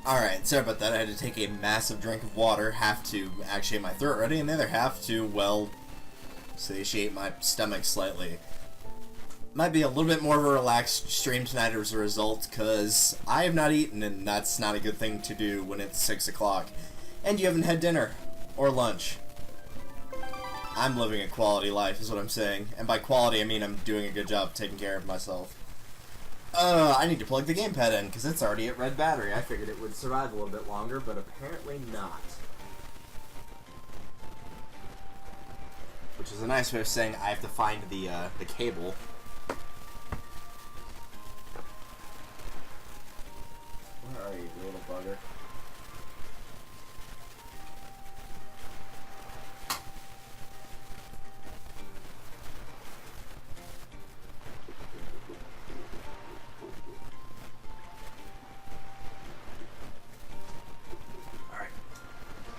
Alright, sorry about that. I had to take a massive drink of water, half to actually get my throat ready, and the other half to, well, satiate my stomach slightly. Might be a little bit more of a relaxed stream tonight as a result, because I have not eaten, and that's not a good thing to do when it's 6 o'clock. And you haven't had dinner. Or lunch. I'm living a quality life, is what I'm saying. And by quality, I mean I'm doing a good job taking care of myself. I need to plug the gamepad in, because it's already at red battery. I figured it would survive a little bit longer, but apparently not. Which is a nice way of saying I have to find the cable. Where are you, you little bugger?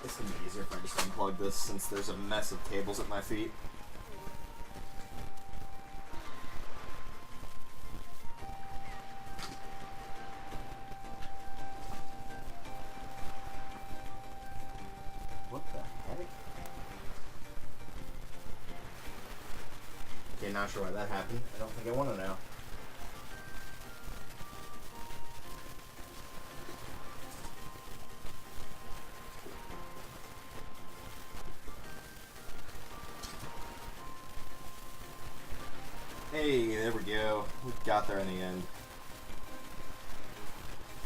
It's gonna be easier if I just unplug this since there's a mess of cables at my feet. What the heck? Okay, not sure why that happened. I don't think I want to know. Hey, there we go. We got there in the end.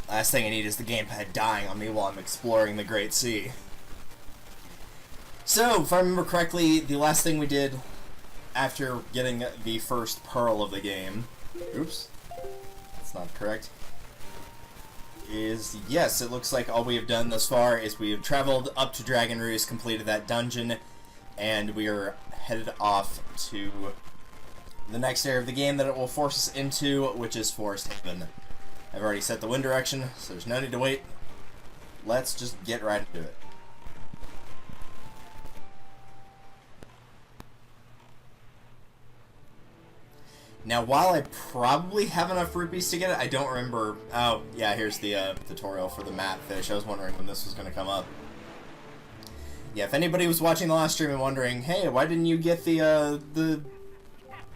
Last thing I need is the gamepad dying on me while I'm exploring the Great Sea. So, if I remember correctly, the last thing we did after getting the first pearl of the game, oops, that's not correct, is, yes, it looks like all we have done thus far is we have traveled up to Dragon Roost, completed that dungeon, and we are headed off to the next area of the game that it will force us into, which is Forest Haven. I've already set the wind direction, so there's no need to wait. Let's just get right into it. Now, while I probably have enough rupees to get it, I don't remember. Oh, yeah, here's the tutorial for the map fish. I was wondering when this was going to come up. Yeah, if anybody was watching the last stream and wondering, hey, why didn't you get the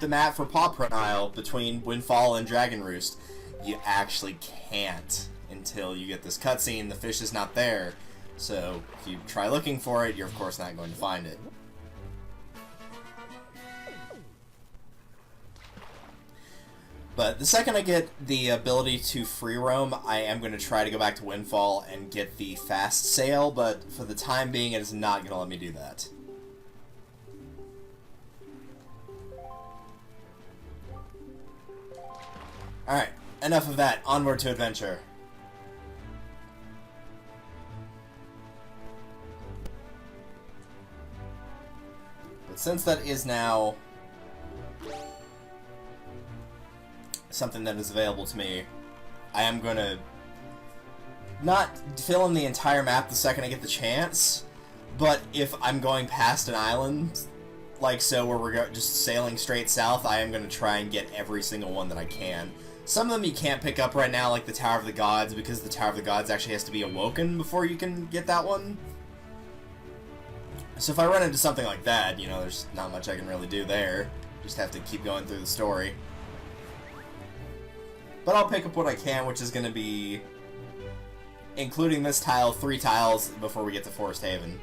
map for Paw Print Isle between Windfall and Dragon Roost, you actually can't until you get this cutscene. The fish is not there, so if you try looking for it, you're of course not going to find it. But the second I get the ability to free roam, I am going to try to go back to Windfall and get the fast sail, but for the time being it is not going to let me do that. Alright, enough of that. Onward to adventure. But since that is now something that is available to me, I am going to not fill in the entire map the second I get the chance, but if I'm going past an island, like so, where we're just sailing straight south, I am going to try and get every single one that I can. Some of them you can't pick up right now, like the Tower of the Gods, because the Tower of the Gods actually has to be awoken before you can get that one. So if I run into something like that, you know, there's not much I can really do there. Just have to keep going through the story. But I'll pick up what I can, which is going to be, including this tile, 3 tiles before we get to Forest Haven.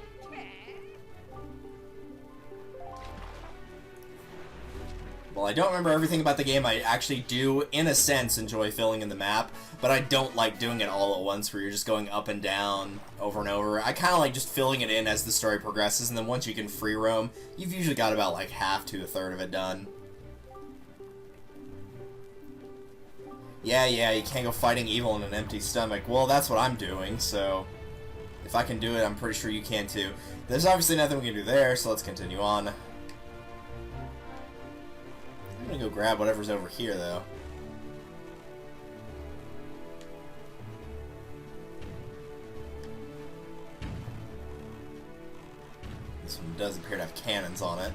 While I don't remember everything about the game, I actually do, in a sense, enjoy filling in the map, but I don't like doing it all at once, where you're just going up and down, over and over. I kind of like just filling it in as the story progresses, and then once you can free roam, you've usually got about like half to a third of it done. Yeah, you can't go fighting evil in an empty stomach. Well, that's what I'm doing, so if I can do it, I'm pretty sure you can too. There's obviously nothing we can do there, so let's continue on. I'm gonna go grab whatever's over here, though. This one does appear to have cannons on it.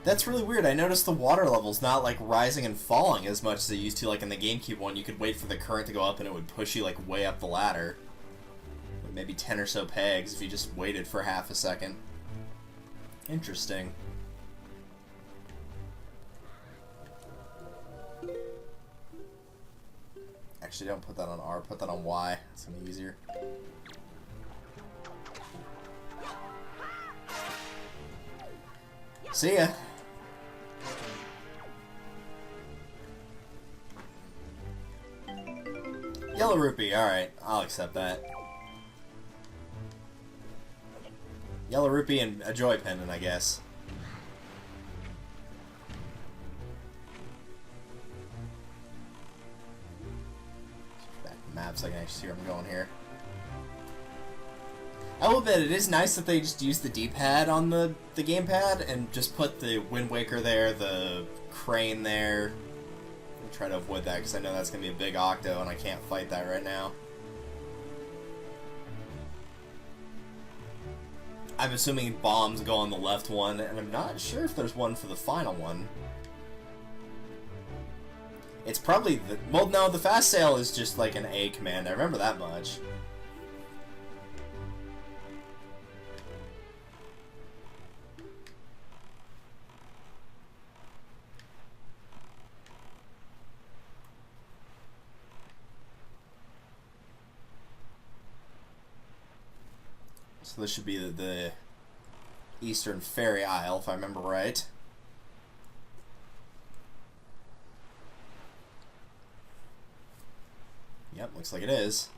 That's really weird. I noticed the water level's not, like, rising and falling as much as it used to, like, in the GameCube one. You could wait for the current to go up and it would push you, like, way up the ladder. Like maybe 10 or so pegs if you just waited for half a second. Interesting. Actually, don't put that on R, put that on Y. It's gonna be easier. See ya! Yellow rupee, alright, I'll accept that. Yellow rupee and a joy pendant, I guess. Back to the map so I can actually see where I'm going here. I will admit, it is nice that they just use the D-pad on the gamepad and just put the Wind Waker there, the crane there. I'll try to avoid that because I know that's going to be a big octo and I can't fight that right now. I'm assuming bombs go on the left one, and I'm not sure if there's one for the final one. It's probably the... Well, no, the fast sail is just like an A command. I remember that much. So this should be the Eastern Fairy Isle, if I remember right. Yep, looks like it is.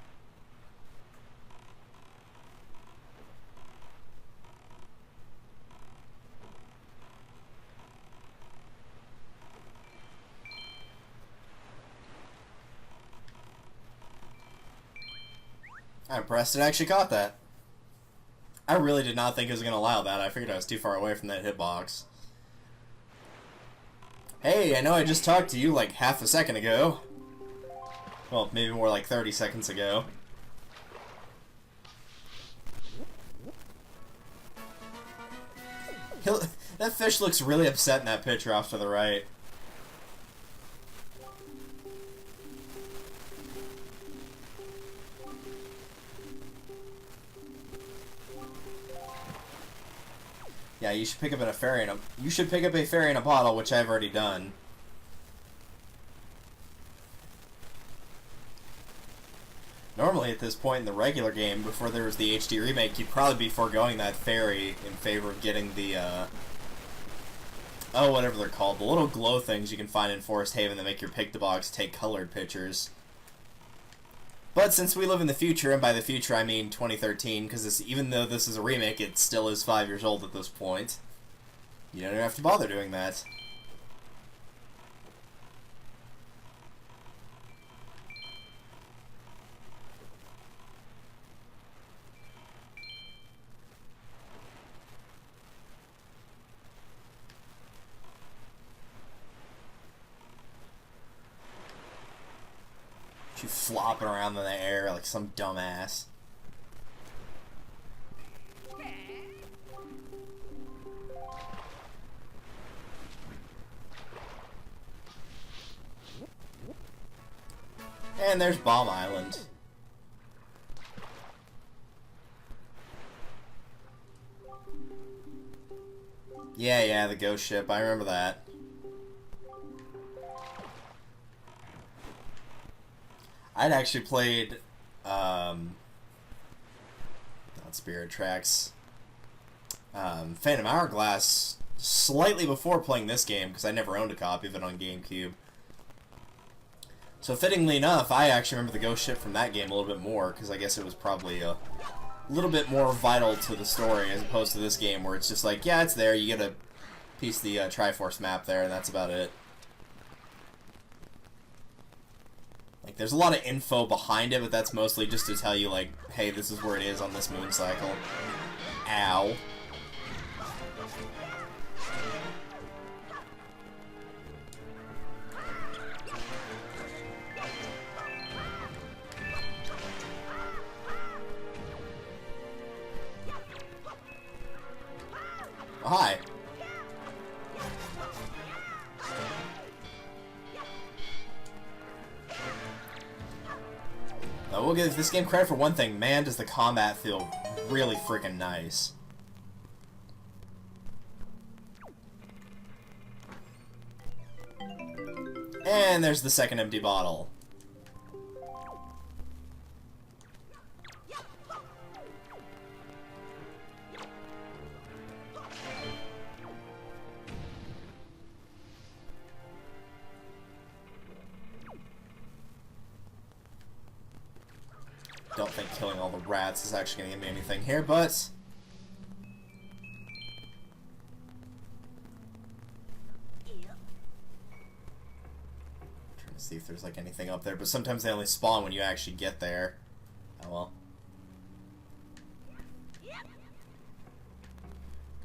I'm impressed it actually caught that. I really did not think it was going to allow that. I figured I was too far away from that hitbox. Hey, I know I just talked to you like half a second ago. Well, maybe more like 30 seconds ago. That fish looks really upset in that picture off to the right. Yeah, you should pick up a fairy in a... You should pick up a fairy in a bottle, which I've already done. Normally, at this point in the regular game, before there was the HD remake, you'd probably be foregoing that fairy in favor of getting the, oh, whatever they're called. The little glow things you can find in Forest Haven that make your pick-the-box take colored pictures. But since we live in the future, and by the future I mean 2013, because even though this is a remake, it still is 5 years old at this point, you don't even have to bother doing that. You flopping around in the air like some dumbass. And there's Bomb Island. Yeah, the ghost ship. I remember that. I'd actually played, not Spirit Tracks, Phantom Hourglass slightly before playing this game, because I never owned a copy of it on GameCube. So fittingly enough, I actually remember the ghost ship from that game a little bit more, because I guess it was probably a little bit more vital to the story, as opposed to this game, where it's just like, yeah, it's there, you get a piece of the Triforce map there, and that's about it. Like, there's a lot of info behind it, but that's mostly just to tell you, like, hey, this is where it is on this moon cycle. Ow. Oh, hi. we'll give this game credit for one thing. Man, does the combat feel really freaking nice. And there's the second empty bottle. Don't think killing all the rats is actually going to give me anything here, but... Trying to see if there's like anything up there, but sometimes they only spawn when you actually get there. Oh well.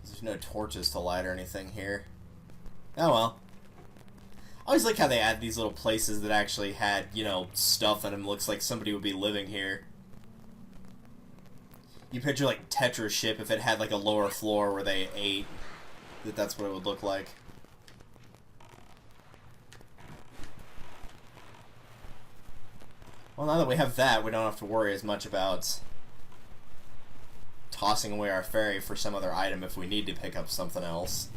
There's no torches to light or anything here. Oh well. I always like how they add these little places that actually had, you know, stuff in them. Looks like somebody would be living here. You picture like Tetra's ship if it had like a lower floor where they ate. That's what it would look like. Well, now that we have that, we don't have to worry as much about tossing away our ferry for some other item if we need to pick up something else.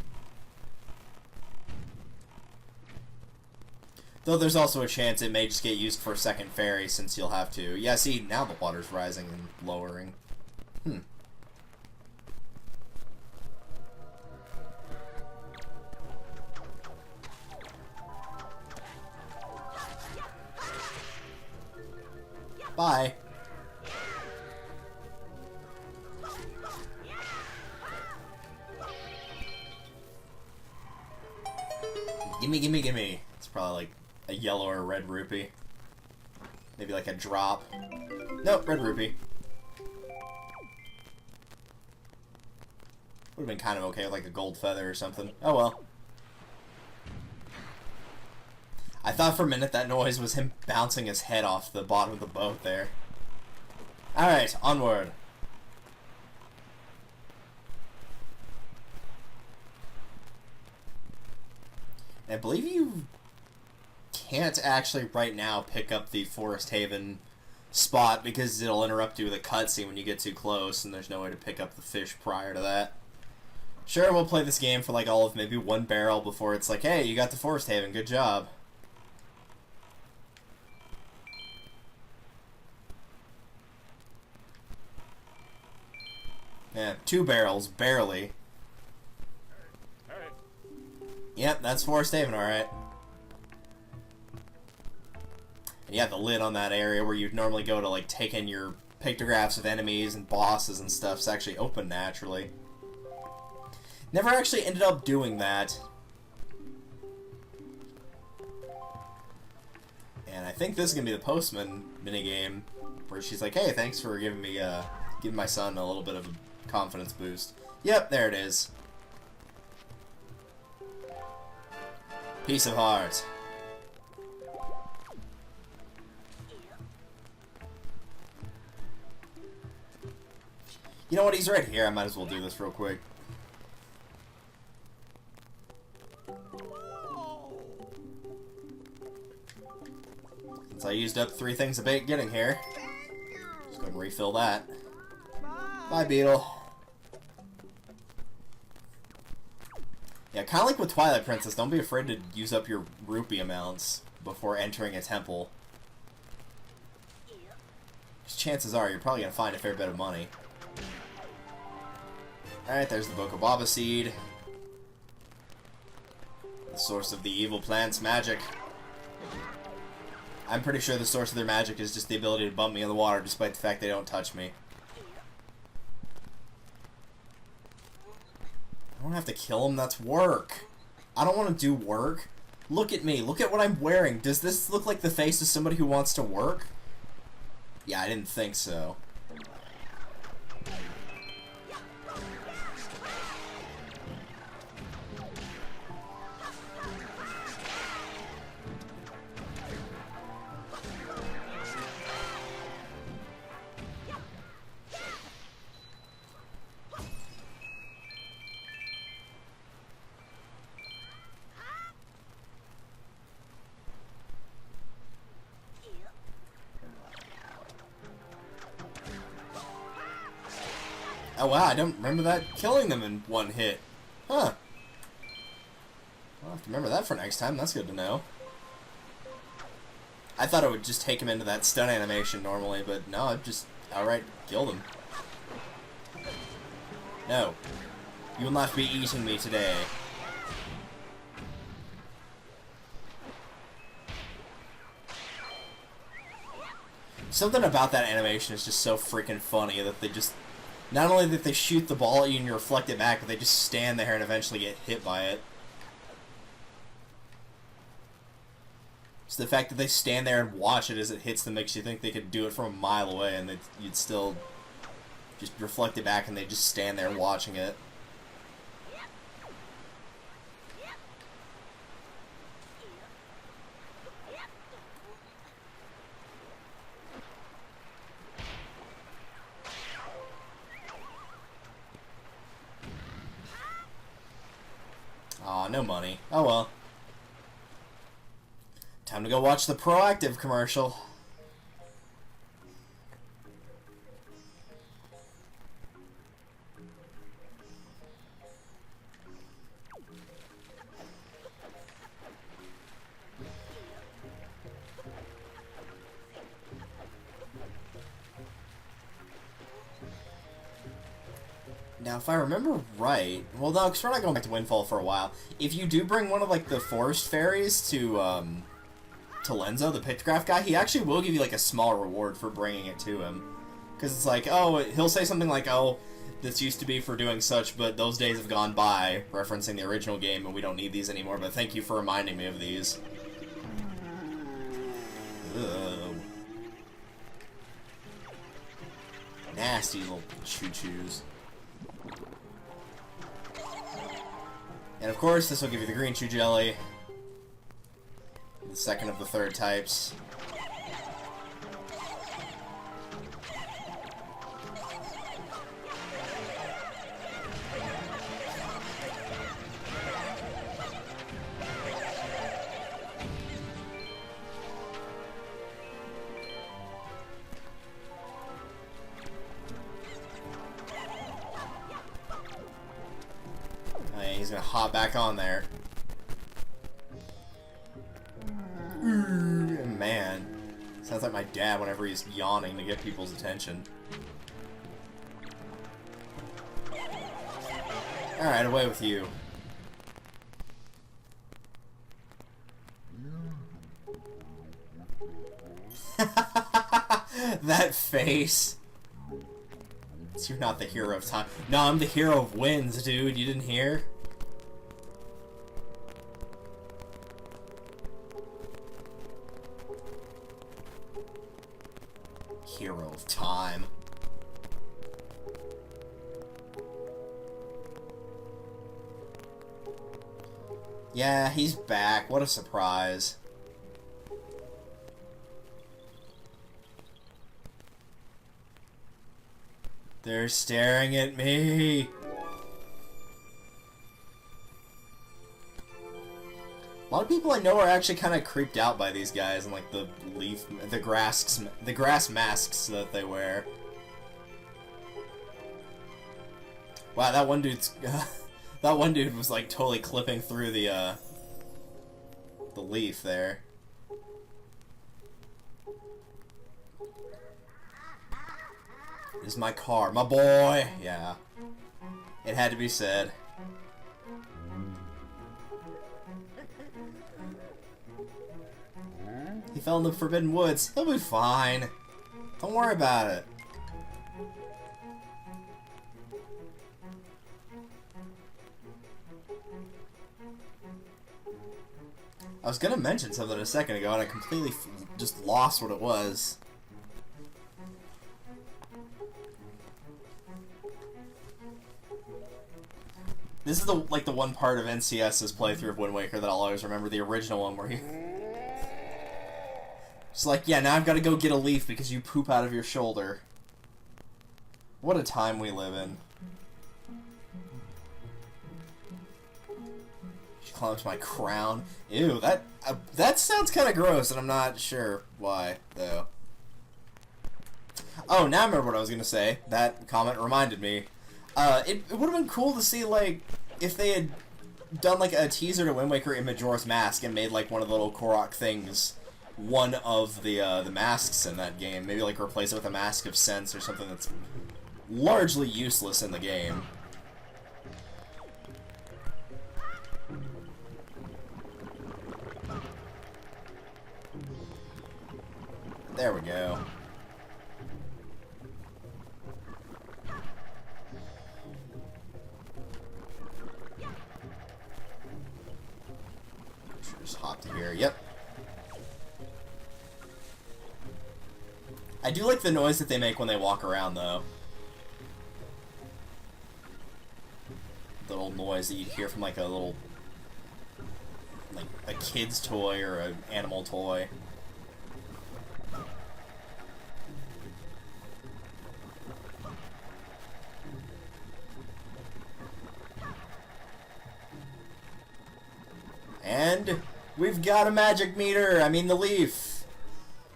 Though there's also a chance it may just get used for a second ferry since you'll have to. Yeah, see, now the water's rising and lowering. Bye. Gimme, gimme, gimme. It's probably like a yellow or red rupee. Maybe like a drop. Nope, red rupee. Would have been kind of okay with like a gold feather or something. Oh well. I thought for a minute that noise was him bouncing his head off the bottom of the boat there. Alright, onward. I believe you can't actually right now pick up the Forest Haven spot because it'll interrupt you with a cutscene when you get too close, and there's no way to pick up the fish prior to that. Sure, we'll play this game for like all of maybe one barrel before it's like, hey, you got the Forest Haven, good job. Yeah, 2 barrels, barely. Yep, that's Forest Haven, alright. And you have the lid on that area where you'd normally go to like take in your pictographs of enemies and bosses and stuff. It's actually open naturally. Never actually ended up doing that. And I think this is gonna be the postman minigame where she's like, hey, thanks for giving me giving my son a little bit of a confidence boost. Yep, there it is. Piece of heart. You know what, he's right here. I might as well do this real quick. Since I used up 3 things of bait getting here, just go and refill that. Bye, Beetle. Yeah, kind of like with Twilight Princess, don't be afraid to use up your rupee amounts before entering a temple. Because chances are you're probably going to find a fair bit of money. Alright, there's the Bokobaba seed. The source of the evil plant's magic. I'm pretty sure the source of their magic is just the ability to bump me in the water despite the fact they don't touch me. I don't have to kill him, that's work. I don't want to do work. Look at me, look at what I'm wearing. Does this look like the face of somebody who wants to work? Yeah, I didn't think so. Oh wow, I don't remember that killing them in one hit. Huh. I'll have to remember that for next time. That's good to know. I thought it would just take him into that stun animation normally, but no, it just outright killed him. No. You will not be eating me today. Something about that animation is just so freaking funny that they just... Not only that they shoot the ball at you and you reflect it back, but they just stand there and eventually get hit by it. It's the fact that they stand there and watch it as it hits them makes you think they could do it from a mile away and that you'd still just reflect it back and they just stand there watching it. Aw, no money. Oh well. Time to go watch the Proactive commercial. Now, if I remember right, well, no, because we're not going back to Windfall for a while. If you do bring one of, like, the forest fairies to Lenzo, the pictograph guy, he actually will give you, like, a small reward for bringing it to him. Because it's like, oh, he'll say something like, oh, this used to be for doing such, but those days have gone by, referencing the original game, and we don't need these anymore, but thank you for reminding me of these. Ugh. Nasty little choo-choos. And of course, this will give you the green chew jelly. The second of the third types. He's gonna hop back on there. Man. Sounds like my dad whenever he's yawning to get people's attention. Alright, away with you. That face. You're not the hero of time. No, I'm the hero of winds, dude. You didn't hear? Hero of time. Yeah, he's back. What a surprise. They're staring at me. A lot of people I know are actually kind of creeped out by these guys and like the grass masks that they wear. Wow, that one dude's that one dude was like totally clipping through the leaf there. This is my car, my boy. Yeah, it had to be said. He fell in the Forbidden Woods. He'll be fine. Don't worry about it. I was gonna mention something a second ago and I completely just lost what it was. This is the one part of NCS's playthrough of Wind Waker that I'll always remember, the original one where he... It's like, yeah, now I've got to go get a leaf because you poop out of your shoulder. What a time we live in. She climbs my crown. Ew, that sounds kind of gross, and I'm not sure why, though. Oh, now I remember what I was going to say. That comment reminded me. It would have been cool to see, like, if they had done, like, a teaser to Wind Waker in Majora's Mask and made, like, one of the little Korok things one of the masks in that game. Maybe, like, replace it with a Mask of Sense or something that's largely useless in the game. There we go. Just hop to here. Yep. I do like the noise that they make when they walk around, though. The little noise that you'd hear from, like, a little... like, a kid's toy or an animal toy. And we've got a magic meter! I mean, the leaf!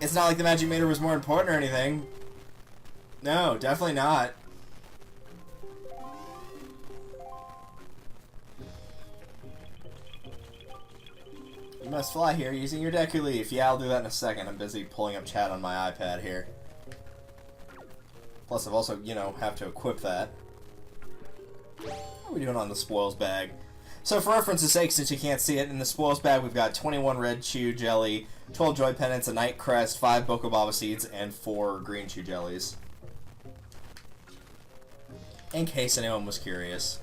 It's not like the magic meter was more important or anything. No, definitely not. You must fly here using your Deku Leaf. Yeah, I'll do that in a second. I'm busy pulling up chat on my iPad here. Plus, I've also, you know, have to equip that. What are we doing on the spoils bag? So, for reference's sake, since you can't see it, in the spoils bag we've got 21 red chew jelly, 12 joy pendants, a night crest, 5 bokobaba seeds, and 4 green chew jellies. In case anyone was curious.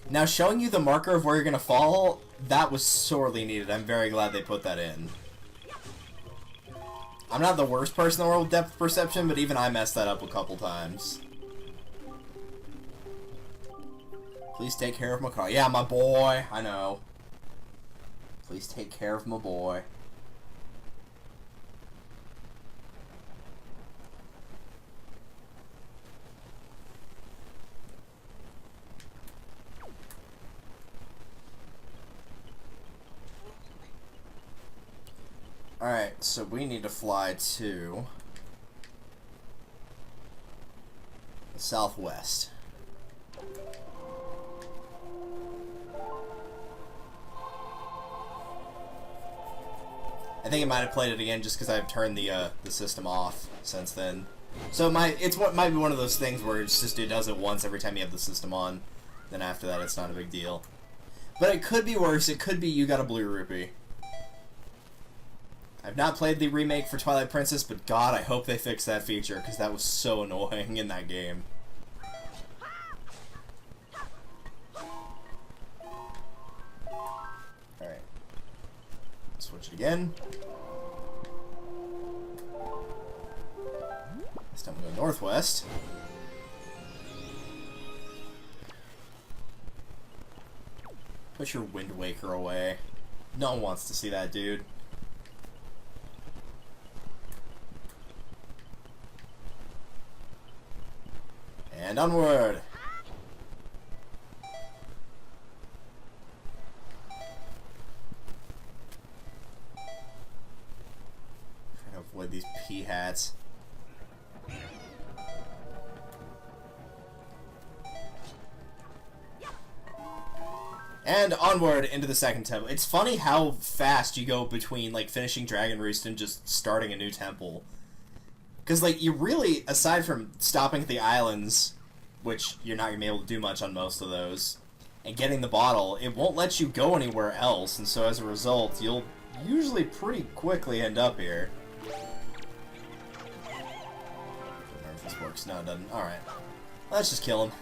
Now, showing you the marker of where you're going to fall, that was sorely needed. I'm very glad they put that in. I'm not the worst person in the world with depth perception, but even I messed that up a couple times. Please take care of my car. Yeah, my boy. I know. Please take care of my boy. Alright, so we need to fly to the southwest. I think it might have played it again just because I've turned the system off since then. So might be one of those things where it's just it does it once every time you have the system on. Then after that, it's not a big deal. But it could be worse. It could be you got a blue rupee. I've not played the remake for Twilight Princess, but God, I hope they fix that feature because that was so annoying in that game. Alright. Switch it again. This time we go northwest. Put your Wind Waker away. No one wants to see that, dude. And onward! Trying to avoid these pea hats. And onward into the second temple. It's funny how fast you go between, like, finishing Dragon Roost and just starting a new temple. Because, like, you really, aside from stopping at the islands, which you're not going to be able to do much on most of those, and getting the bottle, it won't let you go anywhere else, and so as a result, you'll usually pretty quickly end up here. I don't know if this works. No, it doesn't. Alright. Let's just kill him.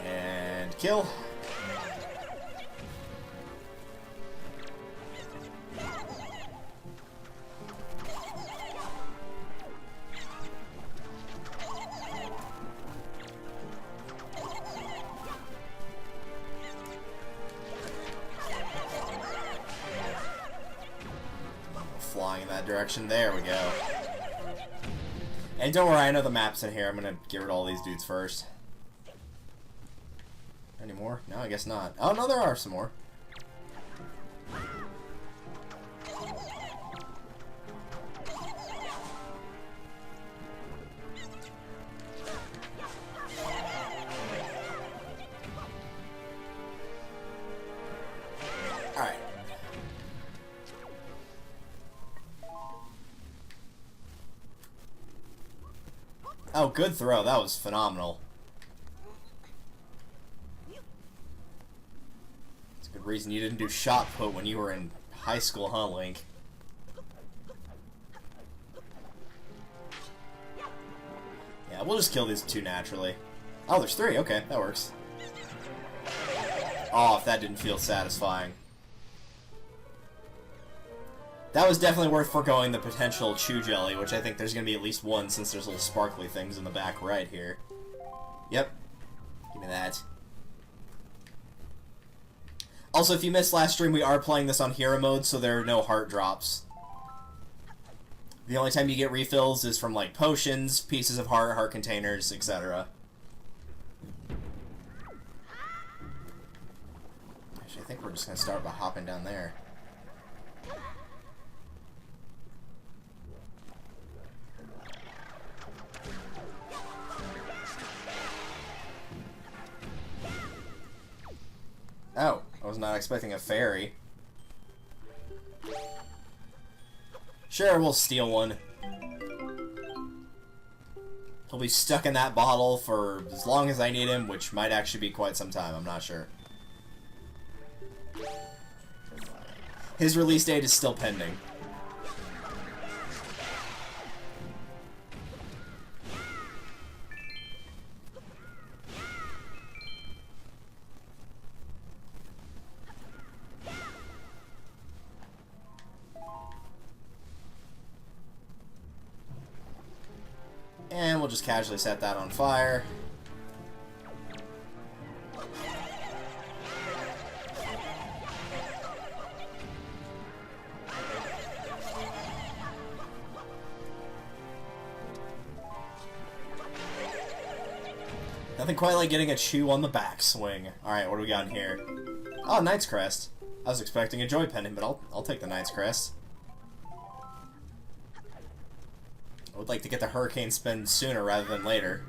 And kill. Flying in that direction. There we go. And don't worry, I know the map's in here. I'm gonna get rid of all these dudes first. Any more? No, I guess not. Oh, no, there are some more. Oh, good throw. That was phenomenal. It's a good reason you didn't do shot put when you were in high school, huh, Link? Yeah, we'll just kill these two naturally. Oh, there's three. Okay, that works. Oh, if that didn't feel satisfying. That was definitely worth foregoing the potential chew jelly, which I think there's going to be at least one since there's little sparkly things in the back right here. Yep. Give me that. Also, if you missed last stream, we are playing this on hero mode, so there are no heart drops. The only time you get refills is from, like, potions, pieces of heart containers, etc. Actually, I think we're just going to start by hopping down there. Oh, I was not expecting a fairy. Sure, we'll steal one. He'll be stuck in that bottle for as long as I need him, which might actually be quite some time, I'm not sure. His release date is still pending. And we'll just casually set that on fire. Nothing quite like getting a chew on the backswing. Alright, what do we got in here? Oh, Knight's Crest. I was expecting a Joy Pendant, but I'll take the Knight's Crest. I would like to get the Hurricane Spin sooner rather than later.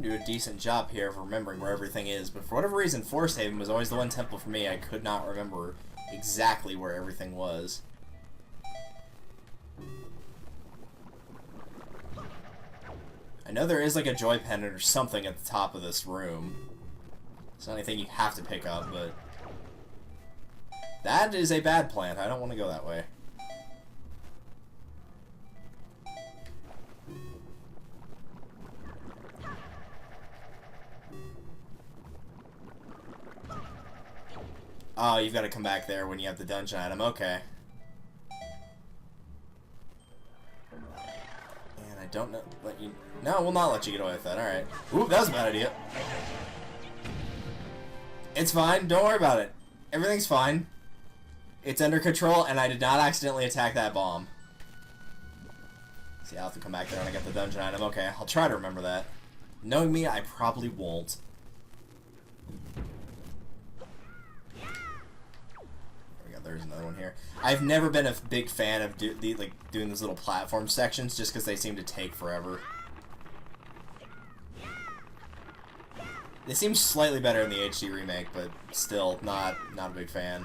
Do a decent job here of remembering where everything is, but for whatever reason, Forest Haven was always the one temple for me I could not remember exactly where everything was. I know there is like a Joy Pendant or something at the top of this room. It's not anything you have to pick up, but that is a bad plant. I don't want to go that way. Oh, you've got to come back there when you have the dungeon item. Okay. And I don't know... let you... No, we'll not let you get away with that. Alright. Ooh, that was a bad idea. It's fine. Don't worry about it. Everything's fine. It's under control, and I did not accidentally attack that bomb. See, I'll have to come back there when I get the dungeon item. Okay, I'll try to remember that. Knowing me, I probably won't. There's another one here. I've never been a big fan of doing these little platform sections just because they seem to take forever. They seem slightly better in the HD remake, but still not a big fan.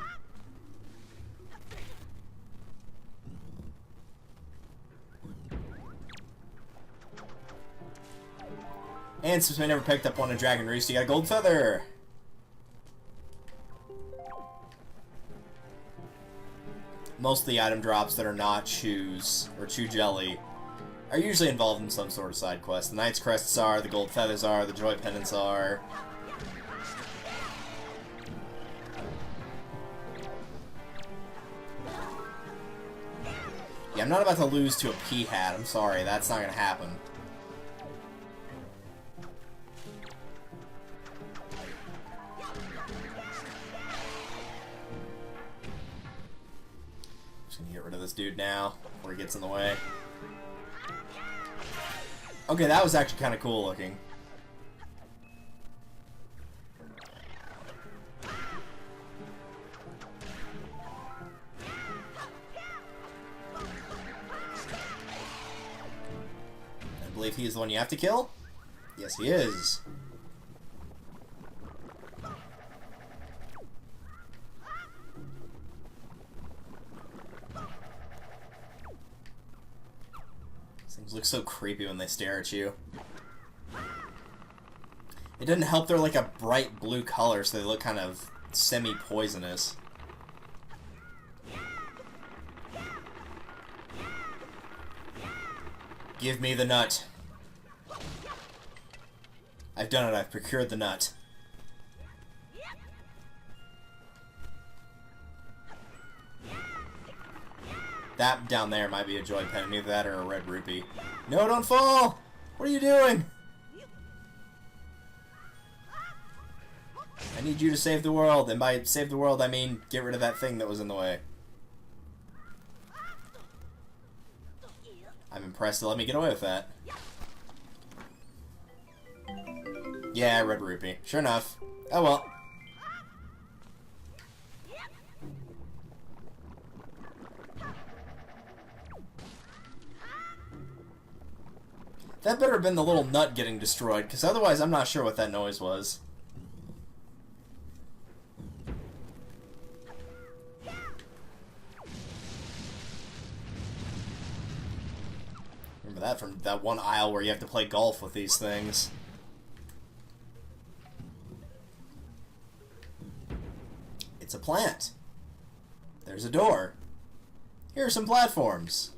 And since we never picked up one in Dragon Roost, you got a gold feather! Most of the item drops that are not chews, or chew jelly, are usually involved in some sort of side quest. The Knight's Crests are, the gold feathers are, the Joy Pendants are. Yeah, I'm not about to lose to a pea hat. I'm sorry, that's not gonna happen. Just gonna get rid of this dude now before he gets in the way. Okay, that was actually kind of cool looking. I believe he is the one you have to kill? Yes, he is. These things look so creepy when they stare at you. It doesn't help they're like a bright blue color, so they look kind of semi-poisonous. Give me the nut. I've done it, I've procured the nut. That down there might be a joy pen, either that or a red rupee. No, don't fall! What are you doing? I need you to save the world, and by save the world I mean get rid of that thing that was in the way. I'm impressed to let me get away with that. Yeah, red rupee. Sure enough. Oh well. That better have been the little nut getting destroyed, because otherwise I'm not sure what that noise was. Remember that from that one aisle where you have to play golf with these things. It's a plant. There's a door. Here are some platforms.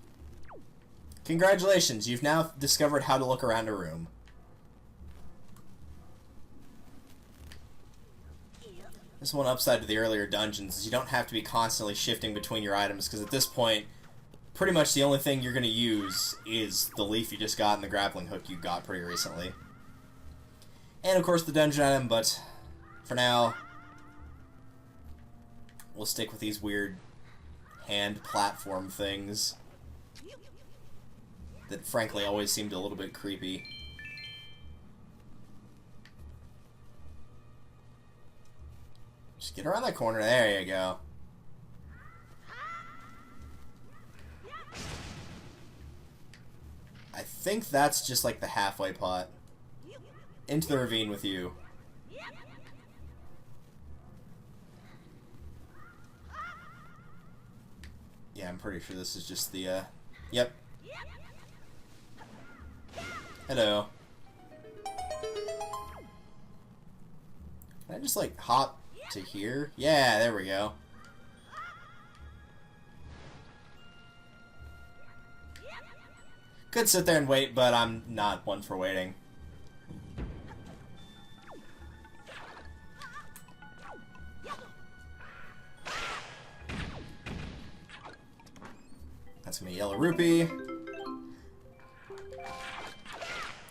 Congratulations, you've now discovered how to look around a room. This one upside to the earlier dungeons is you don't have to be constantly shifting between your items, because at this point, pretty much the only thing you're going to use is the leaf you just got and the grappling hook you got pretty recently. And of course the dungeon item, but for now, we'll stick with these weird hand platform things that frankly always seemed a little bit creepy. Just get around that corner. There you go. I think that's just like the halfway pot. Into the ravine with you. Yeah, I'm pretty sure this is just the, yep. Hello. Can I just, like, hop to here? Yeah, there we go. Could sit there and wait, but I'm not one for waiting. That's gonna be yellow rupee.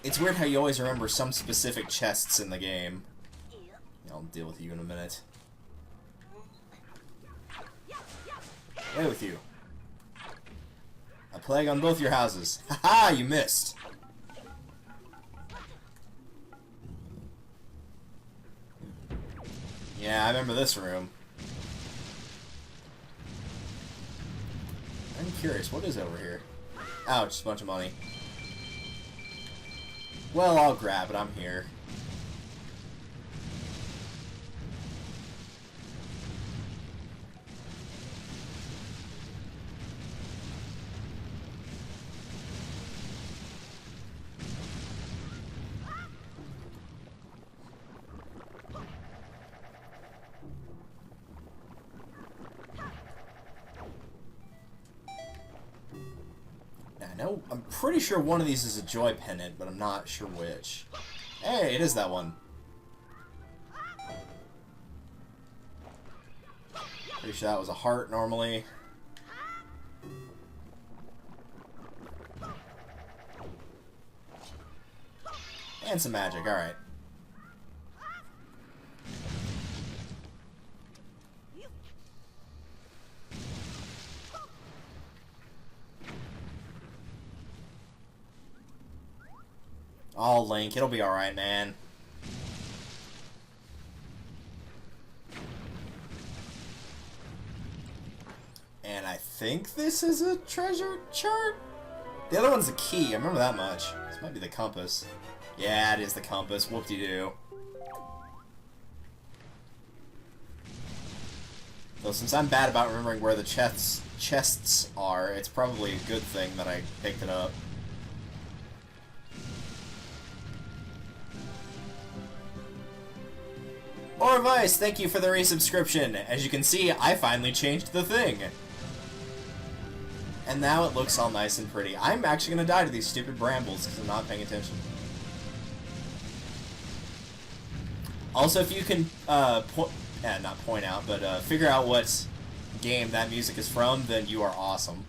It's weird how you always remember some specific chests in the game. I'll deal with you in a minute. Away with you. A plague on both your houses. Haha, you missed. Yeah, I remember this room. I'm curious, what is over here? Ouch, just a bunch of money. Well, I'll grab it, I'm here. No, I'm pretty sure one of these is a joy pendant, but I'm not sure which. Hey, it is that one. Pretty sure that was a heart normally. And some magic, alright. Oh, Link, it'll be alright, man. And I think this is a treasure chart? The other one's the key, I remember that much. This might be the compass. Yeah, it is the compass. Whoop-de-doo. Though since I'm bad about remembering where the chests are, it's probably a good thing that I picked it up. Or Vice, thank you for the resubscription. As you can see, I finally changed the thing. And now it looks all nice and pretty. I'm actually going to die to these stupid brambles because I'm not paying attention. Also, if you can, not point out, but figure out what game that music is from, then you are awesome.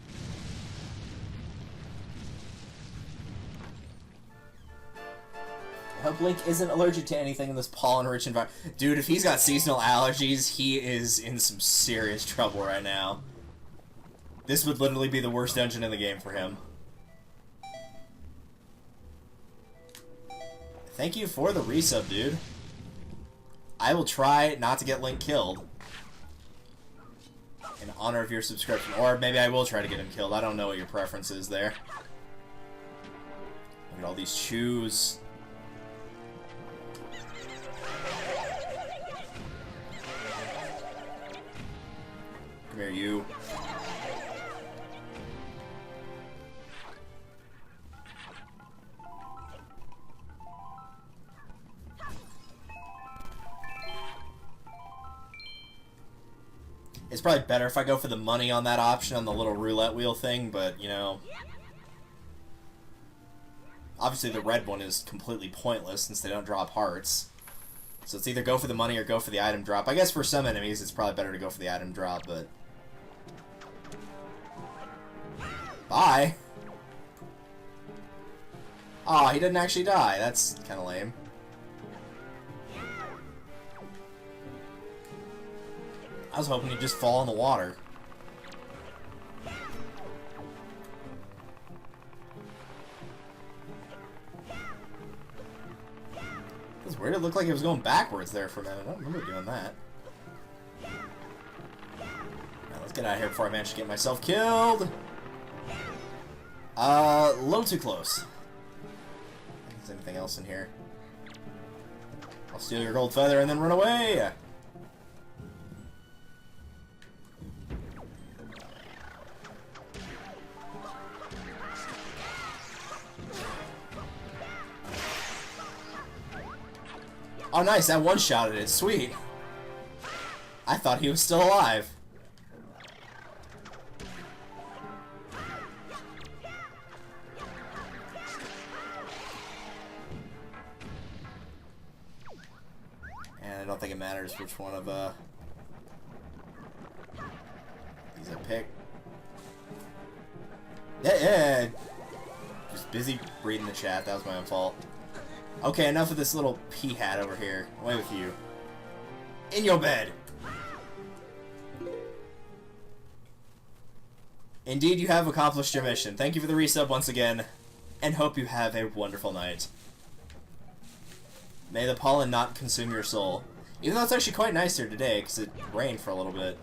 I hope Link isn't allergic to anything in this pollen-rich environment. Dude, if he's got seasonal allergies, he is in some serious trouble right now. This would literally be the worst dungeon in the game for him. Thank you for the resub, dude. I will try not to get Link killed. In honor of your subscription. Or maybe I will try to get him killed. I don't know what your preference is there. Look at all these shoes. Come here, you. It's probably better if I go for the money on that option on the little roulette wheel thing, but, you know... Obviously the red one is completely pointless since they don't drop hearts. So it's either go for the money or go for the item drop. I guess for some enemies it's probably better to go for the item drop, but... Bye! Aw, he didn't actually die. That's kinda lame. I was hoping he'd just fall in the water. It was weird. It looked like it was going backwards there for a minute. I don't remember doing that. Now, let's get out of here before I manage to get myself killed. A little too close. Is anything else in here? I'll steal your gold feather and then run away. Oh nice, that one-shotted it. Sweet. I thought he was still alive. And I don't think it matters which one of these I pick. Yeah. Just busy reading the chat. That was my own fault. Okay, enough of this little pea hat over here. Away with you. In your bed! Indeed, you have accomplished your mission. Thank you for the resub once again, and hope you have a wonderful night. May the pollen not consume your soul. Even though it's actually quite nice here today, because it rained for a little bit.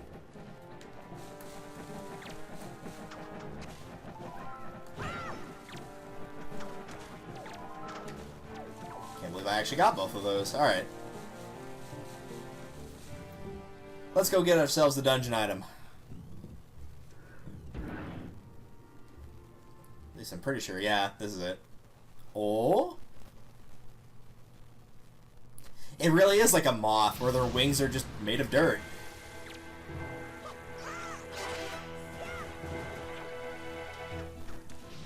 I actually got both of those. Alright. Let's go get ourselves the dungeon item. At least I'm pretty sure. Yeah, this is it. Oh? It really is like a moth, where their wings are just made of dirt.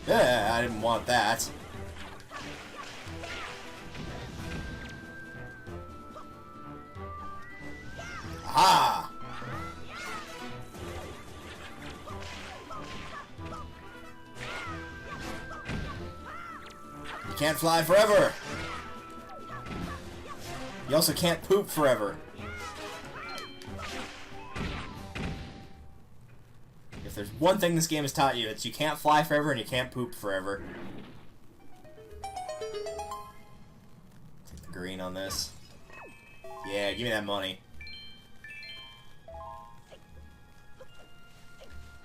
Yeah, I didn't want that. Ah! You can't fly forever! You also can't poop forever. If there's one thing this game has taught you, it's you can't fly forever and you can't poop forever. green on this. Yeah, give me that money.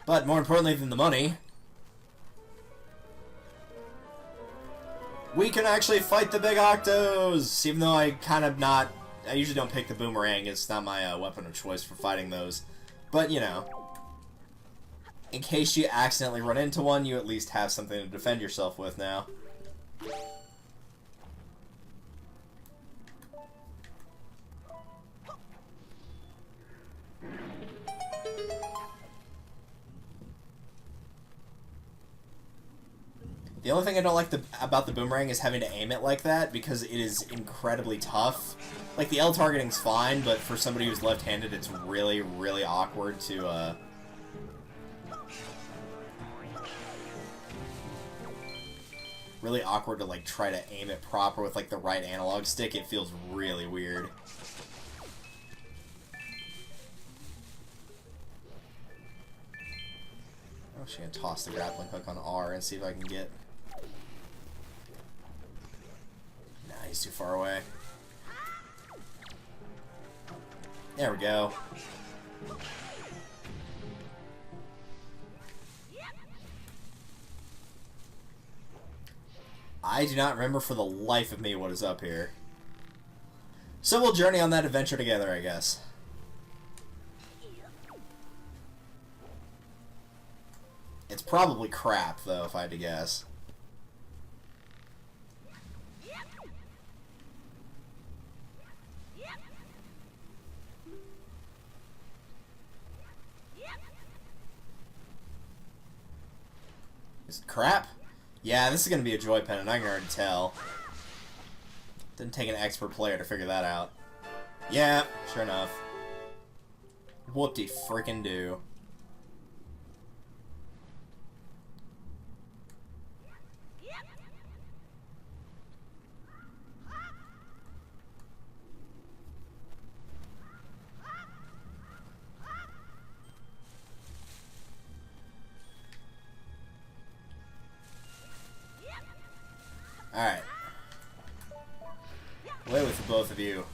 But more importantly than the money, we can actually fight the big octos! Even though I usually don't pick the boomerang, it's not my weapon of choice for fighting those. But, you know, in case you accidentally run into one, you at least have something to defend yourself with now. The only thing I don't like about the boomerang is having to aim it like that, because it is incredibly tough. Like, the L targeting's fine, but for somebody who's left-handed, it's really, really awkward to, really awkward to, like, try to aim it proper with, like, the right analog stick. It feels really weird. I'm actually gonna toss the grappling hook on R and see if I can get... Nah, he's too far away. There we go. I do not remember for the life of me what is up here. So we'll journey on that adventure together, I guess. It's probably crap, though, if I had to guess. Is it crap? Yeah, this is going to be a joy pendant, I can already tell. Didn't take an expert player to figure that out. Yeah, sure enough. Whoop-de-frickin-do. Alright. Away with the both of you.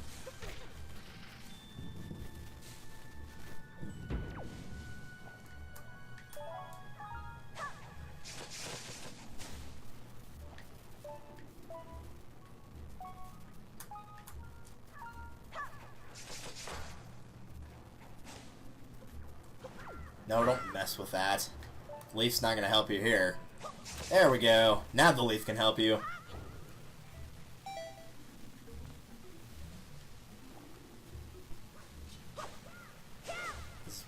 No, don't mess with that. Leaf's not gonna help you here. There we go. Now the leaf can help you.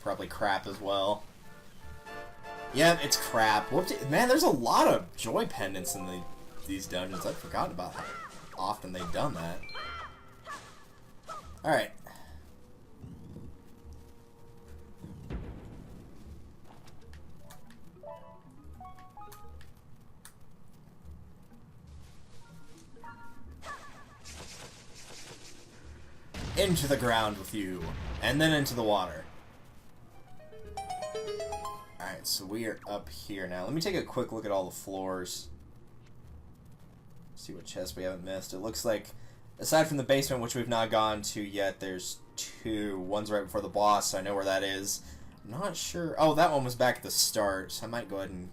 Probably crap as well. Yep, it's crap. Man, there's a lot of joy pendants in these dungeons. I'd forgotten about how often they've done that. Alright. Into the ground with you, and then into the water. Alright, so we are up here now. Let me take a quick look at all the floors. See what chests we haven't missed. It looks like, aside from the basement, which we've not gone to yet, there's two. One's right before the boss, so I know where that is. I'm not sure. Oh, that one was back at the start, so I might go ahead and...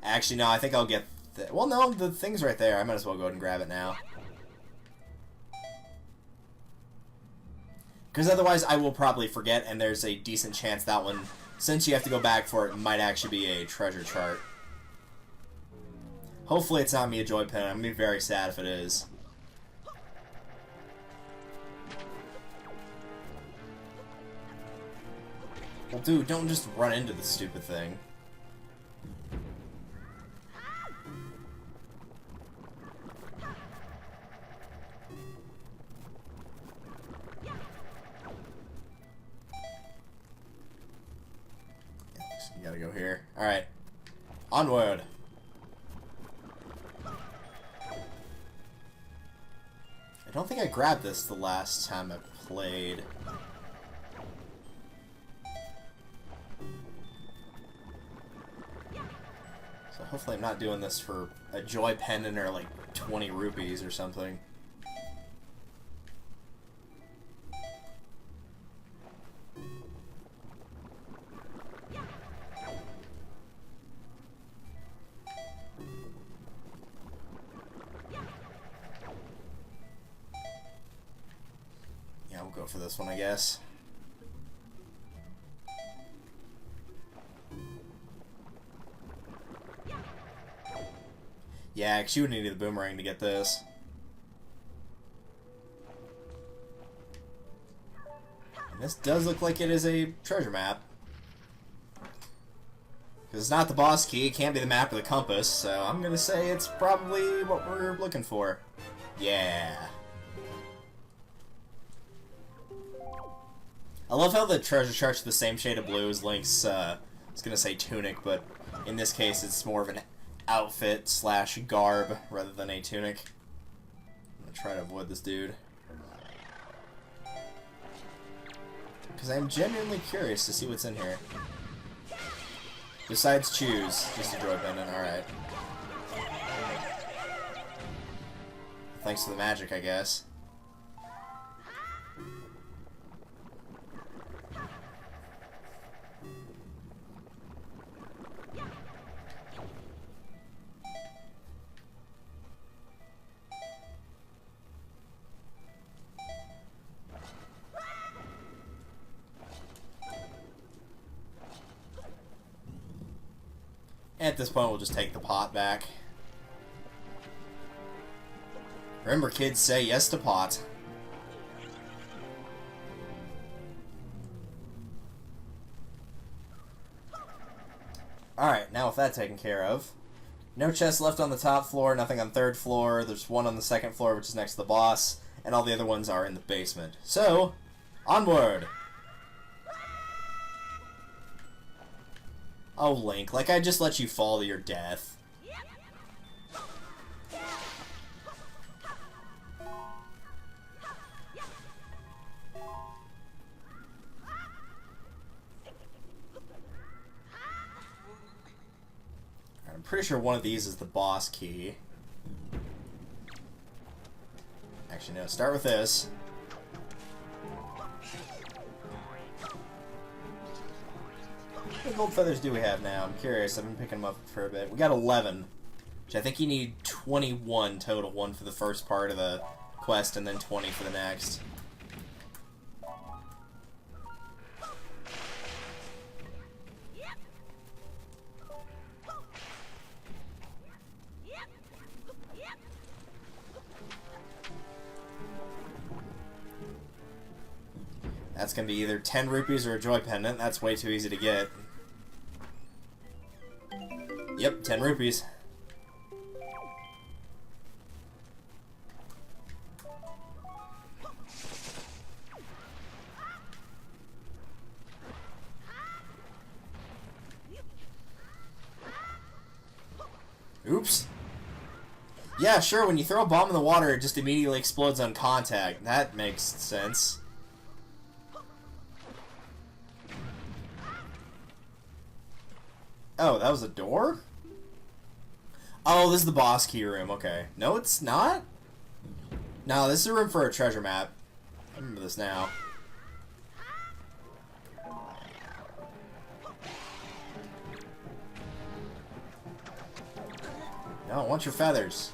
Actually, no, I think I'll get... Well, no, the thing's right there. I might as well go ahead and grab it now. Because otherwise I will probably forget, and there's a decent chance that one, since you have to go back for it, might actually be a treasure chart. Hopefully it's not me a joy pen. I'm going to be very sad if it is. Well, dude, don't just run into the stupid thing. You gotta go here. Alright. Onward! I don't think I grabbed this the last time I played. So hopefully I'm not doing this for a joy pendant or like 20 rupees or something. go for this one, I guess. Yeah, 'cause you would need the boomerang to get this. And this does look like it is a treasure map. Because it's not the boss key, it can't be the map or the compass, so I'm gonna say it's probably what we're looking for. Yeah. I love how the treasure chart's the same shade of blue as Link's, I was gonna say tunic, but in this case it's more of an outfit slash garb rather than a tunic. I'm gonna try to avoid this dude. Because I'm genuinely curious to see what's in here. Besides choose, just a joy pendant, alright. Thanks to the magic, I guess. At this point, we'll just take the pot back. Remember, kids, say yes to pot. Alright, now with that taken care of. No chests left on the top floor, nothing on third floor. There's one on the second floor, which is next to the boss. And all the other ones are in the basement. So, onward! Oh, Link, like I just let you fall to your death. I'm pretty sure one of these is the boss key. Actually, no, start with this. How many gold feathers do we have now? I'm curious. I've been picking them up for a bit. We got 11. Which I think you need 21 total. One for the first part of the quest and then 20 for the next. That's going to be either 10 rupees or a joy pendant. That's way too easy to get. Yep, 10 rupees. Oops. Yeah, sure, when you throw a bomb in the water, it just immediately explodes on contact. That makes sense. Oh, that was a door? Oh, this is the boss key room. Okay. No, it's not? No, this is a room for a treasure map. I remember this now. No, I want your feathers.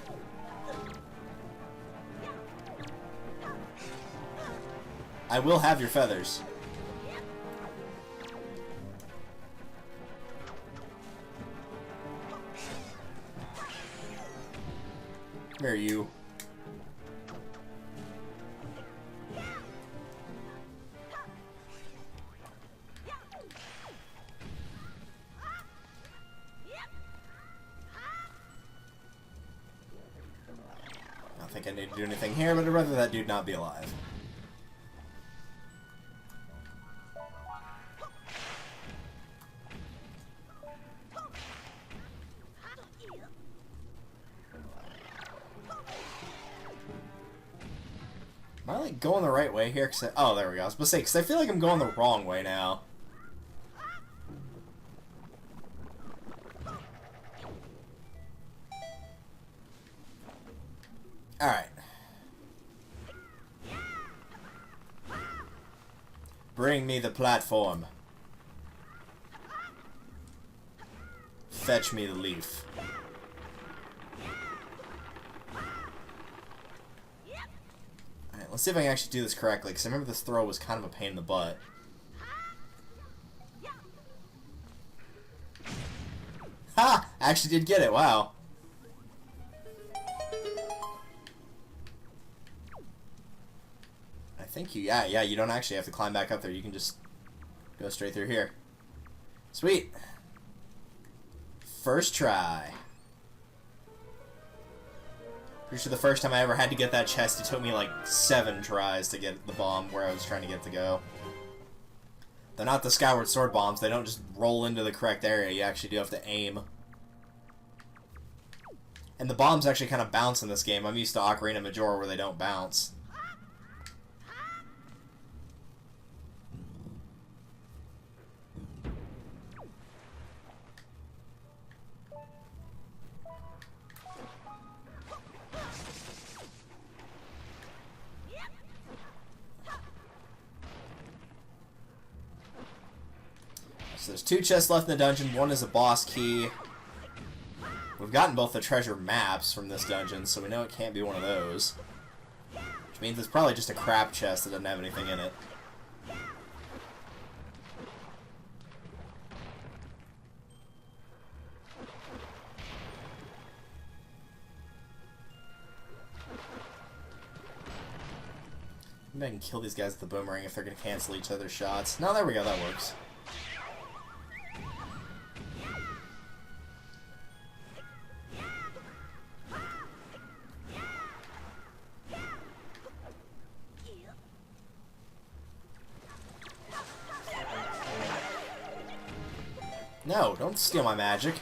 I will have your feathers. Where are you? I don't think I need to do anything here, but I'd rather that dude not be alive. Am I, like, going the right way here? Oh, there we go. I was supposed to say, because I feel like I'm going the wrong way now. Alright. Bring me the platform. Fetch me the leaf. Let's Let's see if I can actually do this correctly, because I remember this throw was kind of a pain in the butt. Ha! I actually did get it, wow. I think you, yeah, you don't actually have to climb back up there. You can just go straight through here. Sweet. First try. Pretty sure the first time I ever had to get that chest, it took me like 7 tries to get the bomb where I was trying to get to go. They're not the Skyward Sword bombs. They don't just roll into the correct area. You actually do have to aim. And the bombs actually kind of bounce in this game. I'm used to Ocarina Majora where they don't bounce. So there's 2 chests left in the dungeon. One is a boss key. We've gotten both the treasure maps from this dungeon, so we know it can't be one of those. Which means it's probably just a crap chest that doesn't have anything in it. Maybe I can kill these guys with the boomerang if they're going to cancel each other's shots. No, there we go, that works. No, don't steal my magic.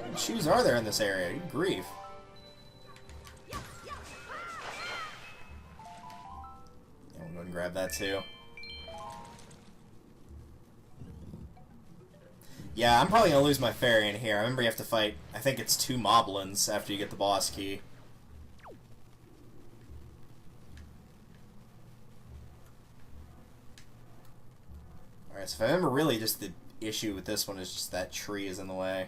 What shoes are there in this area? Good grief. Yeah, we'll go and grab that too. Yeah, I'm probably going to lose my fairy in here. I remember you have to fight, I think it's 2 moblins after you get the boss key. Alright, so if I remember really just the issue with this one is just that tree is in the way.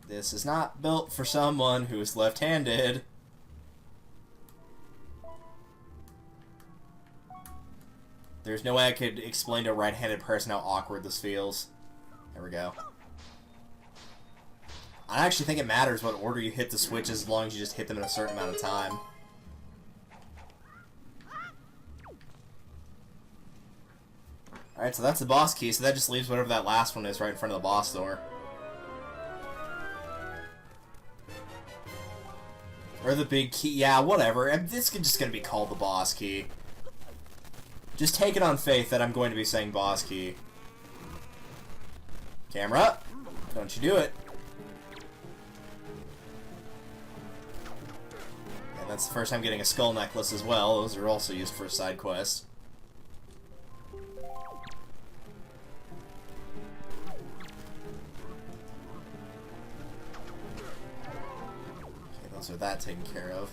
This is not built for someone who is left-handed. There's no way I could explain to a right-handed person how awkward this feels. There we go. I actually think it matters what order you hit the switches as long as you just hit them in a certain amount of time. Alright, so that's the boss key, so that just leaves whatever that last one is right in front of the boss door. Or the big key, yeah, whatever. This is just going to be called the boss key. Just take it on faith that I'm going to be saying boss key. Camera, don't you do it. And that's the first time getting a skull necklace as well. Those are also used for a side quest. Okay, those are that taken care of.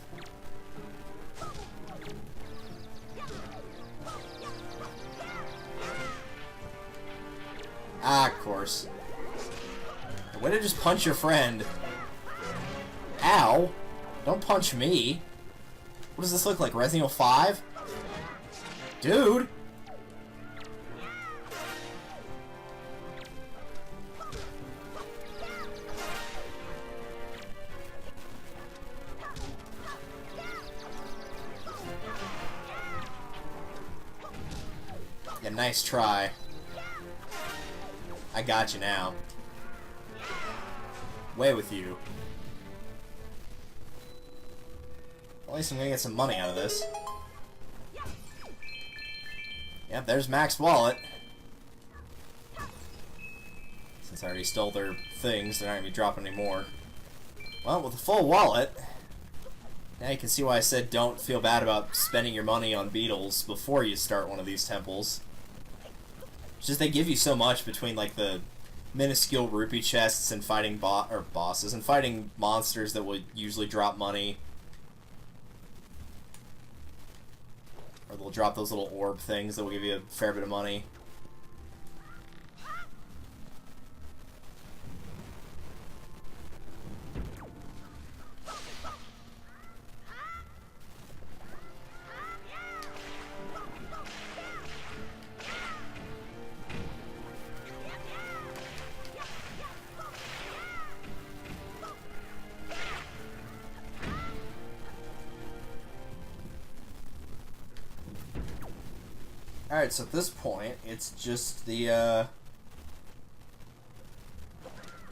Ah, of course. Way to just punch your friend. Ow! Don't punch me. What does this look like? Resident Evil 5? Dude! Yeah, nice try. I got you now. Way with you. At least I'm gonna get some money out of this. Yep, there's Mac's wallet. Since I already stole their things, they're not gonna be dropping any more. Well, with a full wallet, now you can see why I said don't feel bad about spending your money on beetles before you start one of these temples. It's just they give you so much between like the minuscule rupee chests and fighting bosses and fighting monsters that would usually drop money. Or they'll drop those little orb things that will give you a fair bit of money. Alright, so at this point, it's just the,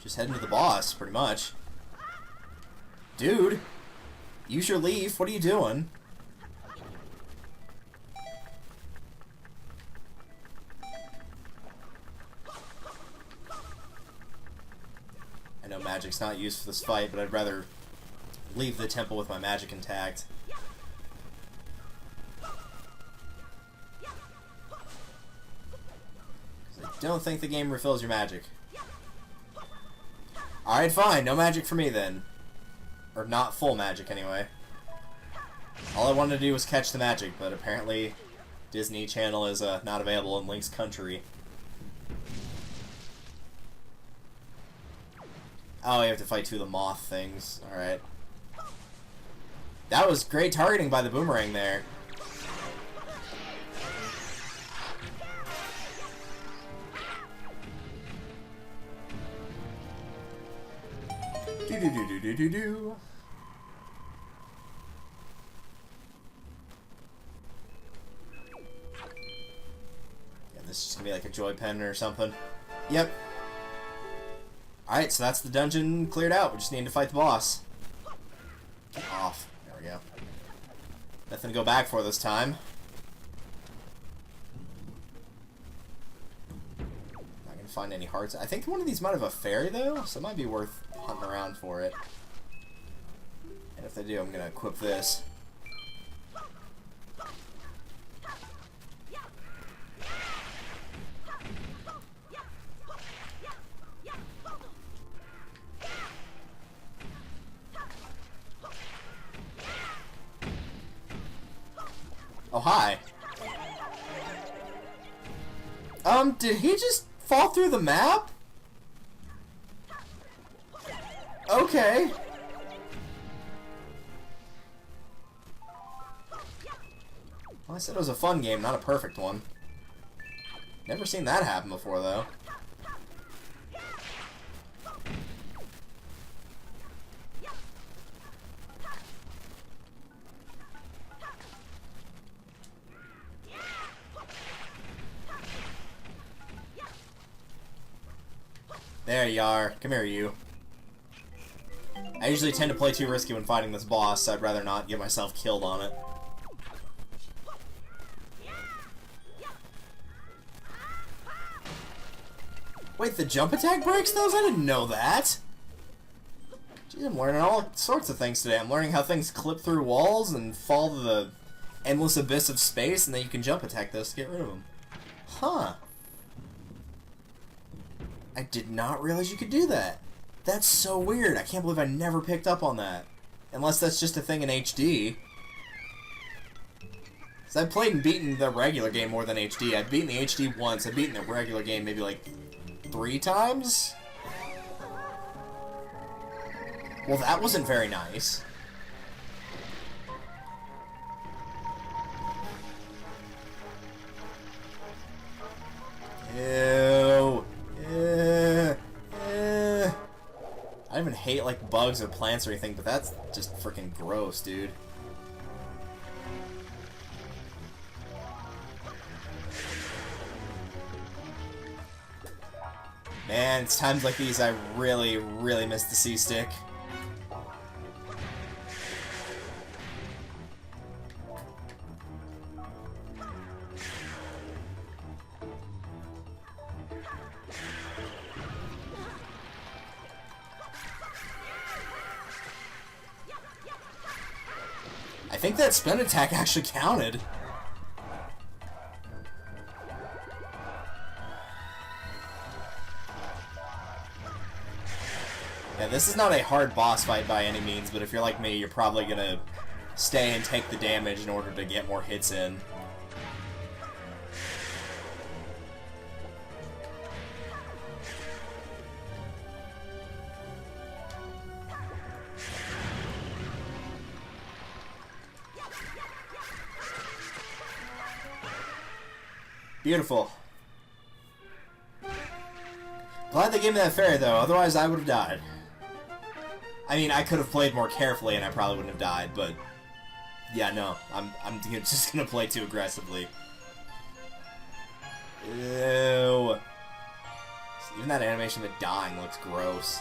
just heading to the boss, pretty much. Dude! Use your leaf, what are you doing? I know magic's not used for this fight, but I'd rather leave the temple with my magic intact. Don't think the game refills your magic. Alright, fine. No magic for me, then. Or not full magic, anyway. All I wanted to do was catch the magic, but apparently Disney Channel is not available in Link's country. Oh, you have to fight two of the moth things. Alright. That was great targeting by the boomerang there. Do-do-do-do-do-do-do. Yeah, this is just gonna be like a joy pen or something. Yep. Alright, so that's the dungeon cleared out. We just need to fight the boss. Get off. There we go. Nothing to go back for this time. Not gonna find any hearts. I think one of these might have a fairy, though, so it might be worth hunting around for it. And if they do, I'm gonna equip this. Oh, hi. Did he just fall through the map? Okay. Well, I said it was a fun game, not a perfect one. Never seen that happen before, though. There you are. Come here, you. I usually tend to play too risky when fighting this boss, so I'd rather not get myself killed on it. Wait, the jump attack breaks those? I didn't know that! Jeez, I'm learning all sorts of things today. I'm learning how things clip through walls and fall to the endless abyss of space, and then you can jump attack those to get rid of them. Huh. I did not realize you could do that. That's so weird. I can't believe I never picked up on that. Unless that's just a thing in HD. Because I've played and beaten the regular game more than HD. I've beaten the HD once. I've beaten the regular game maybe like 3 times? Well, that wasn't very nice. Ew. I don't even hate like bugs or plants or anything, but that's just freaking gross, dude. Man, it's times like these I really, really miss the C-stick. I think that spin attack actually counted. Yeah, this is not a hard boss fight by any means, but if you're like me, you're probably gonna stay and take the damage in order to get more hits in. Beautiful. Glad they gave me that fairy, though, otherwise I would have died. I mean, I could have played more carefully and I probably wouldn't have died, but... Yeah, no. I'm just gonna play too aggressively. Ew. Even that animation of it dying looks gross.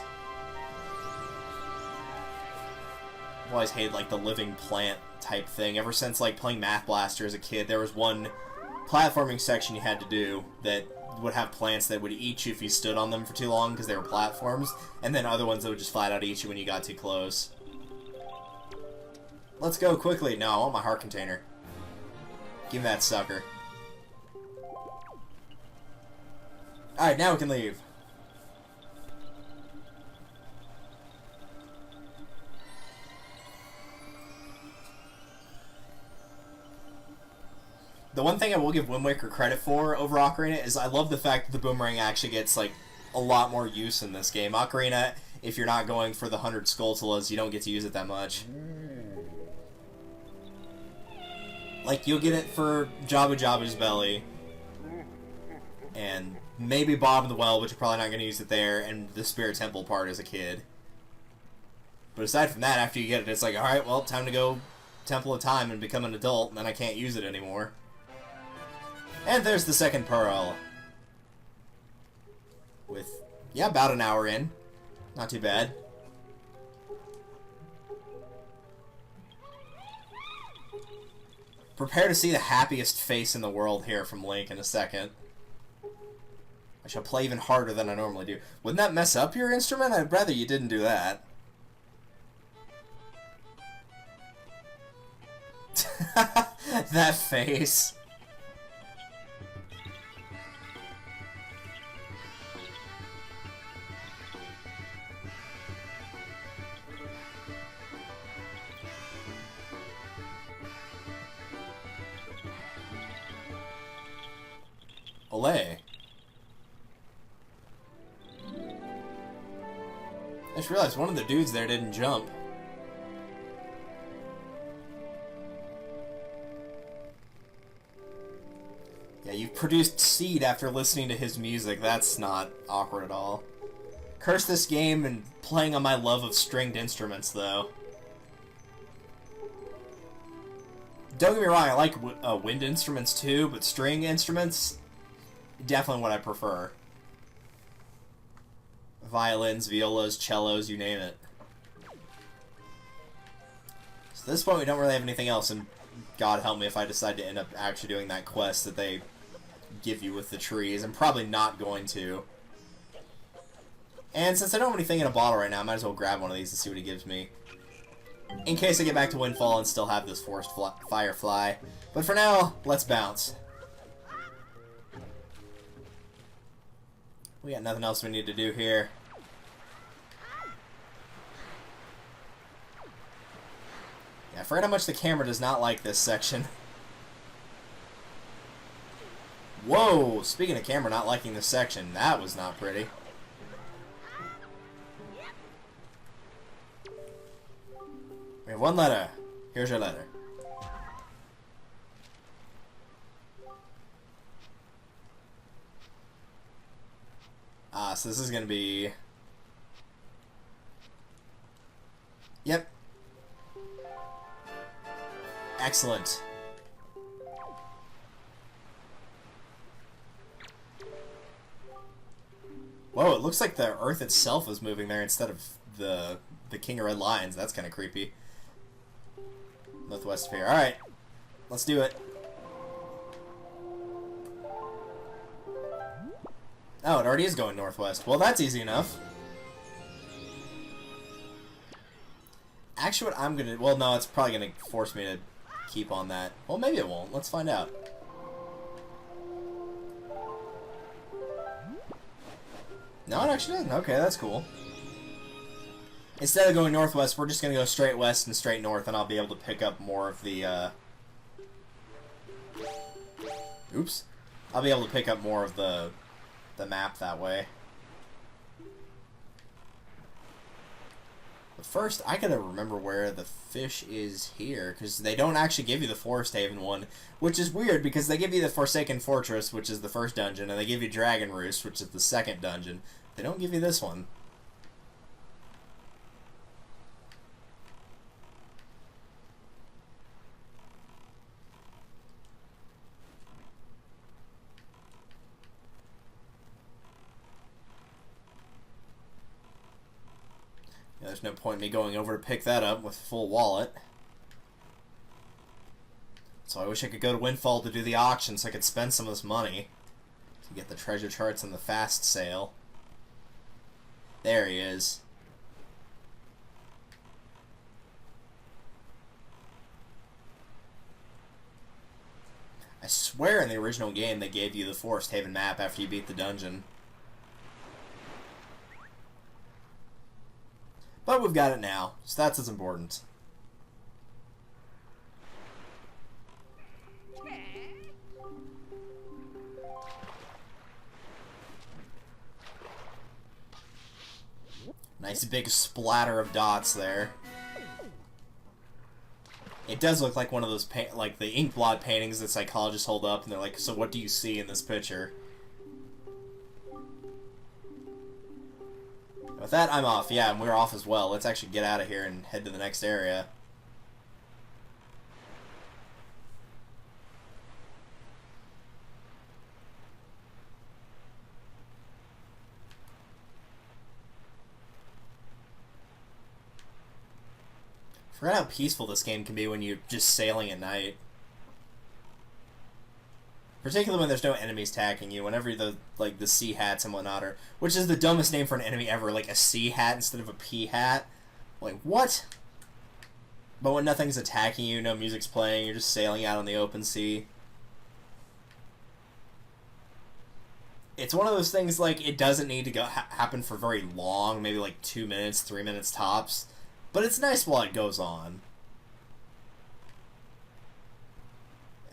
I've always hated, like, the living plant type thing. Ever since, like, playing Math Blaster as a kid, there was one platforming section you had to do that would have plants that would eat you if you stood on them for too long because they were platforms, and then other ones that would just flat out eat you when you got too close. Let's go quickly. No, I want my heart container. Give me that sucker. Alright, now we can leave. The one thing I will give Wind Waker credit for over Ocarina is I love the fact that the boomerang actually gets, like, a lot more use in this game. Ocarina, if you're not going for the 100 Skulltulas, you don't get to use it that much. Like, you'll get it for Jabu Jabu's belly, and maybe Bob the Well, but you're probably not going to use it there, and the Spirit Temple part as a kid. But aside from that, after you get it, it's like, alright, well, time to go Temple of Time and become an adult, and then I can't use it anymore. And there's the second Pearl. With, yeah, about an hour in. Not too bad. Prepare to see the happiest face in the world here from Link in a second. I shall play even harder than I normally do. Wouldn't that mess up your instrument? I'd rather you didn't do that. That face. Olay. I just realized one of the dudes there didn't jump. Yeah, you've produced seed after listening to his music. That's not awkward at all. Curse this game and playing on my love of stringed instruments, though. Don't get me wrong, I like wind instruments too, but string instruments, definitely what I prefer. Violins, violas, cellos, you name it. So at this point we don't really have anything else, and God help me if I decide to end up actually doing that quest that they give you with the trees. I'm probably not going to. And since I don't have anything in a bottle right now, I might as well grab one of these and see what it gives me. In case I get back to Windfall and still have this forest firefly. But for now, let's bounce. We got nothing else we need to do here. Yeah, I forget how much the camera does not like this section. Whoa! Speaking of camera not liking this section, that was not pretty. We have one letter. Here's your letter. So this is gonna be... Yep. Excellent. Whoa, it looks like the Earth itself is moving there instead of the King of Red Lions. That's kind of creepy. Northwest Sphere. Alright. Let's do it. Oh, it already is going northwest. Well, that's easy enough. Actually, what I'm gonna... Well, no, it's probably gonna force me to keep on that. Well, maybe it won't. Let's find out. No, it actually doesn't. Okay, that's cool. Instead of going northwest, we're just going to go straight west and straight north, and I'll be able to pick up more of the, Oops. I'll be able to pick up more of the map that way. But first, I gotta remember where the fish is here, because they don't actually give you the Forest Haven one, which is weird, because they give you the Forsaken Fortress, which is the first dungeon, and they give you Dragon Roost, which is the second dungeon. They don't give you this one. There's no point in me going over to pick that up with a full wallet. So I wish I could go to Windfall to do the auction so I could spend some of this money to get the treasure charts and the fast sale. There he is. I swear in the original game they gave you the Forest Haven map after you beat the dungeon. But we've got it now, so that's what's important. Nice big splatter of dots there. It does look like one of those, like the ink blot paintings that psychologists hold up, and they're like, so what do you see in this picture? With that, I'm off. Yeah, and we're off as well. Let's actually get out of here and head to the next area. Forget how peaceful this game can be when you're just sailing at night. Particularly when there's no enemies attacking you, whenever the sea hats and whatnot are, which is the dumbest name for an enemy ever, like a sea hat instead of a pea hat. Like, what? But when nothing's attacking you, no music's playing, you're just sailing out on the open sea. It's one of those things, like, it doesn't need to happen for very long, maybe like 2 minutes, 3 minutes tops, but it's nice while it goes on.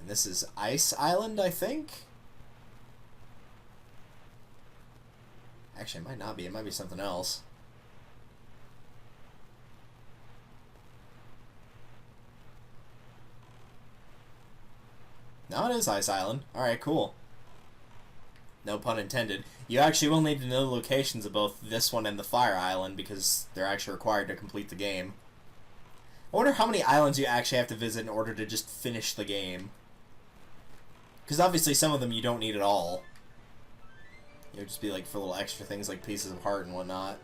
This is Ice Island, I think? Actually, it might not be. It might be something else. No, it is Ice Island. Alright, cool. No pun intended. You actually will need to know the locations of both this one and the Fire Island, because they're actually required to complete the game. I wonder how many islands you actually have to visit in order to just finish the game. Because obviously some of them you don't need at all. It would just be like for little extra things like pieces of heart and whatnot.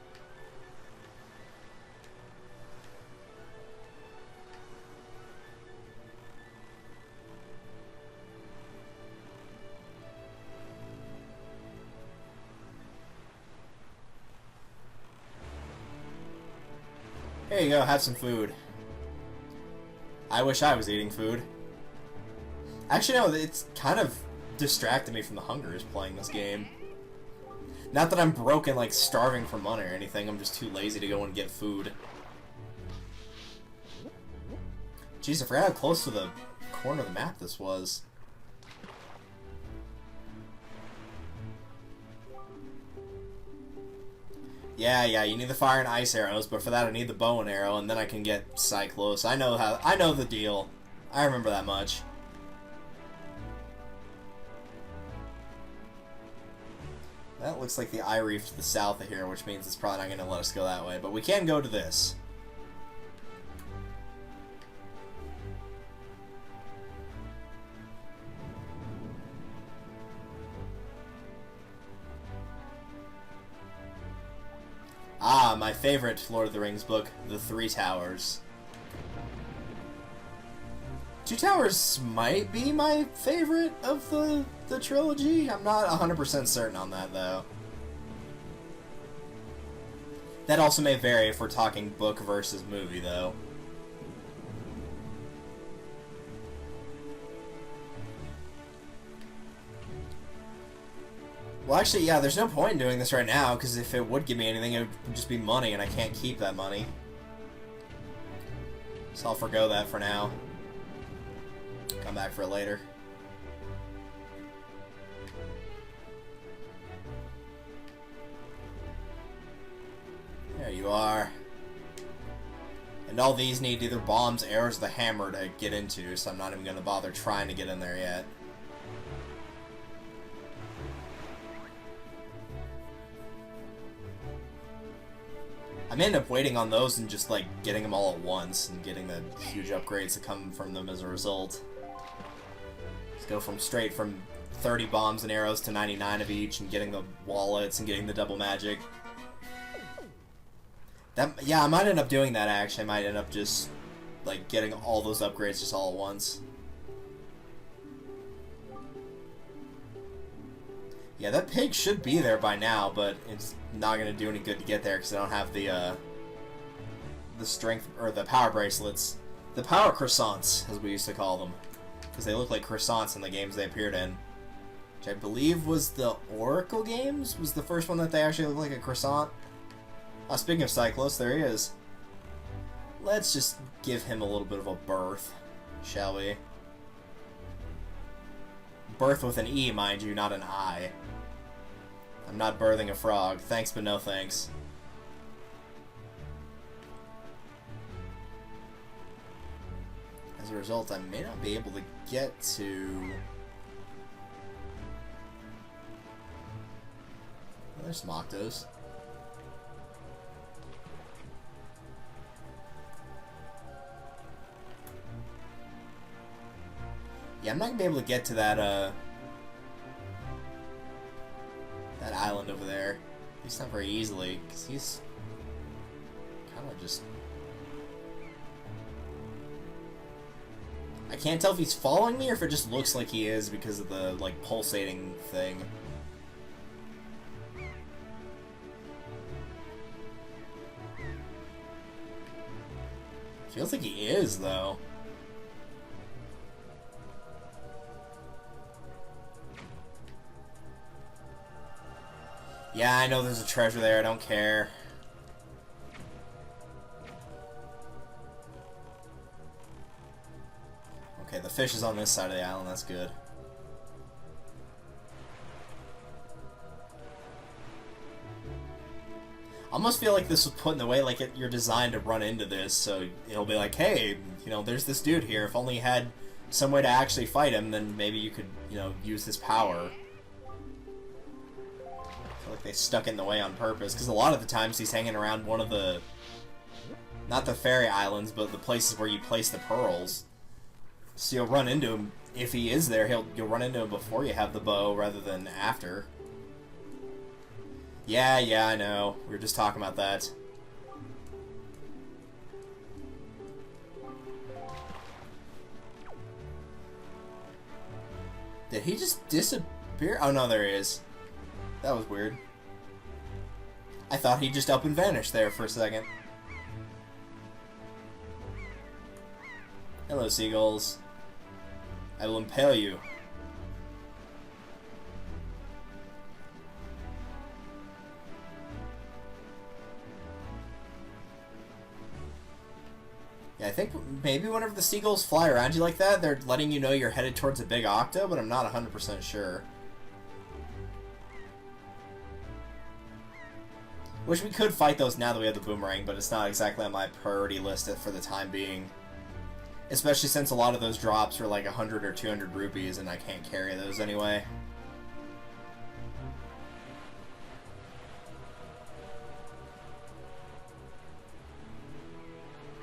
Here you go, have some food. I wish I was eating food. Actually, no, it's kind of distracted me from the hungers playing this game. Not that I'm broken, like starving for money or anything, I'm just too lazy to go and get food. Jeez, I forgot how close to the corner of the map this was. Yeah, you need the fire and ice arrows, but for that I need the bow and arrow, and then I can get Cyclos. I know the deal. I remember that much. That looks like the eye reef to the south of here, which means it's probably not going to let us go that way. But we can go to this. Ah, my favorite Lord of the Rings book, The Three Towers. Two Towers might be my favorite of the trilogy. I'm not 100% certain on that, though. That also may vary if we're talking book versus movie, though. Well, actually, yeah, there's no point in doing this right now, because if it would give me anything, it would just be money, and I can't keep that money. So I'll forgo that for now. Come back for it later. There you are. And all these need either bombs, arrows, or the hammer to get into, so I'm not even going to bother trying to get in there yet. I may end up waiting on those and just, like, getting them all at once and getting the huge upgrades that come from them as a result. Just go straight from 30 bombs and arrows to 99 of each and getting the wallets and getting the double magic. Yeah, I might end up doing that, actually. I might end up just, like, getting all those upgrades just all at once. Yeah, that pig should be there by now, but it's not going to do any good to get there because I don't have the strength, or the power bracelets. The power croissants, as we used to call them. Because they look like croissants in the games they appeared in. Which I believe was the Oracle games? Was the first one that they actually looked like a croissant? Oh, speaking of Cyclos, there he is. Let's just give him a little bit of a birth, shall we? Birth with an E, mind you, not an I. I'm not birthing a frog. Thanks, but no thanks. As a result, I may not be able to get to... Well, there's some Octos. Yeah, I'm not gonna be able to get to that, that island over there. At least not very easily, because he's kind of just... I can't tell if he's following me or if it just looks like he is because of the, like, pulsating thing. Feels like he is, though. Yeah, I know there's a treasure there, I don't care. Okay, the fish is on this side of the island, that's good. I almost feel like this was put in the way, like you're designed to run into this, so it'll be like, hey, you know, there's this dude here, if only you had some way to actually fight him, then maybe you could, you know, use his power. Like they stuck it in the way on purpose, because a lot of the times he's hanging around one of the, not the fairy islands, but the places where you place the pearls. So you'll run into him, if he is there, you'll run into him before you have the bow rather than after. Yeah, I know. We were just talking about that. Did he just disappear? Oh no, there he is. That was weird. I thought he just up and vanished there for a second. Hello, seagulls. I will impale you. Yeah, I think maybe whenever the seagulls fly around you like that, they're letting you know you're headed towards a big octo, but I'm not 100% sure. Wish we could fight those now that we have the boomerang, but it's not exactly on my priority list for the time being. Especially since a lot of those drops are like 100 or 200 rupees, and I can't carry those anyway.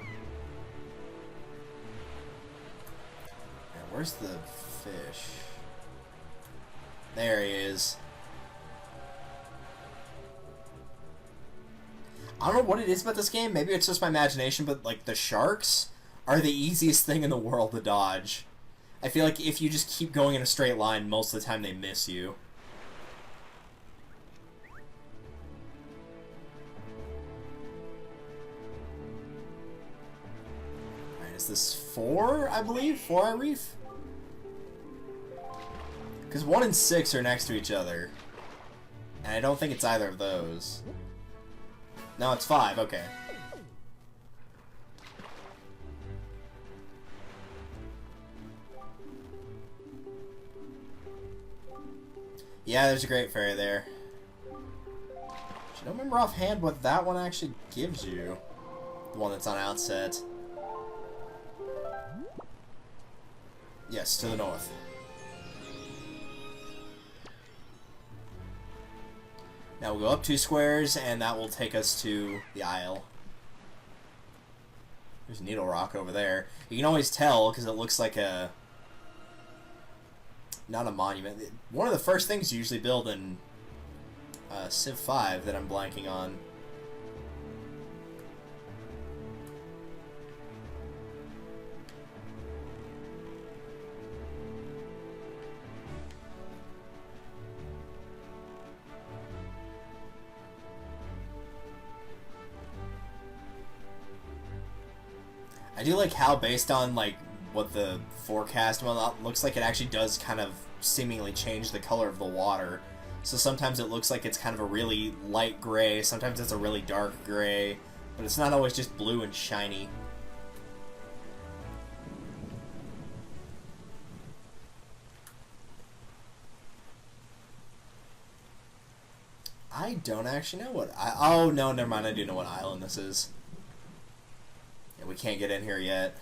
Now, where's the fish? There he is. I don't know what it is about this game. Maybe it's just my imagination, but like the sharks are the easiest thing in the world to dodge. I feel like if you just keep going in a straight line, most of the time they miss you. Alright, is this 4, I believe? 4 reef? Because 1 and 6 are next to each other. And I don't think it's either of those. No, it's 5, okay. Yeah, there's a Great Fairy there. I don't remember offhand what that one actually gives you. The one that's on Outset. Yes, to the north. Now we'll go up 2 squares, and that will take us to the Isle. There's Needle Rock over there. You can always tell, because it looks like a... not a monument. One of the first things you usually build in Civ 5 that I'm blanking on. I do like how, based on like what the forecast looks like, it actually does kind of seemingly change the color of the water. So sometimes it looks like it's kind of a really light gray, sometimes it's a really dark gray, but it's not always just blue and shiny. I don't actually know what oh no, never mind, I do know what island this is. Yeah, we can't get in here yet,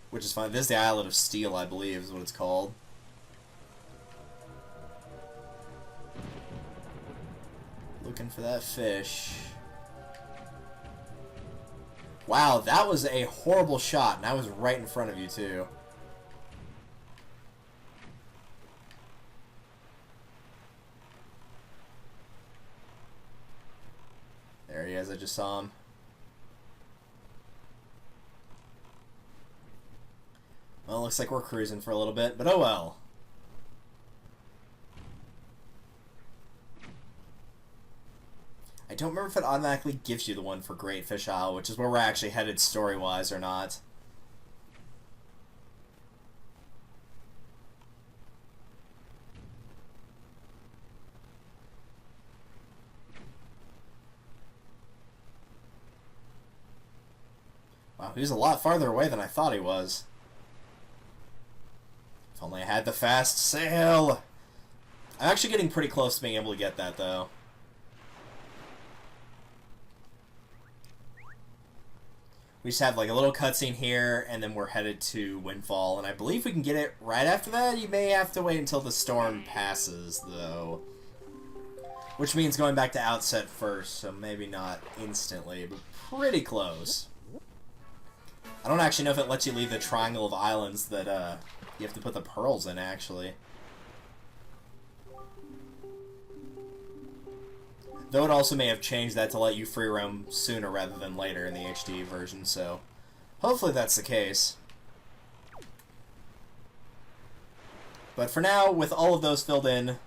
which is fine. This is the Island of Steel, I believe, is what it's called. Looking for that fish. Wow, that was a horrible shot, and I was right in front of you, too. There he is, I just saw him. Well, looks like we're cruising for a little bit, but oh well. I don't remember if it automatically gives you the one for Great Fish Isle, which is where we're actually headed story-wise or not. Wow, he was a lot farther away than I thought he was. If only I had the fast sail! I'm actually getting pretty close to being able to get that, though. We just have like a little cutscene here, and then we're headed to Windfall, and I believe we can get it right after that. You may have to wait until the storm passes, though. Which means going back to Outset first, so maybe not instantly, but pretty close. I don't actually know if it lets you leave the triangle of islands that you have to put the pearls in, actually. Though it also may have changed that to let you free roam sooner rather than later in the HD version, so hopefully that's the case. But for now, with all of those filled in,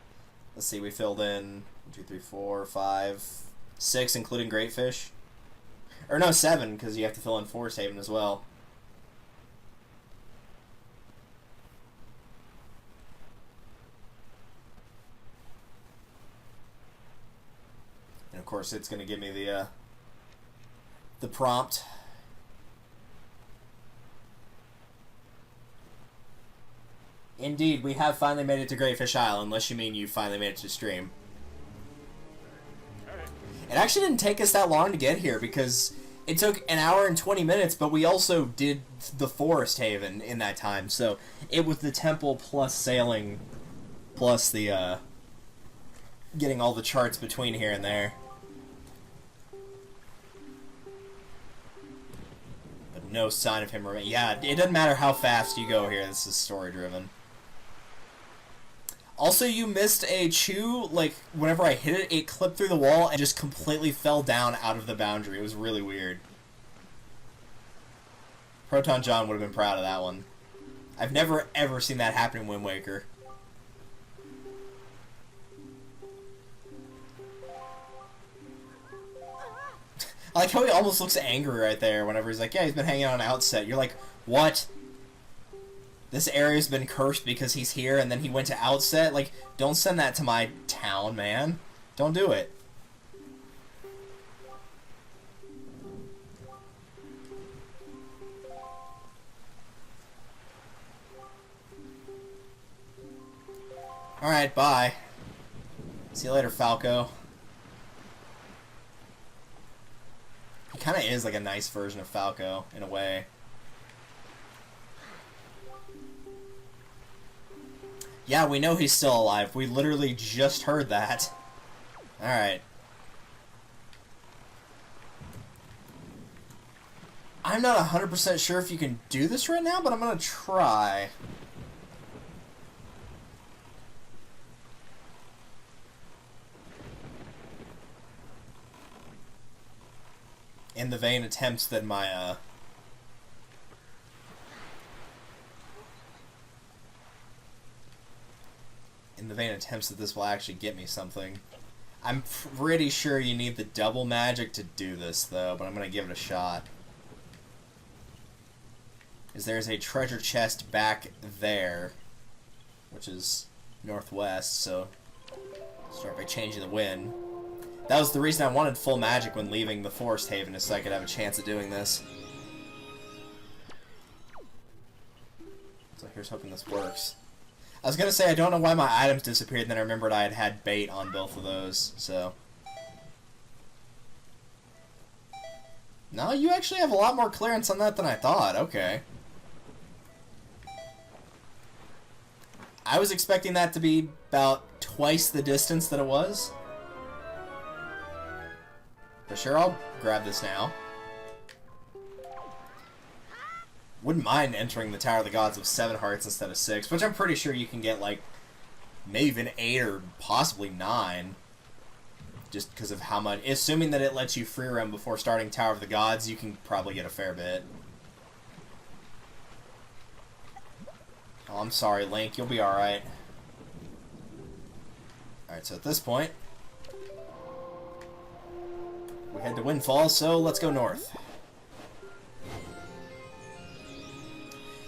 let's see, we filled in 1, 2, 3, 4, 5, 6, including Great Fish. Or no, 7, because you have to fill in Forest Haven as well. And of course, it's going to give me the prompt. Indeed, we have finally made it to Great Fish Isle, unless you mean you finally made it to stream. It actually didn't take us that long to get here, because it took an hour and 20 minutes, but we also did the Forest Haven in that time, so it was the temple plus sailing, plus the, getting all the charts between here and there. But no sign of him remaining. Yeah, it doesn't matter how fast you go here, this is story-driven. Also, you missed a chew, like, whenever I hit it, it clipped through the wall and just completely fell down out of the boundary. It was really weird. Proton John would have been proud of that one. I've never, ever seen that happen in Wind Waker. I like how he almost looks angry right there whenever he's like, yeah, he's been hanging on Outset. You're like, what? This area's been cursed because he's here and then he went to Outset? Like, don't send that to my town, man. Don't do it. Alright, bye. See you later, Falco. He kind of is like a nice version of Falco, in a way. Yeah, we know he's still alive. We literally just heard that. Alright. I'm not 100% sure if you can do this right now, but I'm gonna try. In the vain attempts that my, in the vain attempts that this will actually get me something. I'm pretty sure you need the double magic to do this, though, but I'm gonna give it a shot. Because there's a treasure chest back there, which is northwest, so start by changing the wind. That was the reason I wanted full magic when leaving the Forest Haven, is so I could have a chance of doing this. So here's hoping this works. I was gonna say, I don't know why my items disappeared, and then I remembered I had bait on both of those, so... No, you actually have a lot more clearance on that than I thought, okay. I was expecting that to be about twice the distance that it was. For sure, I'll grab this now. Wouldn't mind entering the Tower of the Gods with 7 hearts instead of 6, which I'm pretty sure you can get, like, maybe even 8 or possibly 9. Just because of how much... Assuming that it lets you free roam before starting Tower of the Gods, you can probably get a fair bit. Oh, I'm sorry, Link. You'll be alright. Alright, so at this point... we head to Windfall, so let's go north.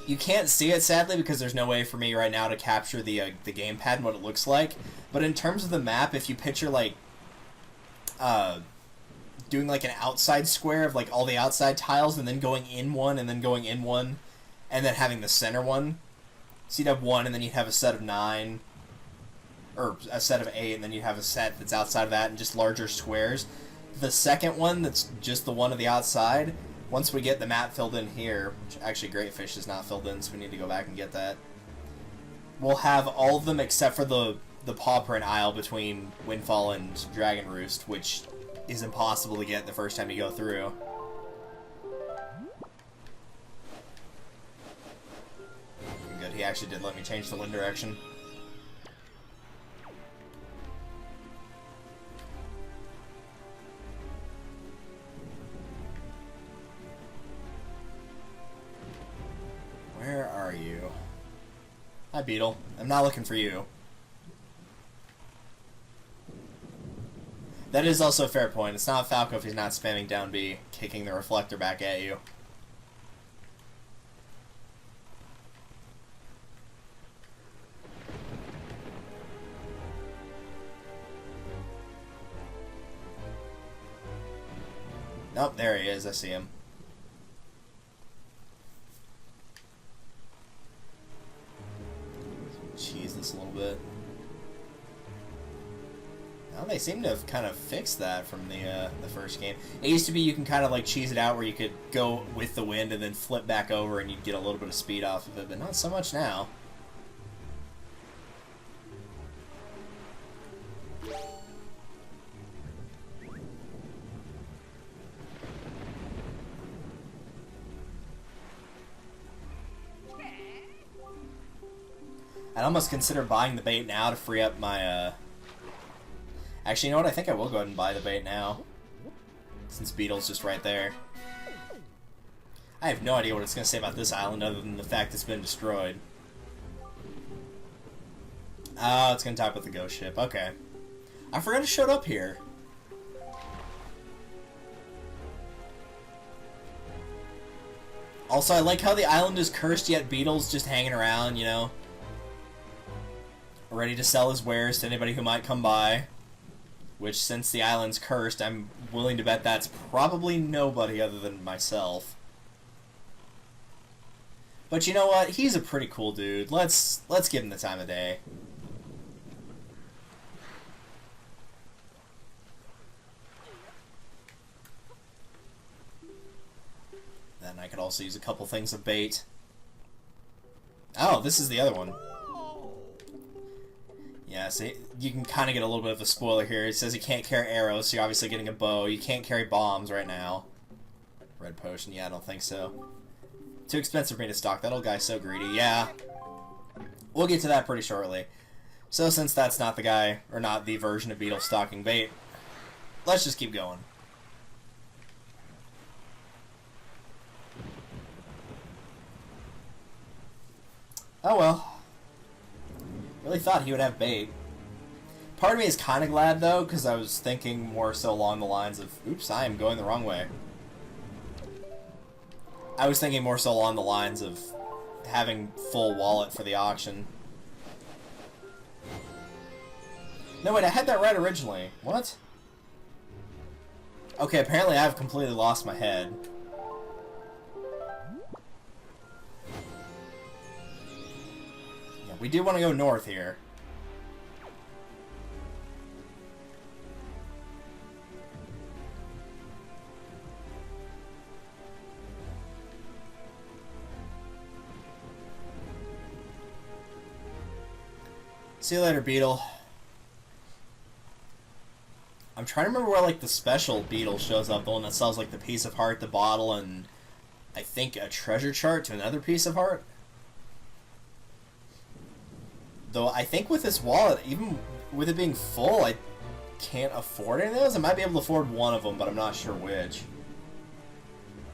You can't see it, sadly, because there's no way for me right now to capture the gamepad and what it looks like. But in terms of the map, if you picture, like, doing, like, an outside square of, like, all the outside tiles, and then going in one, and then going in one, and then having the center one. So you'd have 1, and then you'd have a set of 9, or a set of 8, and then you'd have a set that's outside of that, and just larger squares. The second one, that's just the one of the outside, once we get the map filled in here, which actually Greatfish is not filled in, so we need to go back and get that, we'll have all of them except for the paw print aisle between Windfall and Dragon Roost, which is impossible to get the first time you go through. Good, he actually did let me change the wind direction. Where are you? Hi, Beetle. I'm not looking for you. That is also a fair point. It's not Falco if he's not spamming down B, kicking the reflector back at you. Nope, there he is. I see him. Cheese this a little bit. Now they seem to have kind of fixed that from the first game. It used to be you can kind of like cheese it out where you could go with the wind and then flip back over and you'd get a little bit of speed off of it, but not so much now. I'd almost consider buying the bait now to free up my, Actually, you know what? I think I will go ahead and buy the bait now. Since Beetle's just right there. I have no idea what it's going to say about this island other than the fact it's been destroyed. Oh, it's going to talk about the ghost ship. Okay. I forgot it showed up here. Also, I like how the island is cursed, yet Beetle's just hanging around, you know? Ready to sell his wares to anybody who might come by. Which, since the island's cursed, I'm willing to bet that's probably nobody other than myself. But you know what? He's a pretty cool dude. Let's give him the time of day. Then I could also use a couple things of bait. Oh, this is the other one. Yeah, see, you can kind of get a little bit of a spoiler here. It says you can't carry arrows, so you're obviously getting a bow. You can't carry bombs right now. Red potion, yeah, I don't think so. Too expensive for me to stock. That old guy's so greedy. Yeah. We'll get to that pretty shortly. So since that's not the guy, or not the version of Beetle stocking bait, let's just keep going. Oh well. Really thought he would have bait. Part of me is kind of glad, though, because I was thinking more so along the lines of, oops, I am going the wrong way. I was thinking more so along the lines of having full wallet for the auction. No, wait, I had that right originally. What? Okay, apparently I've completely lost my head. We do want to go north here. See you later, Beetle. I'm trying to remember where, like, the special Beetle shows up. The one that sells, like, the piece of heart, the bottle, and I think a treasure chart to another piece of heart. Though I think with this wallet, even with it being full, I can't afford any of those. I might be able to afford one of them, but I'm not sure which.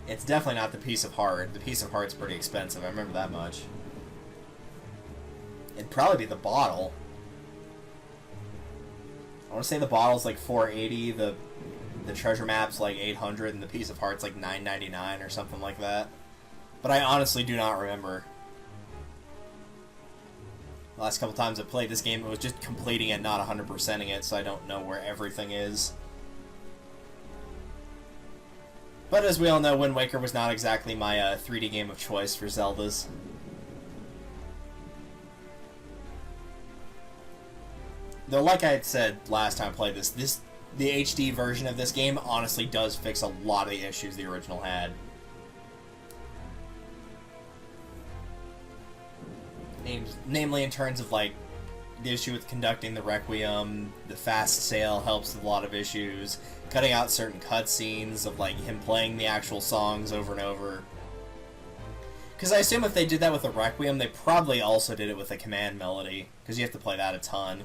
It's definitely not the piece of heart. The piece of heart's pretty expensive, I remember that much. It'd probably be the bottle. I want to say the bottle's like $4.80, the treasure map's like $800, and the piece of heart's like $9.99 or something like that. But I honestly do not remember. The last couple times I played this game, it was just completing it, not 100%ing it, so I don't know where everything is. But as we all know, Wind Waker was not exactly my 3D game of choice for Zeldas. Though, like I had said last time I played this, the HD version of this game honestly does fix a lot of the issues the original had. Namely in terms of, like, the issue with conducting the Requiem, the fast sail helps with a lot of issues, cutting out certain cutscenes of, like, him playing the actual songs over and over. Because I assume if they did that with the Requiem, they probably also did it with the command melody, because you have to play that a ton.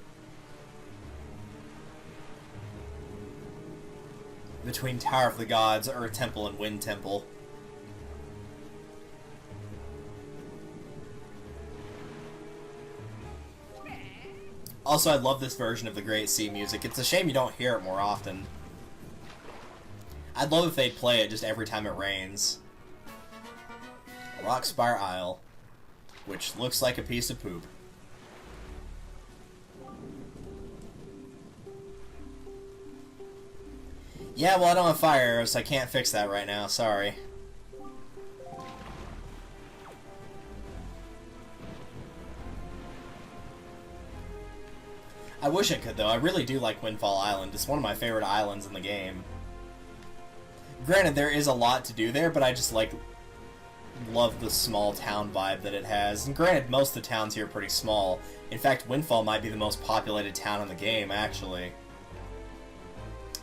Between Tower of the Gods, Earth Temple, and Wind Temple. Also, I love this version of the Great Sea music. It's a shame you don't hear it more often. I'd love if they'd play it just every time it rains. Rockspire Isle, which looks like a piece of poop. Yeah, well, I don't have fire arrows, so I can't fix that right now. Sorry. I wish I could, though. I really do like Windfall Island. It's one of my favorite islands in the game. Granted, there is a lot to do there, but I just, like, love the small town vibe that it has. And granted, most of the towns here are pretty small. In fact, Windfall might be the most populated town in the game, actually.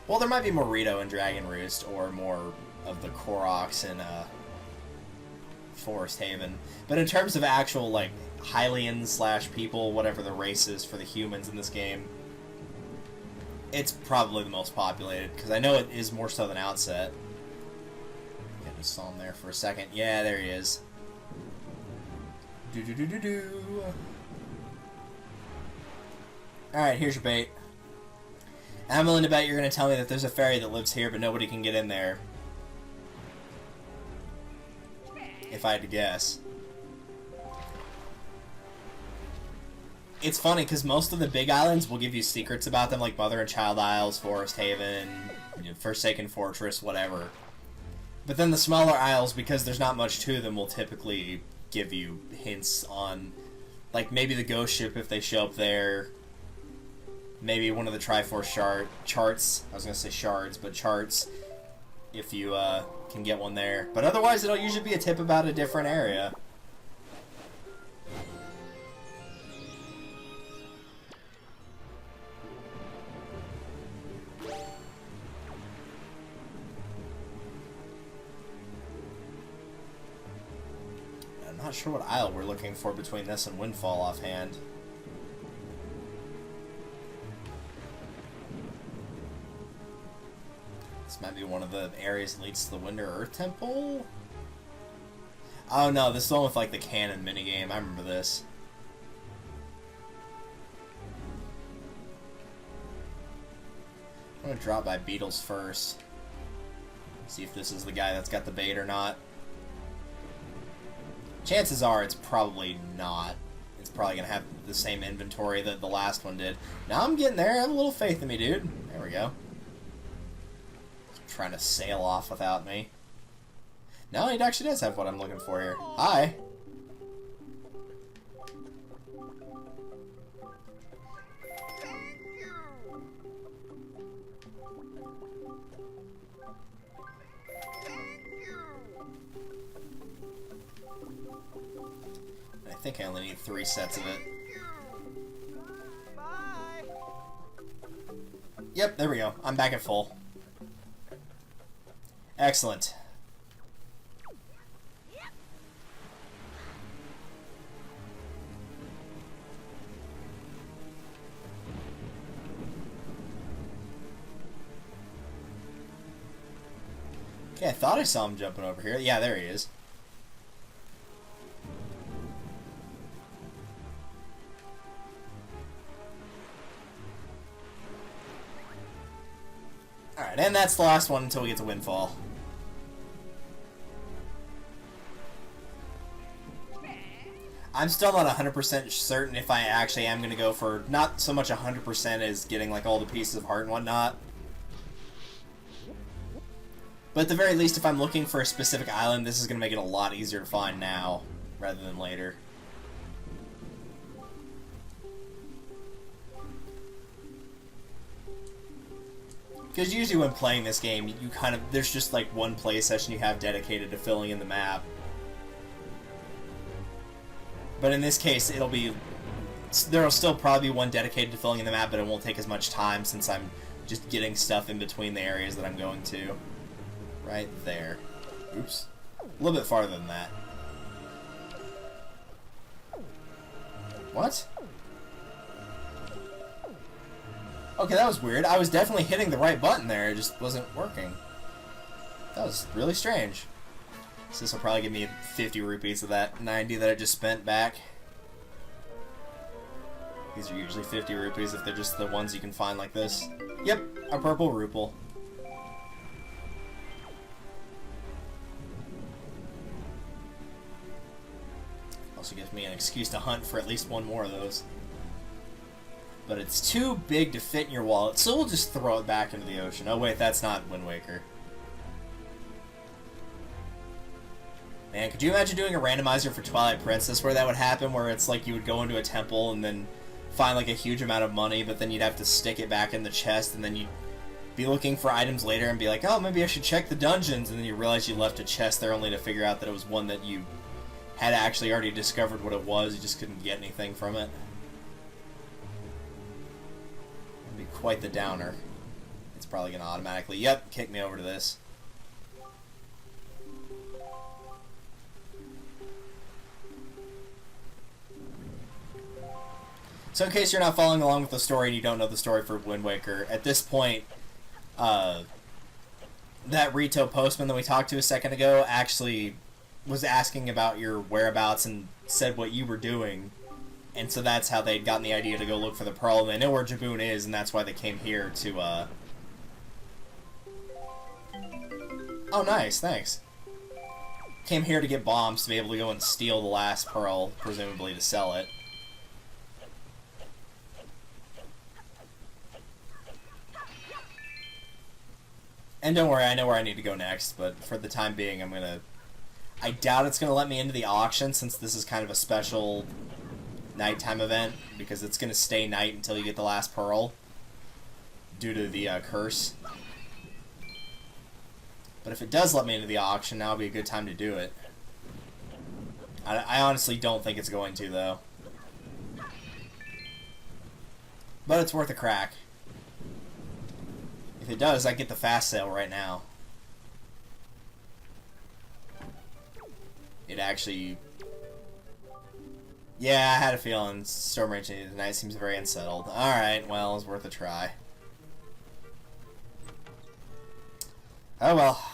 Well, there might be more Rito and Dragon Roost, or more of the Koroks in Forest Haven. But in terms of actual, like, Hylians / people, whatever the race is for the humans in this game, it's probably the most populated, because I know it is more so than Outset. I just saw him there for a second. Yeah, there he is. Do-do-do-do-do. Alright, here's your bait. I'm willing to bet you're going to tell me that there's a fairy that lives here, but nobody can get in there. If I had to guess. it's funny because most of the big islands will give you secrets about them, like Mother and Child Isles, Forest Haven, Forsaken Fortress, whatever. But then the smaller isles, because there's not much to them, will typically give you hints on, like, maybe the ghost ship if they show up there. Maybe one of the Triforce charts. I was going to say shards, but charts, if you can get one there. But otherwise, it'll usually be a tip about a different area. I'm not sure what isle we're looking for between this and Windfall offhand. This might be one of the areas that leads to the Winter Earth Temple? Oh no, this is the one with like the cannon minigame. I remember this. I'm gonna drop by Beetles first. See if this is the guy that's got the bait or not. Chances are it's probably not. It's probably gonna have the same inventory that the last one did. Now I'm getting there. Have a little faith in me, dude. There we go. Trying to sail off without me. No, it actually does have what I'm looking for here. Hi. I think I only need 3 sets of it. Bye. Yep, there we go. I'm back at full. Excellent. Okay, I thought I saw him jumping over here. Yeah, there he is. Alright, and that's the last one until we get to Windfall. I'm still not 100% certain if I actually am going to go for not so much 100% as getting like all the pieces of heart and whatnot. But at the very least, if I'm looking for a specific island, this is going to make it a lot easier to find now rather than later. Because usually when playing this game, you kind of, there's just like one play session you have dedicated to filling in the map. But in this case, there'll still probably be one dedicated to filling in the map, but it won't take as much time since I'm just getting stuff in between the areas that I'm going to. Right there. Oops. A little bit farther than that. What? Okay, that was weird. I was definitely hitting the right button there, it just wasn't working. That was really strange. So this will probably give me 50 rupees of that 90 that I just spent back. These are usually 50 rupees if they're just the ones you can find like this. Yep, a purple rupee. Also gives me an excuse to hunt for at least one more of those. But it's too big to fit in your wallet, so we'll just throw it back into the ocean. Oh wait, that's not Wind Waker. Man, could you imagine doing a randomizer for Twilight Princess where that would happen, where it's like you would go into a temple and then find like a huge amount of money, but then you'd have to stick it back in the chest, and then you'd be looking for items later and be like, oh, maybe I should check the dungeons, and then you realize you left a chest there only to figure out that it was one that you had actually already discovered what it was, you just couldn't get anything from it. It'd be quite the downer. It's probably going to automatically, yep, kick me over to this. So in case you're not following along with the story and you don't know the story for Wind Waker, at this point, that Rito postman that we talked to a second ago actually was asking about your whereabouts and said what you were doing. And so that's how they'd gotten the idea to go look for the pearl. And they know where Jaboon is, and that's why they came here to, Oh, nice, thanks. Came here to get bombs to be able to go and steal the last pearl, presumably to sell it. And don't worry, I know where I need to go next, but for the time being, I'm gonna... I doubt it's gonna let me into the auction, since this is kind of a special nighttime event, because it's gonna stay night until you get the last pearl, due to the curse. But if it does let me into the auction, now would be a good time to do it. I honestly don't think it's going to, though. But it's worth a crack. If it does, I get the fast sale right now. It actually... Yeah, I had a feeling Storm Rage tonight seems very unsettled. Alright, well, it's worth a try. Oh well.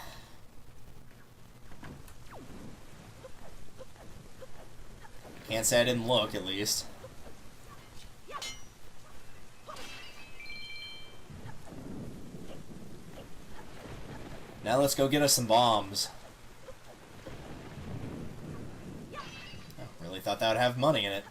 Can't say I didn't look, at least. Now let's go get us some bombs. I really thought that would have money in it.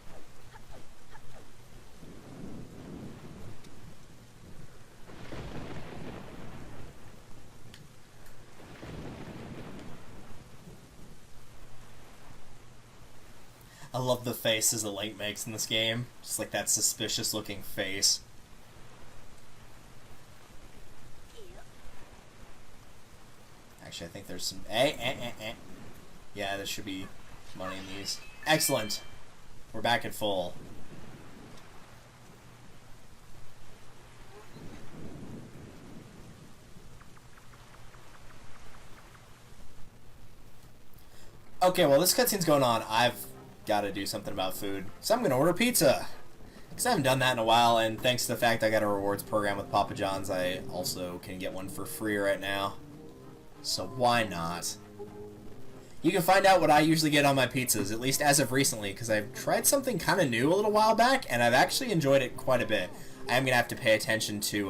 I love the faces that Link makes in this game. Just like that suspicious looking face. Actually, I think there's some... Yeah, there should be money in these. Excellent! We're back at full. Okay, well, this cutscene's going on. I've got to do something about food. So I'm going to order pizza. Because I haven't done that in a while, and thanks to the fact I got a rewards program with Papa John's, I also can get one for free right now. So why not? You can find out what I usually get on my pizzas, at least as of recently, because I've tried something kind of new a little while back, and I've actually enjoyed it quite a bit. I am going to have to pay attention to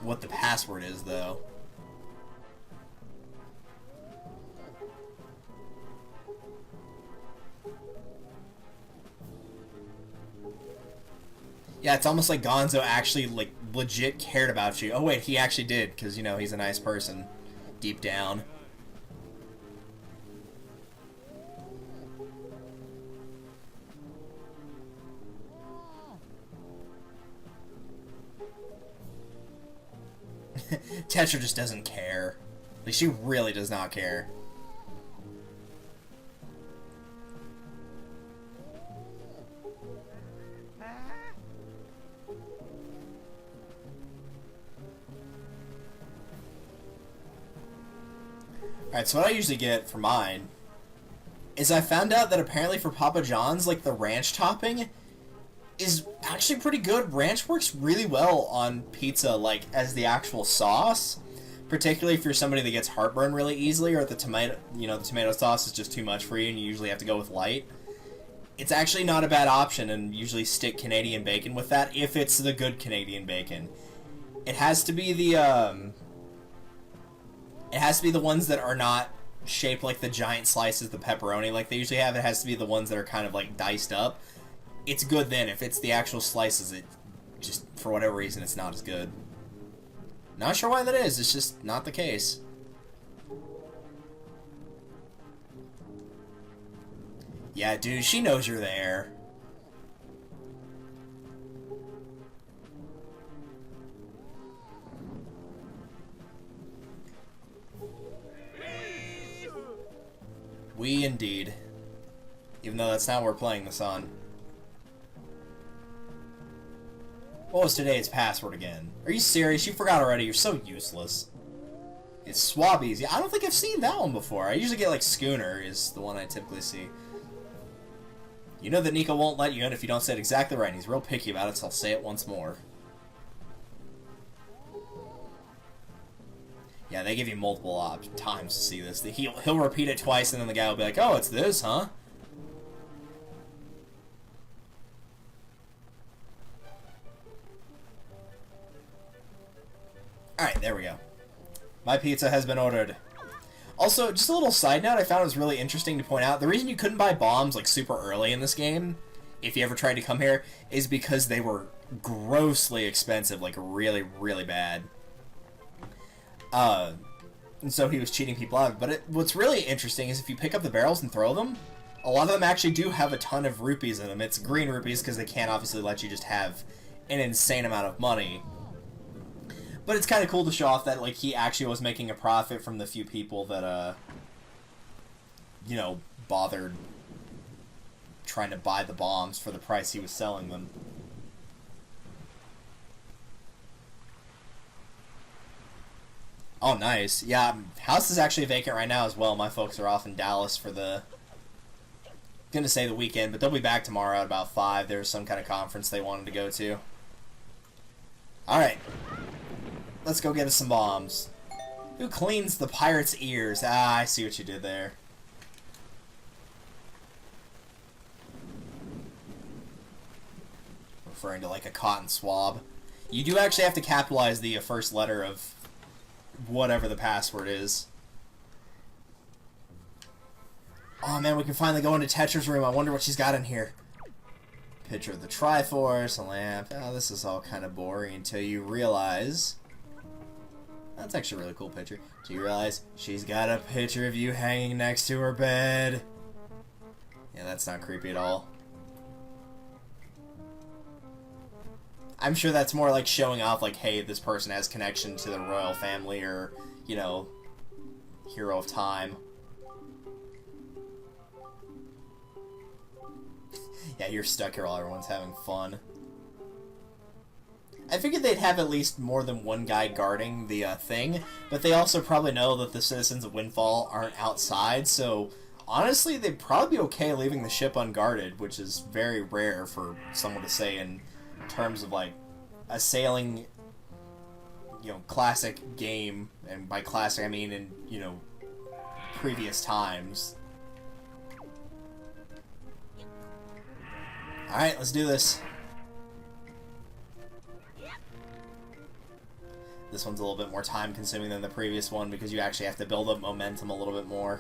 what the password is, though. Yeah, it's almost like Gonzo actually, like, legit cared about you. Oh, wait, he actually did, because, you know, he's a nice person. Deep down. Tetra just doesn't care. Like, she really does not care. Alright, so what I usually get for mine is I found out that apparently for Papa John's, like, the ranch topping is actually pretty good. Ranch works really well on pizza, like, as the actual sauce. Particularly if you're somebody that gets heartburn really easily, or the tomato, you know, the tomato sauce is just too much for you and you usually have to go with light. It's actually not a bad option, and usually stick Canadian bacon with that, if it's the good Canadian bacon. It has to be the, it has to be the ones that are not shaped like the giant slices, the pepperoni like they usually have. It has to be the ones that are kind of like diced up. It's good then. If it's the actual slices, it just, for whatever reason, it's not as good. Not sure why that is. It's just not the case. Yeah, dude, she knows you're there. We indeed. Even though that's not what we're playing this on. What was today's password again? Are you serious? You forgot already? You're so useless. It's Swabbies. Yeah, I don't think I've seen that one before. I usually get, like, Schooner is the one I typically see. You know that Nico won't let you in if you don't say it exactly right, and he's real picky about it, so I'll say it once more. Yeah, they give you multiple times to see this. He'll repeat it twice, and then the guy will be like, oh, it's this, huh? Alright, there we go. My pizza has been ordered. Also, just a little side note I found it was really interesting to point out. The reason you couldn't buy bombs, like, super early in this game, if you ever tried to come here, is because they were grossly expensive, like, really, really bad. And so he was cheating people out. But what's really interesting is if you pick up the barrels and throw them, a lot of them actually do have a ton of rupees in them. It's green rupees because they can't obviously let you just have an insane amount of money. But it's kind of cool to show off that, like, he actually was making a profit from the few people that, you know, bothered trying to buy the bombs for the price he was selling them. Oh, nice. Yeah, house is actually vacant right now as well. My folks are off in Dallas for the, gonna say the weekend, but they'll be back tomorrow at about 5. There's some kind of conference they wanted to go to. Alright. Let's go get us some bombs. Who cleans the pirate's ears? Ah, I see what you did there. Referring to like a cotton swab. You do actually have to capitalize the first letter of whatever the password is. Oh man, we can finally go into Tetra's room. I wonder what she's got in here. Picture of the Triforce, a lamp. Oh, this is all kind of boring until you realize... That's actually a really cool picture. Do you realize she's got a picture of you hanging next to her bed? Yeah, that's not creepy at all. I'm sure that's more like showing off, like, hey, this person has connection to the royal family or, you know, hero of time. Yeah, you're stuck here while everyone's having fun. I figured they'd have at least more than one guy guarding the thing, but they also probably know that the citizens of Windfall aren't outside, so honestly, they'd probably be okay leaving the ship unguarded, which is very rare for someone to say in terms of, like, a sailing, you know, classic game, and by classic I mean in, you know, previous times. Alright, let's do this. This one's a little bit more time consuming than the previous one because you actually have to build up momentum a little bit more.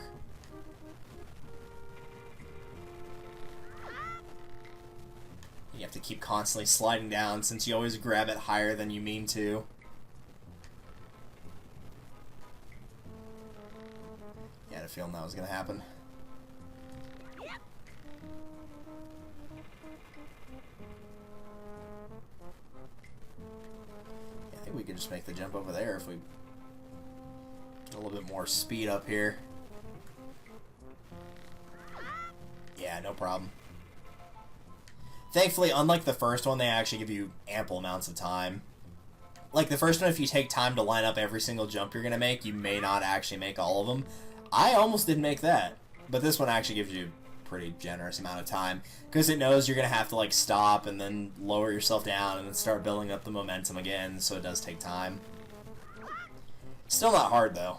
You have to keep constantly sliding down since you always grab it higher than you mean to. Yeah, I had a feeling that was going to happen. I think we could just make the jump over there if we get a little bit more speed up here. Yeah, no problem. Thankfully, unlike the first one, they actually give you ample amounts of time. Like the first one, if you take time to line up every single jump you're going to make, you may not actually make all of them. I almost didn't make that. But this one actually gives you a pretty generous amount of time. Because it knows you're going to have to like stop and then lower yourself down and then start building up the momentum again. So it does take time. Still not hard though.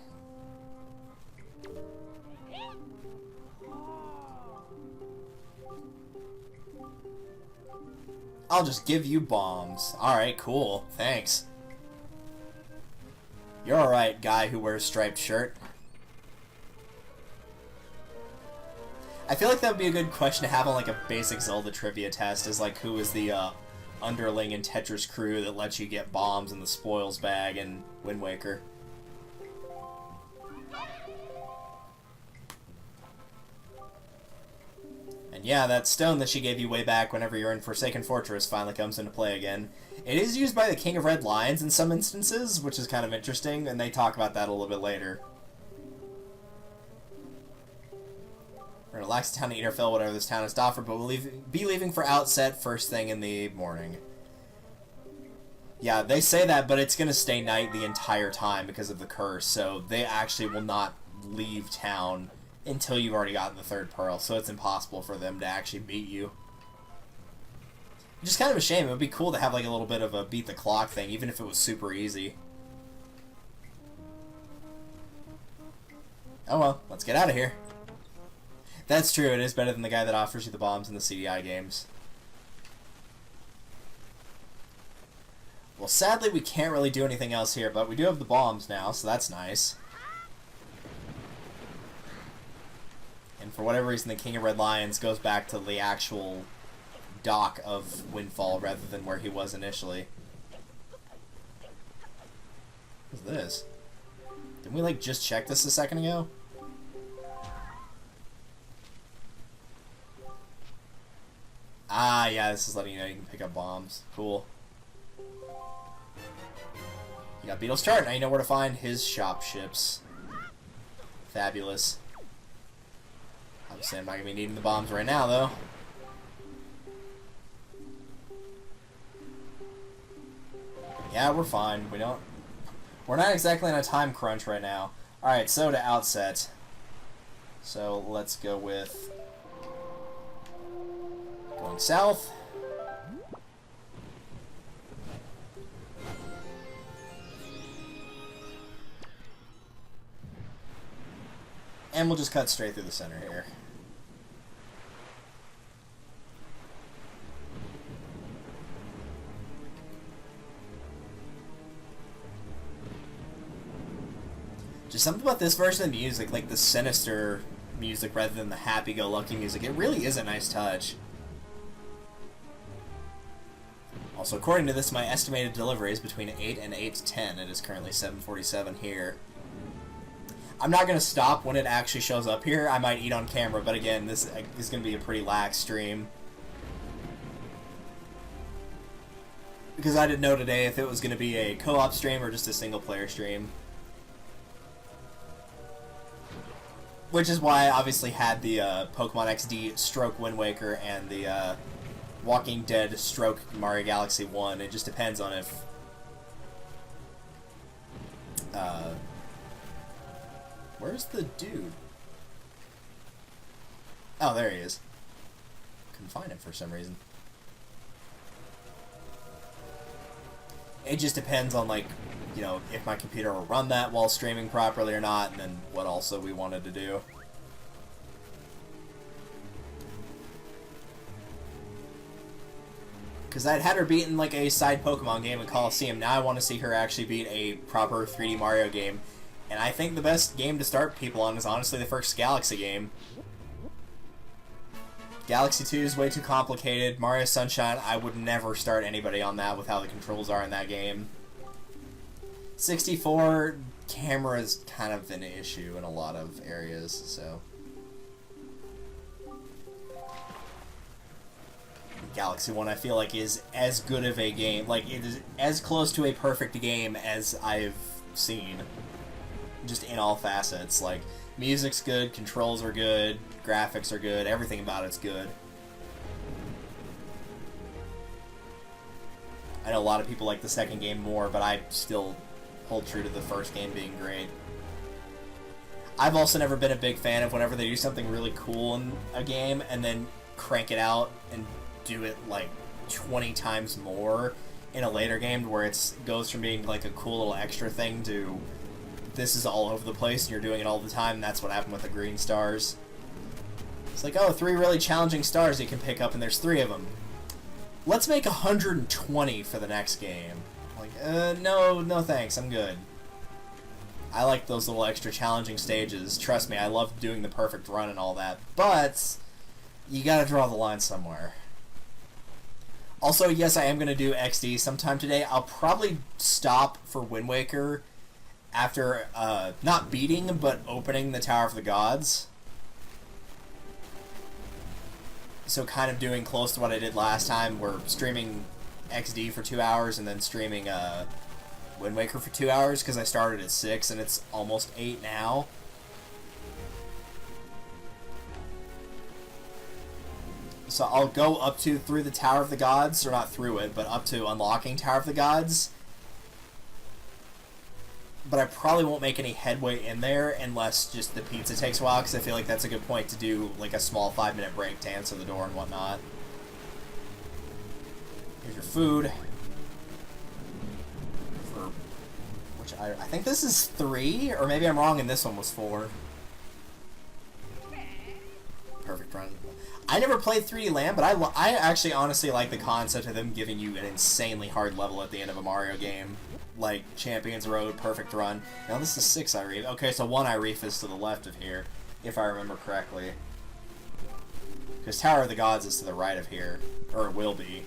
I'll just give you bombs. Alright, cool. Thanks. You're alright, guy who wears striped shirt. I feel like that would be a good question to have on like a basic Zelda trivia test, is like who is the underling in Tetra's crew that lets you get bombs in the spoils bag in Wind Waker. And yeah, that stone that she gave you way back whenever you're in Forsaken Fortress finally comes into play again. It is used by the King of Red Lions in some instances, which is kind of interesting, and they talk about that a little bit later. We're gonna relax the town to eat or fill whatever this town has to offer, but we'll be leaving for Outset first thing in the morning. Yeah, they say that, but it's gonna stay night the entire time because of the curse, so they actually will not leave town until you've already gotten the third pearl, so it's impossible for them to actually beat you. Which is kind of a shame. It would be cool to have like a little bit of a beat the clock thing, even if it was super easy. Oh well, let's get out of here. That's true, it is better than the guy that offers you the bombs in the CDI games. Well, sadly we can't really do anything else here, but we do have the bombs now, so that's nice. And for whatever reason, the King of Red Lions goes back to the actual dock of Windfall rather than where he was initially. What's this? Didn't we, like, just check this a second ago? Ah, yeah, this is letting you know you can pick up bombs. Cool. You got Beetle's chart. Now you know where to find his shop ships. Fabulous. Obviously, I'm not going to be needing the bombs right now, though. Yeah, we're fine. We're not exactly on a time crunch right now. Alright, so to outset. So let's go with going south. And we'll just cut straight through the center here. Just something about this version of the music, like the sinister music rather than the happy-go-lucky music. It really is a nice touch. Also, according to this, my estimated delivery is between 8 and 8:10. It is currently 7:47 here. I'm not going to stop when it actually shows up here. I might eat on camera, but again, this is going to be a pretty lax stream. Because I didn't know today if it was going to be a co-op stream or just a single-player stream. Which is why I obviously had the Pokemon XD Stroke Wind Waker and the Walking Dead Stroke Mario Galaxy 1. It just depends on if where's the dude? Oh, there he is. Couldn't find him for some reason. It just depends on, like, you know, if my computer will run that while streaming properly or not, and then what also we wanted to do. Because I'd had her beaten, like, a side Pokemon game in Coliseum. Now I want to see her actually beat a proper 3D Mario game. And I think the best game to start people on is honestly the first Galaxy game. Galaxy 2 is way too complicated. Mario Sunshine, I would never start anybody on that with how the controls are in that game. 64, camera is kind of an issue in a lot of areas, so. Galaxy 1, I feel like, is as good of a game. Like, it is as close to a perfect game as I've seen. Just in all facets. Like, music's good, controls are good, graphics are good, everything about it's good. I know a lot of people like the second game more, but I still hold true to the first game being great. I've also never been a big fan of whenever they do something really cool in a game and then crank it out and do it like 20 times more in a later game, where it goes from being like a cool little extra thing to this is all over the place and you're doing it all the time. And that's what happened with the green stars. It's like, oh, 3 really challenging stars you can pick up and there's 3 of them. Let's make 120 for the next game. Like, no thanks, I'm good. I like those little extra challenging stages. Trust me, I love doing the perfect run and all that, but you gotta draw the line somewhere. Also, yes, I am gonna do XD sometime today. I'll probably stop for Wind Waker after, not beating, but opening the Tower of the Gods. So kind of doing close to what I did last time, where streaming XD for 2 hours and then streaming Wind Waker for 2 hours, because I started at 6 and it's almost 8 now. So I'll go up to through the Tower of the Gods, or not through it, but up to unlocking Tower of the Gods. But I probably won't make any headway in there unless just the pizza takes a while, because I feel like that's a good point to do like a small 5-minute break to answer the door and whatnot. Here's your food. For which I think this is 3, or maybe I'm wrong and this one was 4. Perfect run. I never played 3D Land, but I actually honestly like the concept of them giving you an insanely hard level at the end of a Mario game. Like Champions Road, Perfect Run. Now this is 6 Ireef. Okay, so 1 Ireef is to the left of here, if I remember correctly. Because Tower of the Gods is to the right of here. Or it will be.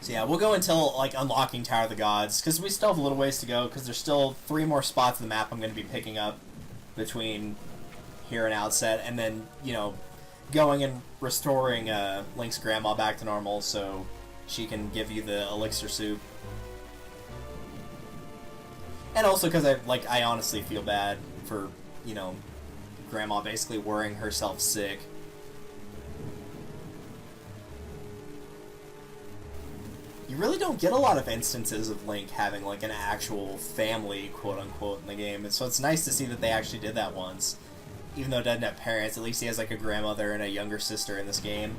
So yeah, we'll go until, like, unlocking Tower of the Gods, because we still have a little ways to go, because there's still 3 more spots of the map I'm going to be picking up between here and Outset, and then, you know, going and restoring Link's grandma back to normal so she can give you the elixir soup. And also because I honestly feel bad for, you know, grandma basically worrying herself sick. You really don't get a lot of instances of Link having, like, an actual family, quote-unquote, in the game. So it's nice to see that they actually did that once. Even though he doesn't have parents, at least he has, like, a grandmother and a younger sister in this game.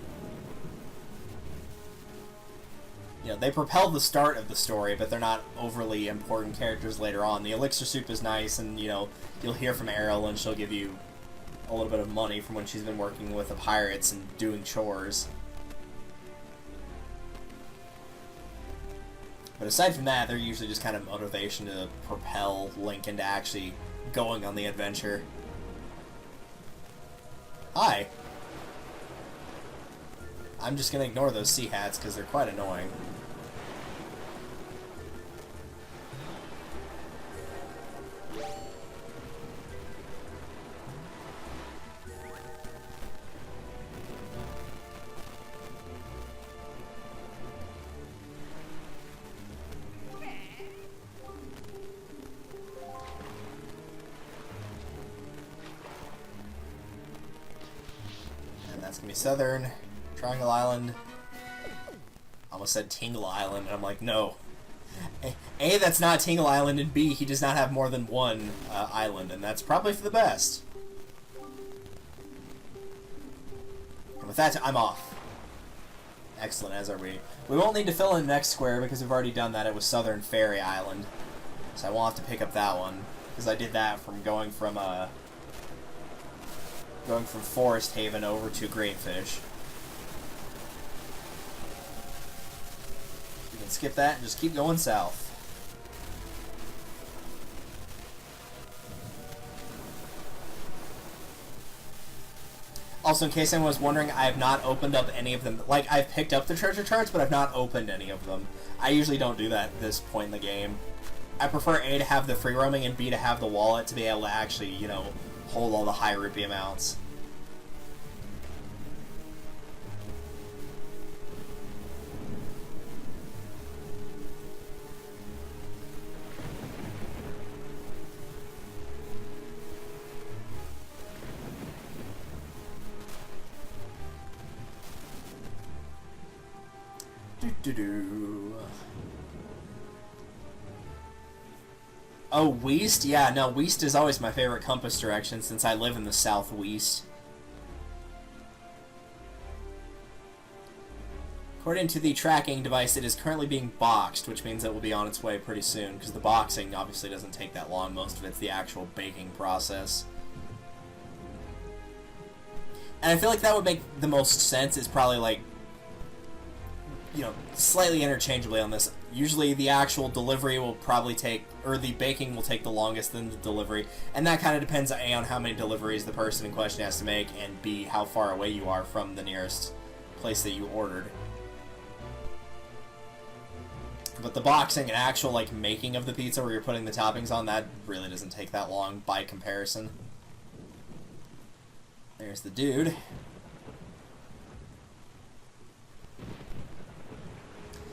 You know, they propel the start of the story, but they're not overly important characters later on. The elixir soup is nice, and, you know, you'll hear from Errol, and she'll give you a little bit of money from when she's been working with the pirates and doing chores. But aside from that, they're usually just kind of motivation to propel Link into actually going on the adventure. Hi. I'm just gonna ignore those sea hats because they're quite annoying. That's gonna be Southern, Triangle Island. Almost said Tingle Island, and I'm like, no. A, that's not Tingle Island, and B, he does not have more than one island, and that's probably for the best. And with that, I'm off. Excellent, as are we. We won't need to fill in the next square because we've already done that. It was Southern Fairy Island, so I won't have to pick up that one because I did that from going from Forest Haven over to Greenfish. You can skip that and just keep going south. Also, in case anyone was wondering, I have not opened up any of them. Like, I've picked up the treasure charts, but I've not opened any of them. I usually don't do that at this point in the game. I prefer A, to have the free roaming, and B, to have the wallet to be able to actually, you know, hold all the high rupee amounts. Oh, West? Yeah, no, West is always my favorite compass direction since I live in the southwest. According to the tracking device, it is currently being boxed, which means it will be on its way pretty soon, because the boxing obviously doesn't take that long. Most of it's the actual baking process. And I feel like that would make the most sense, is probably like, you know, slightly interchangeably on this. Usually the actual delivery will probably take, or the baking will take the longest than the delivery, and that kind of depends A, on how many deliveries the person in question has to make, and B, how far away you are from the nearest place that you ordered. But the boxing and actual, like, making of the pizza where you're putting the toppings on, that really doesn't take that long by comparison. There's the dude.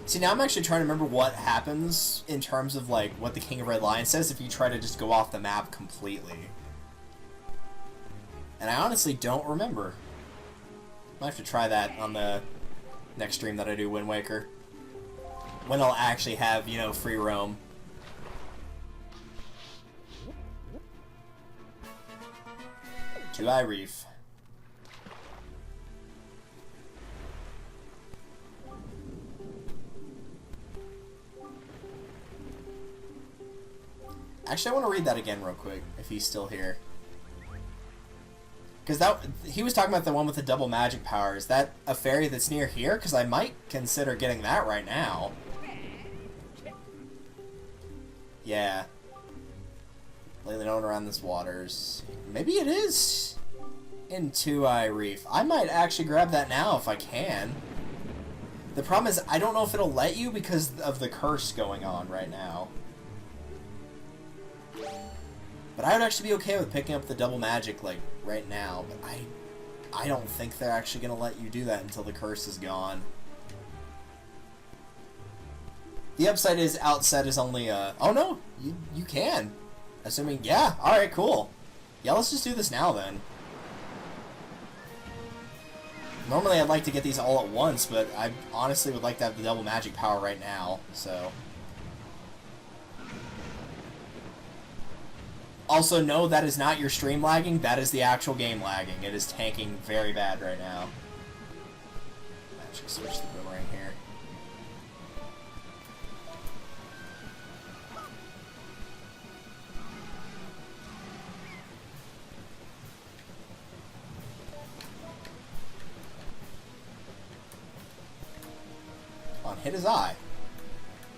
See, now I'm actually trying to remember what happens in terms of, like, what the King of Red Lion says if you try to just go off the map completely. And I honestly don't remember. Might have to try that on the next stream that I do Wind Waker. When I'll actually have, you know, free roam. July Reef. Actually, I want to read that again real quick, if he's still here. Because he was talking about the one with the double magic power. Is that a fairy that's near here? Because I might consider getting that right now. Yeah. Lately known around this waters. Maybe it is in Two-Eye Reef. I might actually grab that now if I can. The problem is, I don't know if it'll let you because of the curse going on right now. But I would actually be okay with picking up the double magic, like, right now. But I don't think they're actually going to let you do that until the curse is gone. The upside is Outset is only oh no, you can. Assuming, yeah, alright, cool. Yeah, let's just do this now then. Normally I'd like to get these all at once, but I honestly would like to have the double magic power right now, so. Also, no, that is not your stream lagging, that is the actual game lagging. It is tanking very bad right now. Actually, switch the boomerang here. Hit his eye.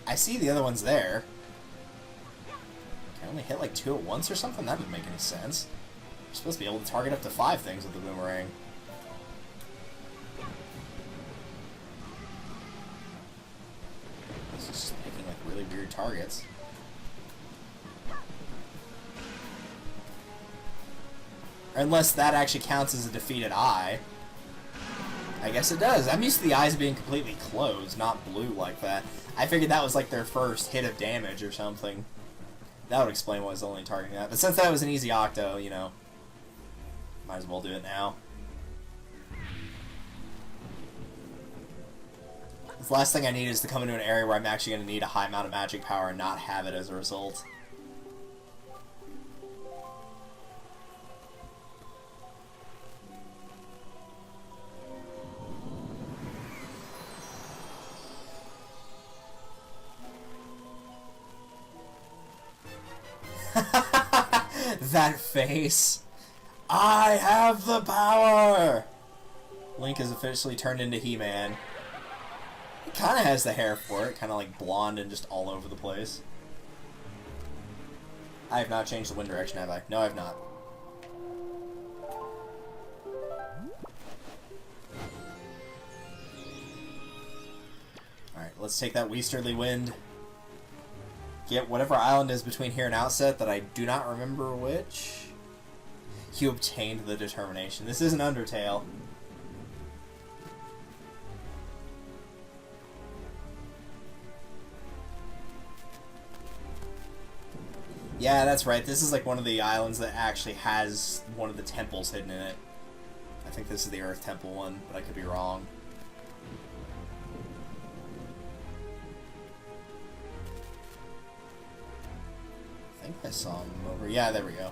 I see the other one's there. Can I only hit like 2 at once or something? That doesn't make any sense. You're supposed to be able to target up to 5 things with the boomerang. This is just picking like really weird targets. Or unless that actually counts as a defeated eye. I guess it does. I'm used to the eyes being completely closed, not blue like that. I figured that was like their first hit of damage or something. That would explain why I was only targeting that. But since that was an easy octo, you know, might as well do it now. The last thing I need is to come into an area where I'm actually going to need a high amount of magic power and not have it as a result. That face. I have the power! Link has officially turned into He-Man. He kind of has the hair for it, kind of like blonde and just all over the place. I have not changed the wind direction, have I? No, I have not. Alright, let's take that Weasterly Wind. Get whatever island is between here and Outset that I do not remember which. You obtained the determination. This isn't Undertale. Yeah, that's right. This is like one of the islands that actually has one of the temples hidden in it. I think this is the Earth Temple one, but I could be wrong. I think I saw him over. Yeah, there we go.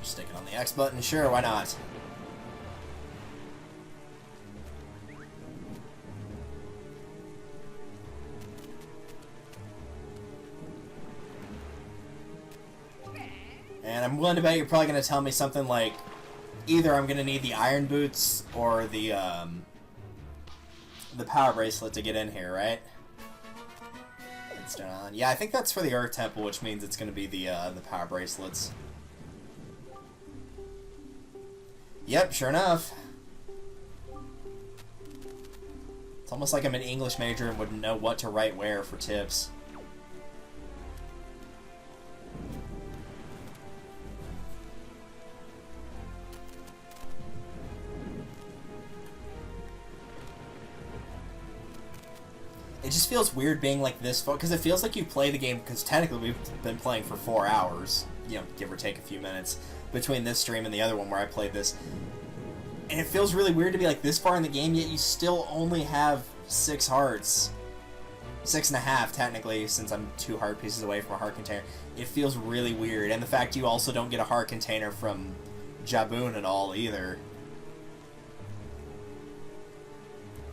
Stick it on the X button, sure, why not? And I'm willing to bet you're probably going to tell me something like, either I'm going to need the iron boots or the power bracelet to get in here, right? It's turned on. Yeah, I think that's for the Earth Temple, which means it's going to be the power bracelets. Yep, sure enough. It's almost like I'm an English major and would know what to write where for tips. It just feels weird being like this, because it feels like you play the game, because technically we've been playing for 4 hours, you know, give or take a few minutes, between this stream and the other one where I played this. And it feels really weird to be like this far in the game, yet you still only have 6 hearts. 6.5, technically, since I'm 2 heart pieces away from a heart container. It feels really weird, and the fact you also don't get a heart container from Jaboon at all, either.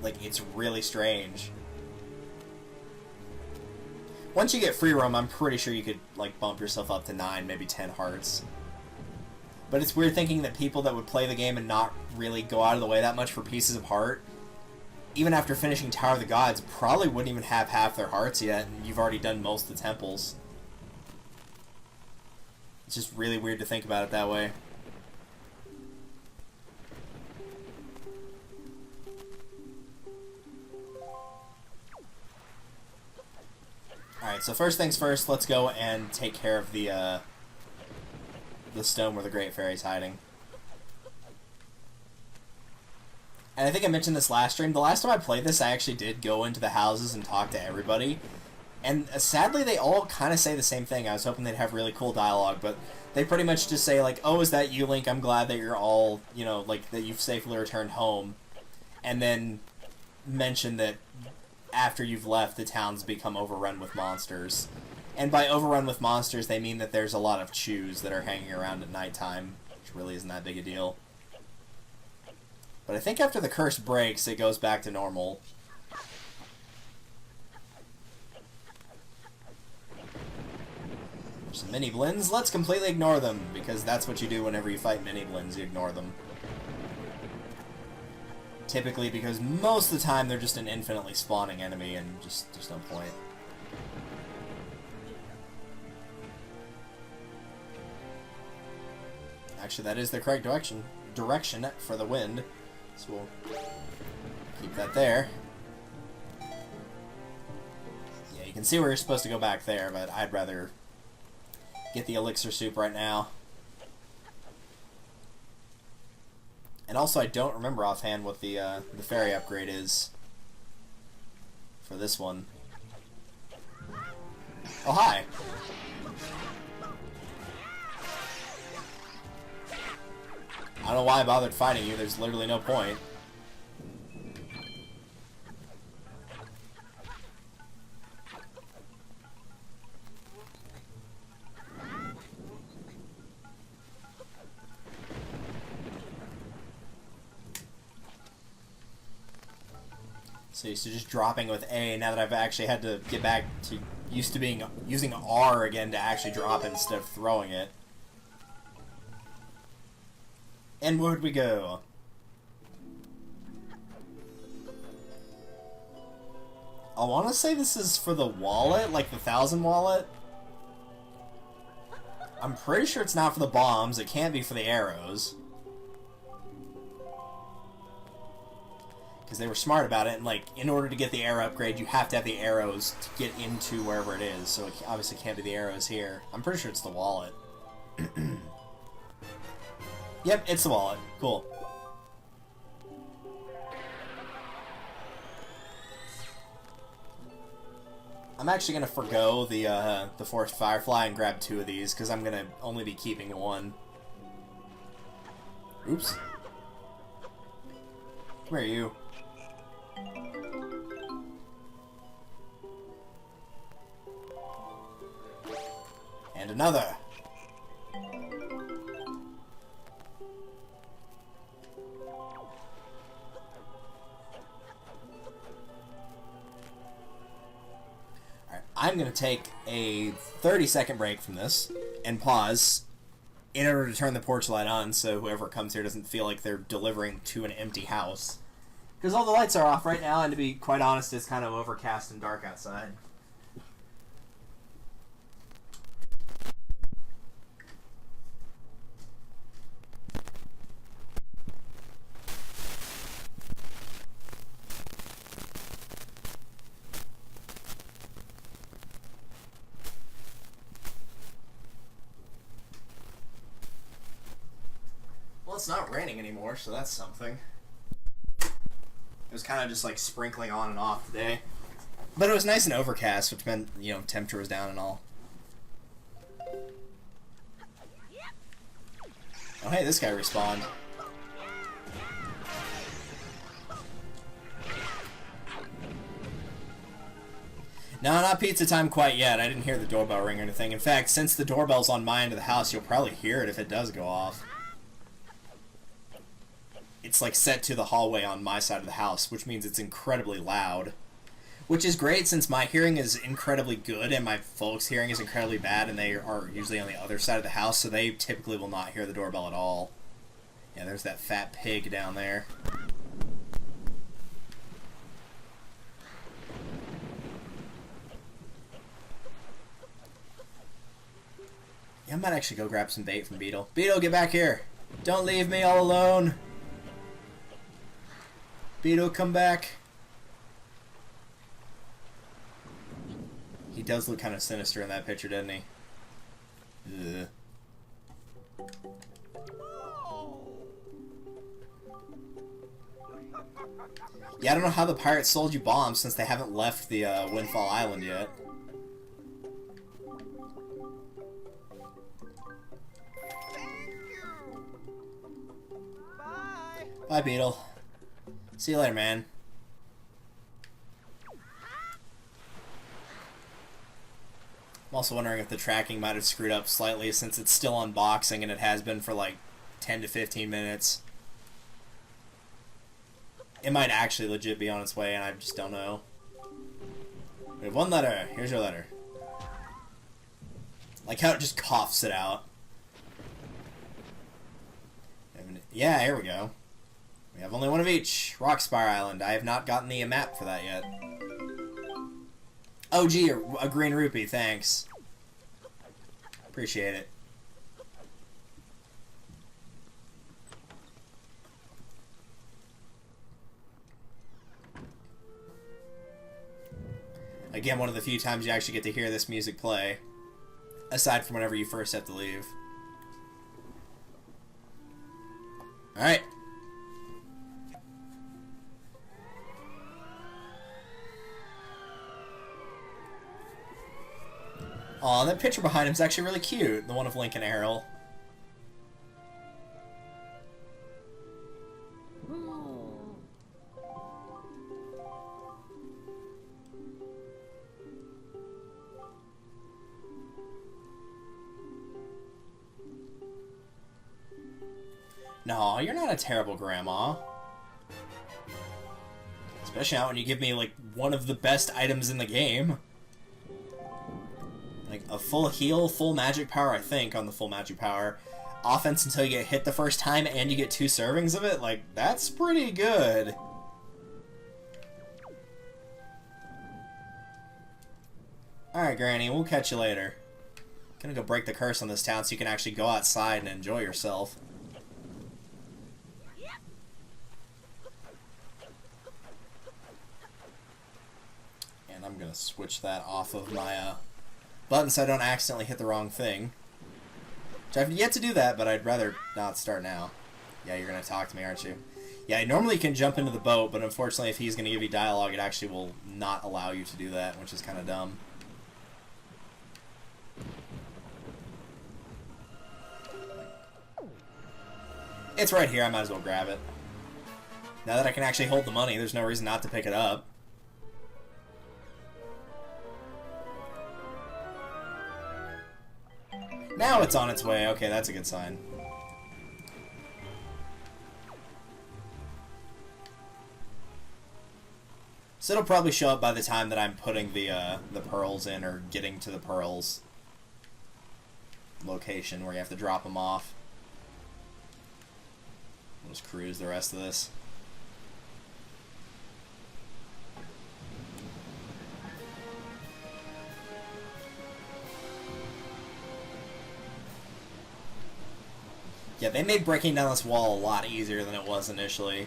Like, it's really strange. Once you get free roam, I'm pretty sure you could, like, bump yourself up to 9, maybe 10 hearts. But it's weird thinking that people that would play the game and not really go out of the way that much for pieces of heart even after finishing Tower of the Gods, probably wouldn't even have half their hearts yet, and you've already done most of the temples. It's just really weird to think about it that way. Alright, so first things first, let's go and take care of the stone where the Great Fairy's hiding. And I think I mentioned this last stream. The last time I played this, I actually did go into the houses and talk to everybody. And sadly, they all kind of say the same thing. I was hoping they'd have really cool dialogue, but they pretty much just say, like, oh, is that you, Link? I'm glad that you're all, you know, like, that you've safely returned home. And then mention that after you've left, the town's become overrun with monsters. And by overrun with monsters, they mean that there's a lot of chews that are hanging around at nighttime, which really isn't that big a deal. But I think after the curse breaks, it goes back to normal. There's some mini-blins. Let's completely ignore them, because that's what you do whenever you fight mini-blins, you ignore them. Typically, because most of the time they're just an infinitely spawning enemy, and just there's no point. Actually, that is the correct direction for the wind. So we'll keep that there. Yeah, you can see where you're supposed to go back there, but I'd rather get the elixir soup right now. And also, I don't remember offhand what the fairy upgrade is for this one. Oh, hi! I don't know why I bothered fighting you, there's literally no point. So used to just dropping with A, now that I've actually had to get back to using R again to actually drop it instead of throwing it. And where'd we go? I want to say this is for the wallet, like the 1,000 wallet. I'm pretty sure it's not for the bombs. It can't be for the arrows. Because they were smart about it, and like, in order to get the arrow upgrade, you have to have the arrows to get into wherever it is, so it obviously can't be the arrows here. I'm pretty sure it's the wallet. Yep, it's the wallet. Cool. I'm actually going to forgo the Forest Firefly and grab 2 of these, because I'm going to only be keeping 1. Oops. Come here, you. And another. I'm going to take a 30-second break from this and pause in order to turn the porch light on so whoever comes here doesn't feel like they're delivering to an empty house. Because all the lights are off right now, and to be quite honest, it's kind of overcast and dark outside. Well, it's not raining anymore, so that's something. It was kind of just like sprinkling on and off today. But it was nice and overcast, which meant, you know, temperature was down and all. Oh, hey, this guy respawned. No, not pizza time quite yet. I didn't hear the doorbell ring or anything. In fact, since the doorbell's on my end of the house, you'll probably hear it if it does go off. It's like set to the hallway on my side of the house, which means it's incredibly loud. Which is great since my hearing is incredibly good and my folks' hearing is incredibly bad, and they are usually on the other side of the house, so they typically will not hear the doorbell at all. Yeah, there's that fat pig down there. Yeah, I might actually go grab some bait from Beetle. Beetle, get back here! Don't leave me all alone! Beetle, come back! He does look kind of sinister in that picture, doesn't he? Ugh. Yeah, I don't know how the pirates sold you bombs since they haven't left the Windfall Island yet. Bye, Beetle. See you later, man. I'm also wondering if the tracking might have screwed up slightly since it's still unboxing and it has been for like 10 to 15 minutes. It might actually legit be on its way and I just don't know. We have one letter. Here's your letter. Like how it just coughs it out. Yeah, here we go. We have only one of each. Rockspire Island. I have not gotten the map for that yet. Oh, gee, a green rupee. Thanks. Appreciate it. Again, one of the few times you actually get to hear this music play. Aside from whenever you first have to leave. Alright. Aw, that picture behind him is actually really cute. The one of Link and Errol. No, you're not a terrible grandma. Especially not when you give me, like, one of the best items in the game. Like, a full heal, full magic power, I think, on the full magic power. Offense until you get hit the first time and you get 2 servings of it. Like, that's pretty good. Alright, Granny, we'll catch you later. Gonna go break the curse on this town so you can actually go outside and enjoy yourself. And I'm gonna switch that off of my, button so I don't accidentally hit the wrong thing. Which I've yet to do that, but I'd rather not start now. Yeah, you're going to talk to me, aren't you? Yeah, normally you can jump into the boat, but unfortunately if he's going to give you dialogue, it actually will not allow you to do that, which is kind of dumb. It's right here, I might as well grab it. Now that I can actually hold the money, there's no reason not to pick it up. Now it's on its way. Okay, that's a good sign. So it'll probably show up by the time that I'm putting the pearls in or getting to the pearls location where you have to drop them off. We'll just cruise the rest of this. Yeah, they made breaking down this wall a lot easier than it was initially.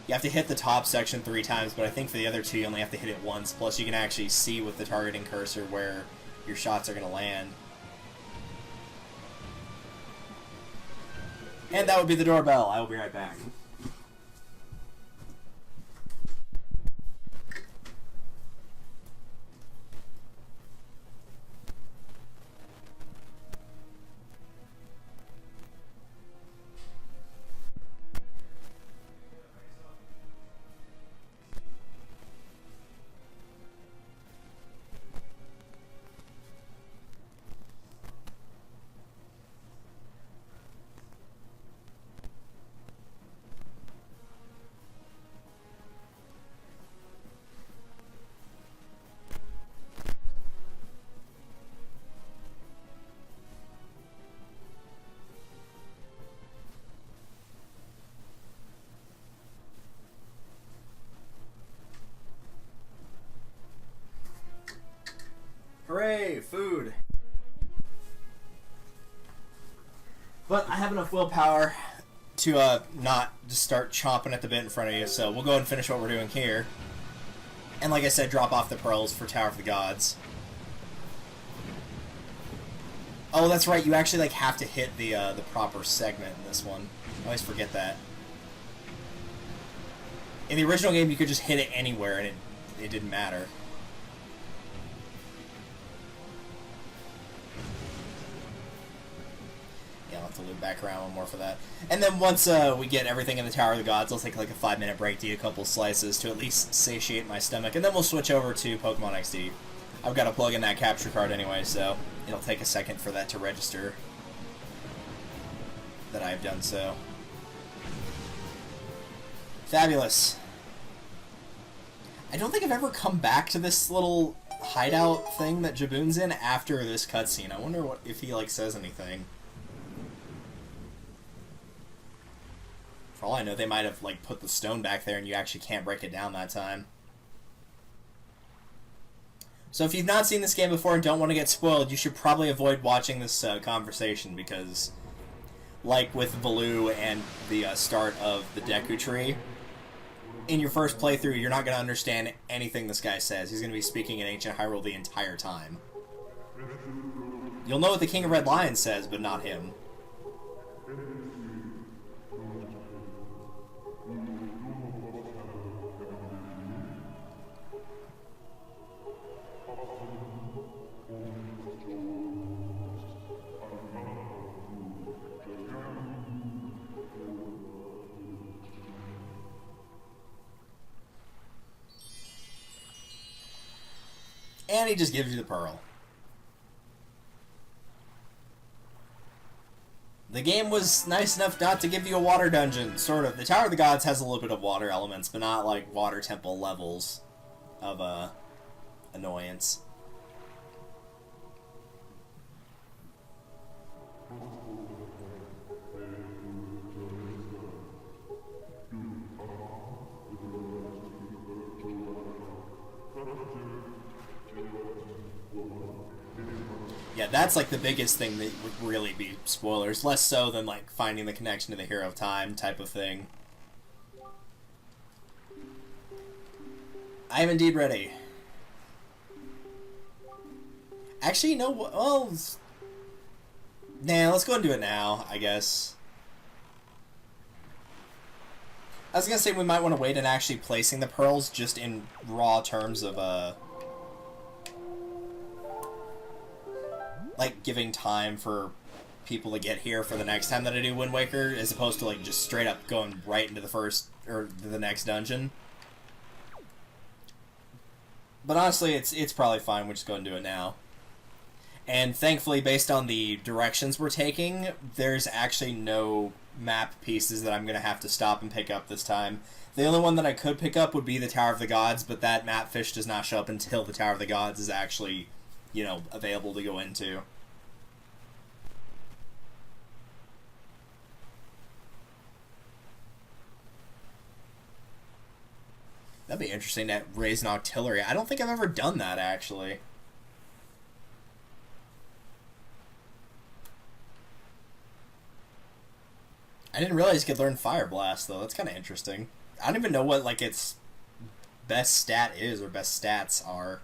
You have to hit the top section 3 times, but I think for the other 2 you only have to hit it once. Plus you can actually see with the targeting cursor where your shots are going to land. And that would be the doorbell. I will be right back. Hooray, food! But I have enough willpower to not just start chomping at the bit in front of you, so we'll go ahead and finish what we're doing here. And like I said, drop off the pearls for Tower of the Gods. Oh, that's right, you actually like have to hit the proper segment in this one. I always forget that. In the original game, you could just hit it anywhere and it didn't matter. Yeah, I'll have to loop back around one more for that. And then once we get everything in the Tower of the Gods, I'll take like a 5-minute break to eat a couple slices to at least satiate my stomach, and then we'll switch over to Pokemon XD. I've got to plug in that capture card anyway, so it'll take a second for that to register that I've done so. Fabulous. I don't think I've ever come back to this little hideout thing that Jaboon's in after this cutscene. I wonder if he like says anything. For all I know, they might have like put the stone back there and you actually can't break it down that time. So if you've not seen this game before and don't want to get spoiled, you should probably avoid watching this conversation, because like with Valoo and the start of the Deku Tree, in your first playthrough, you're not going to understand anything this guy says. He's going to be speaking in Ancient Hyrule the entire time. You'll know what the King of Red Lions says, but not him. And he just gives you the pearl. The game was nice enough not to give you a water dungeon, sort of. The Tower of the Gods has a little bit of water elements, but not like water temple levels of annoyance. Yeah, that's like the biggest thing that would really be spoilers. Less so than like finding the connection to the Hero of Time type of thing. I am indeed ready. Actually, no, well... Nah, let's go and do it now, I guess. I was gonna say we might want to wait on actually placing the pearls just in raw terms of, like, giving time for people to get here for the next time that I do Wind Waker, as opposed to, like, just straight up going right into the first, or the next dungeon. But honestly, it's probably fine. We'll just go and do it now. And thankfully, based on the directions we're taking, there's actually no map pieces that I'm going to have to stop and pick up this time. The only one that I could pick up would be the Tower of the Gods, but that map fish does not show up until the Tower of the Gods is actually, you know, available to go into. That'd be interesting to raise an Octillery. I don't think I've ever done that, actually. I didn't realize you could learn Fire Blast, though. That's kind of interesting. I don't even know what, like, its best stat is, or best stats are.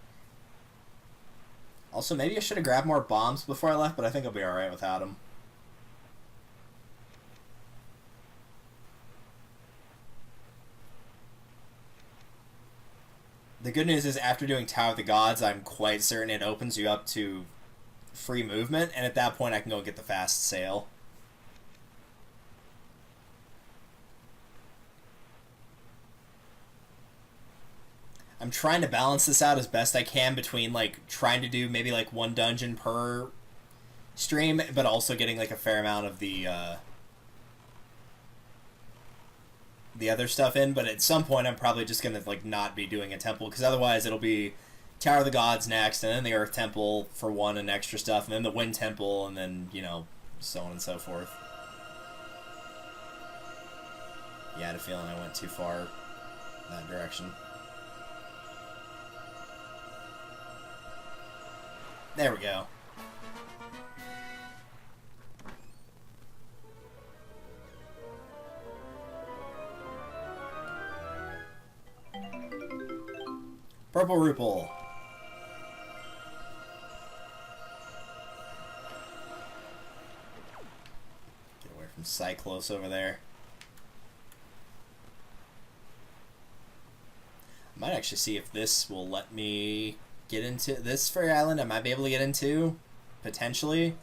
Also, maybe I should have grabbed more bombs before I left, but I think I'll be alright without them. The good news is, after doing Tower of the Gods, I'm quite certain it opens you up to free movement, and at that point I can go get the fast sail. I'm trying to balance this out as best I can between, like, trying to do maybe, like, one dungeon per stream, but also getting, like, a fair amount of the other stuff in. But at some point I'm probably just gonna, like, not be doing a temple, because otherwise it'll be Tower of the Gods next, and then the Earth Temple for one and extra stuff, and then the Wind Temple, and then, you know, so on and so forth. Yeah, I had a feeling I went too far in that direction. There we go. Purple Rupel. Get away from Cyclos over there. I might actually see if this will let me get into this fairy island. I might be able to get into, potentially.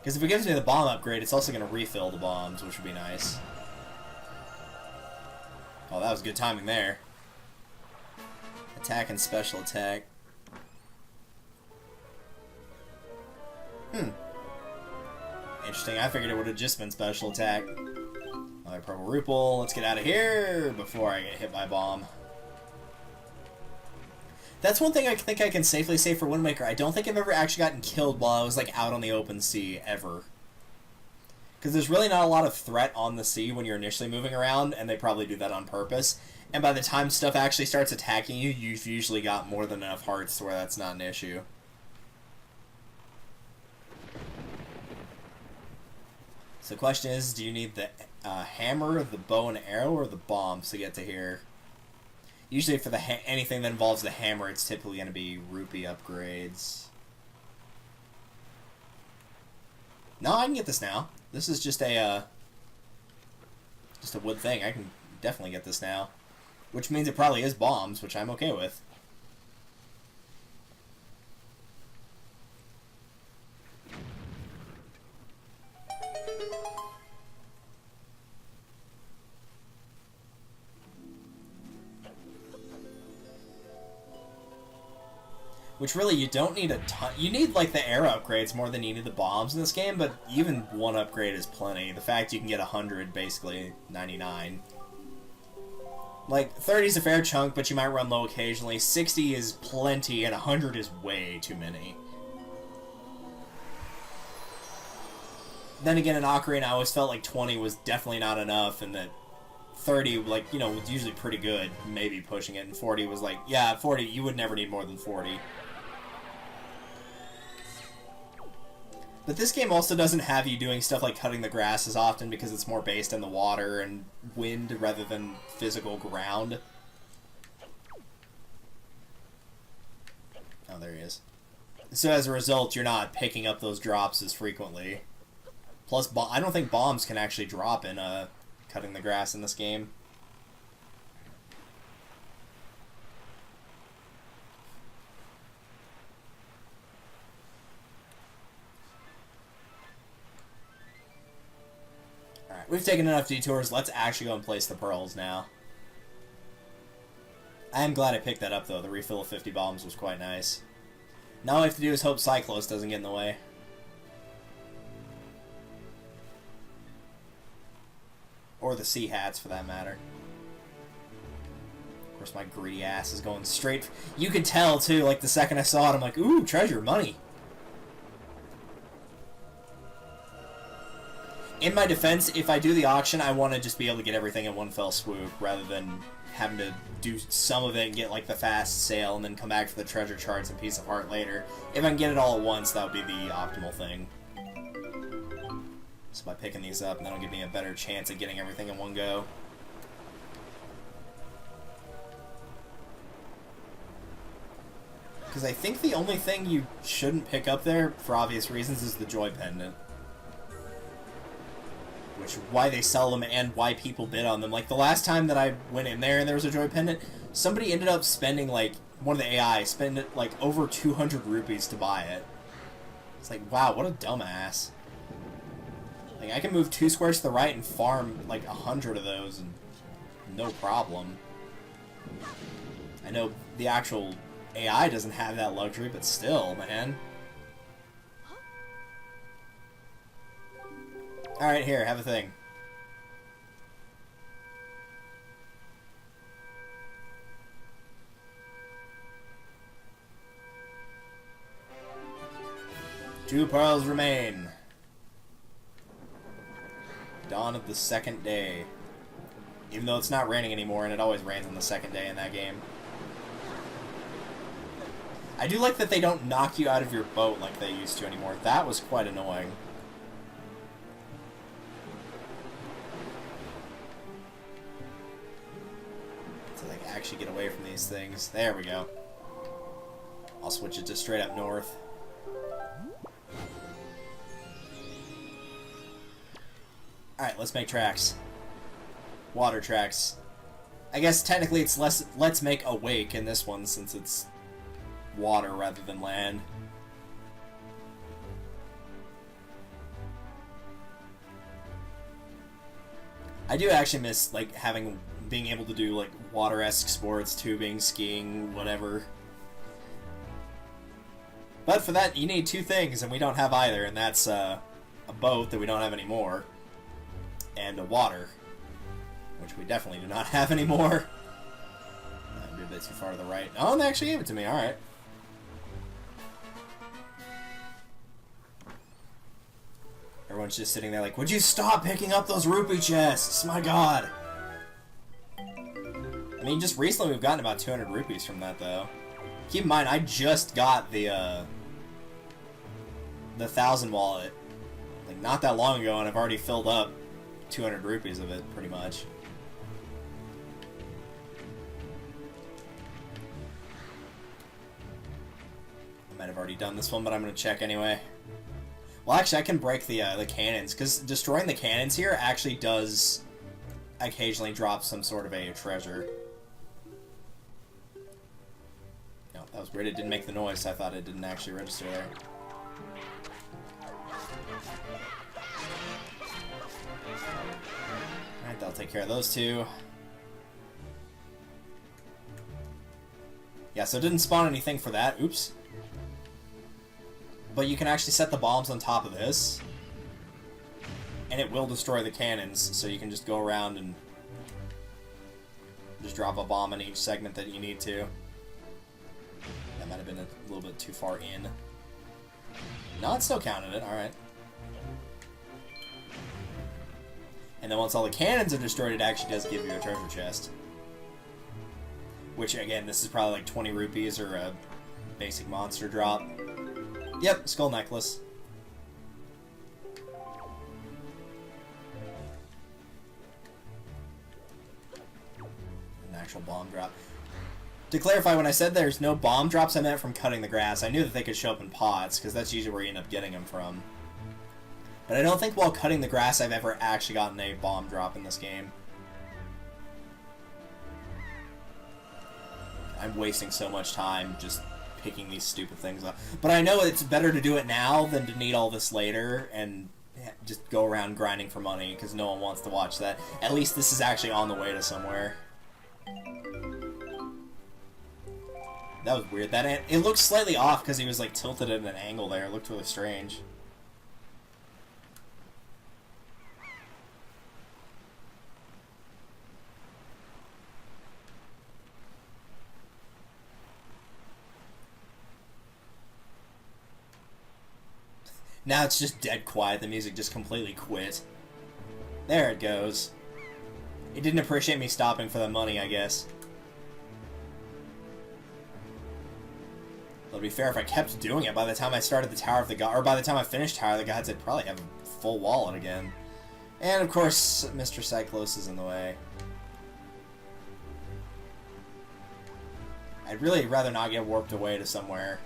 Because if it gives me the bomb upgrade, it's also going to refill the bombs, which would be nice. Oh, that was good timing there. Attack and special attack. Interesting. I figured it would have just been special attack. Another purple Rupel. Let's get out of here before I get hit by a bomb. That's one thing I think I can safely say for Wind Waker. I don't think I've ever actually gotten killed while I was like out on the open sea, ever. Because there's really not a lot of threat on the sea when you're initially moving around, and they probably do that on purpose. And by the time stuff actually starts attacking you, you've usually got more than enough hearts to where that's not an issue. So the question is, do you need the hammer, the bow and arrow, or the bombs to get to here? Usually for the anything that involves the hammer, it's typically going to be rupee upgrades. No, I can get this now. This is just a wood thing. I can definitely get this now. Which means it probably is bombs, which I'm okay with. Which really, you don't need a ton. You need, like, the arrow upgrades more than you need the bombs in this game, but even one upgrade is plenty. The fact you can get 100, basically 99. Like, 30 is a fair chunk, but you might run low occasionally. 60 is plenty, and 100 is way too many. Then again, in Ocarina, I always felt like 20 was definitely not enough, and that 30, like, you know, was usually pretty good, maybe pushing it, and 40 was like, yeah, 40, you would never need more than 40. But this game also doesn't have you doing stuff like cutting the grass as often because it's more based in the water and wind rather than physical ground. Oh, there he is. So as a result, you're not picking up those drops as frequently. Plus, I don't think bombs can actually drop in cutting the grass in this game. Alright, we've taken enough detours. Let's actually go and place the pearls now. I am glad I picked that up, though. The refill of 50 bombs was quite nice. Now all we have to do is hope Cyclos doesn't get in the way. Or the sea hats, for that matter. Of course, my greedy ass is going straight... You could tell, too, like, the second I saw it, I'm like, ooh, treasure, money. In my defense, if I do the auction, I want to just be able to get everything in one fell swoop, rather than having to do some of it and get, like, the fast sale, and then come back for the treasure charts and piece of heart later. If I can get it all at once, that would be the optimal thing. So by picking these up, that'll give me a better chance at getting everything in one go. Because I think the only thing you shouldn't pick up there, for obvious reasons, is the Joy Pendant. Which, why they sell them and why people bid on them. Like, the last time that I went in there and there was a Joy Pendant, somebody ended up spending, like, one of the AI spent, like, over 200 rupees to buy it. It's like, wow, what a dumbass. Like, I can move 2 squares to the right and farm, like, 100 of those, and no problem. I know the actual AI doesn't have that luxury, but still, man. Alright, here, have a thing. Two pearls remain. Dawn of the second day. Even though it's not raining anymore, and it always rains on the second day in that game. I do like that they don't knock you out of your boat like they used to anymore. That was quite annoying. actually get away from these things. There we go. I'll switch it to straight up north. Alright, let's make tracks. Water tracks. I guess technically it's let's make a wake in this one since it's water rather than land. I do actually miss like being able to do like water-esque sports, tubing, skiing, whatever. But for that you need two things and we don't have either, and that's a boat that we don't have anymore and a water, which we definitely do not have anymore. I'd be a bit too far to the right. Oh, they actually gave it to me. Alright. Everyone's just sitting there like, would you stop picking up those rupee chests? My god. I mean, just recently we've gotten about 200 rupees from that, though. Keep in mind, I just got the 1,000 wallet, like, not that long ago, and I've already filled up 200 rupees of it, pretty much. I might have already done this one, but I'm going to check anyway. Well, actually, I can break the cannons, because destroying the cannons here actually does occasionally drop some sort of a treasure. No, that was weird. It didn't make the noise, so I thought it didn't actually register there. Alright, that'll take care of those two. Yeah, so it didn't spawn anything for that. Oops. But you can actually set the bombs on top of this, and it will destroy the cannons, so you can just go around and just drop a bomb in each segment that you need to. That might have been a little bit too far in. No, it still counted it. Alright. And then once all the cannons are destroyed, it actually does give you a treasure chest. Which, again, this is probably like 20 rupees or a basic monster drop. Yep, skull necklace. An actual bomb drop. To clarify, when I said there's no bomb drops, I meant from cutting the grass. I knew that they could show up in pots, because that's usually where you end up getting them from. But I don't think while cutting the grass I've ever actually gotten a bomb drop in this game. I'm wasting so much time just picking these stupid things up. But I know it's better to do it now than to need all this later and just go around grinding for money, because no one wants to watch that. At least this is actually on the way to somewhere. That was weird. It looked slightly off because he was like tilted at an angle there. It looked really strange. Now it's just dead quiet. The music just completely quit. There it goes. It didn't appreciate me stopping for the money, I guess. It'll be fair if I kept doing it. By the time I started the Tower of the Gods, or by the time I finished Tower of the Gods, I'd probably have a full wallet again. And of course, Mr. Cyclos is in the way. I'd really rather not get warped away to somewhere.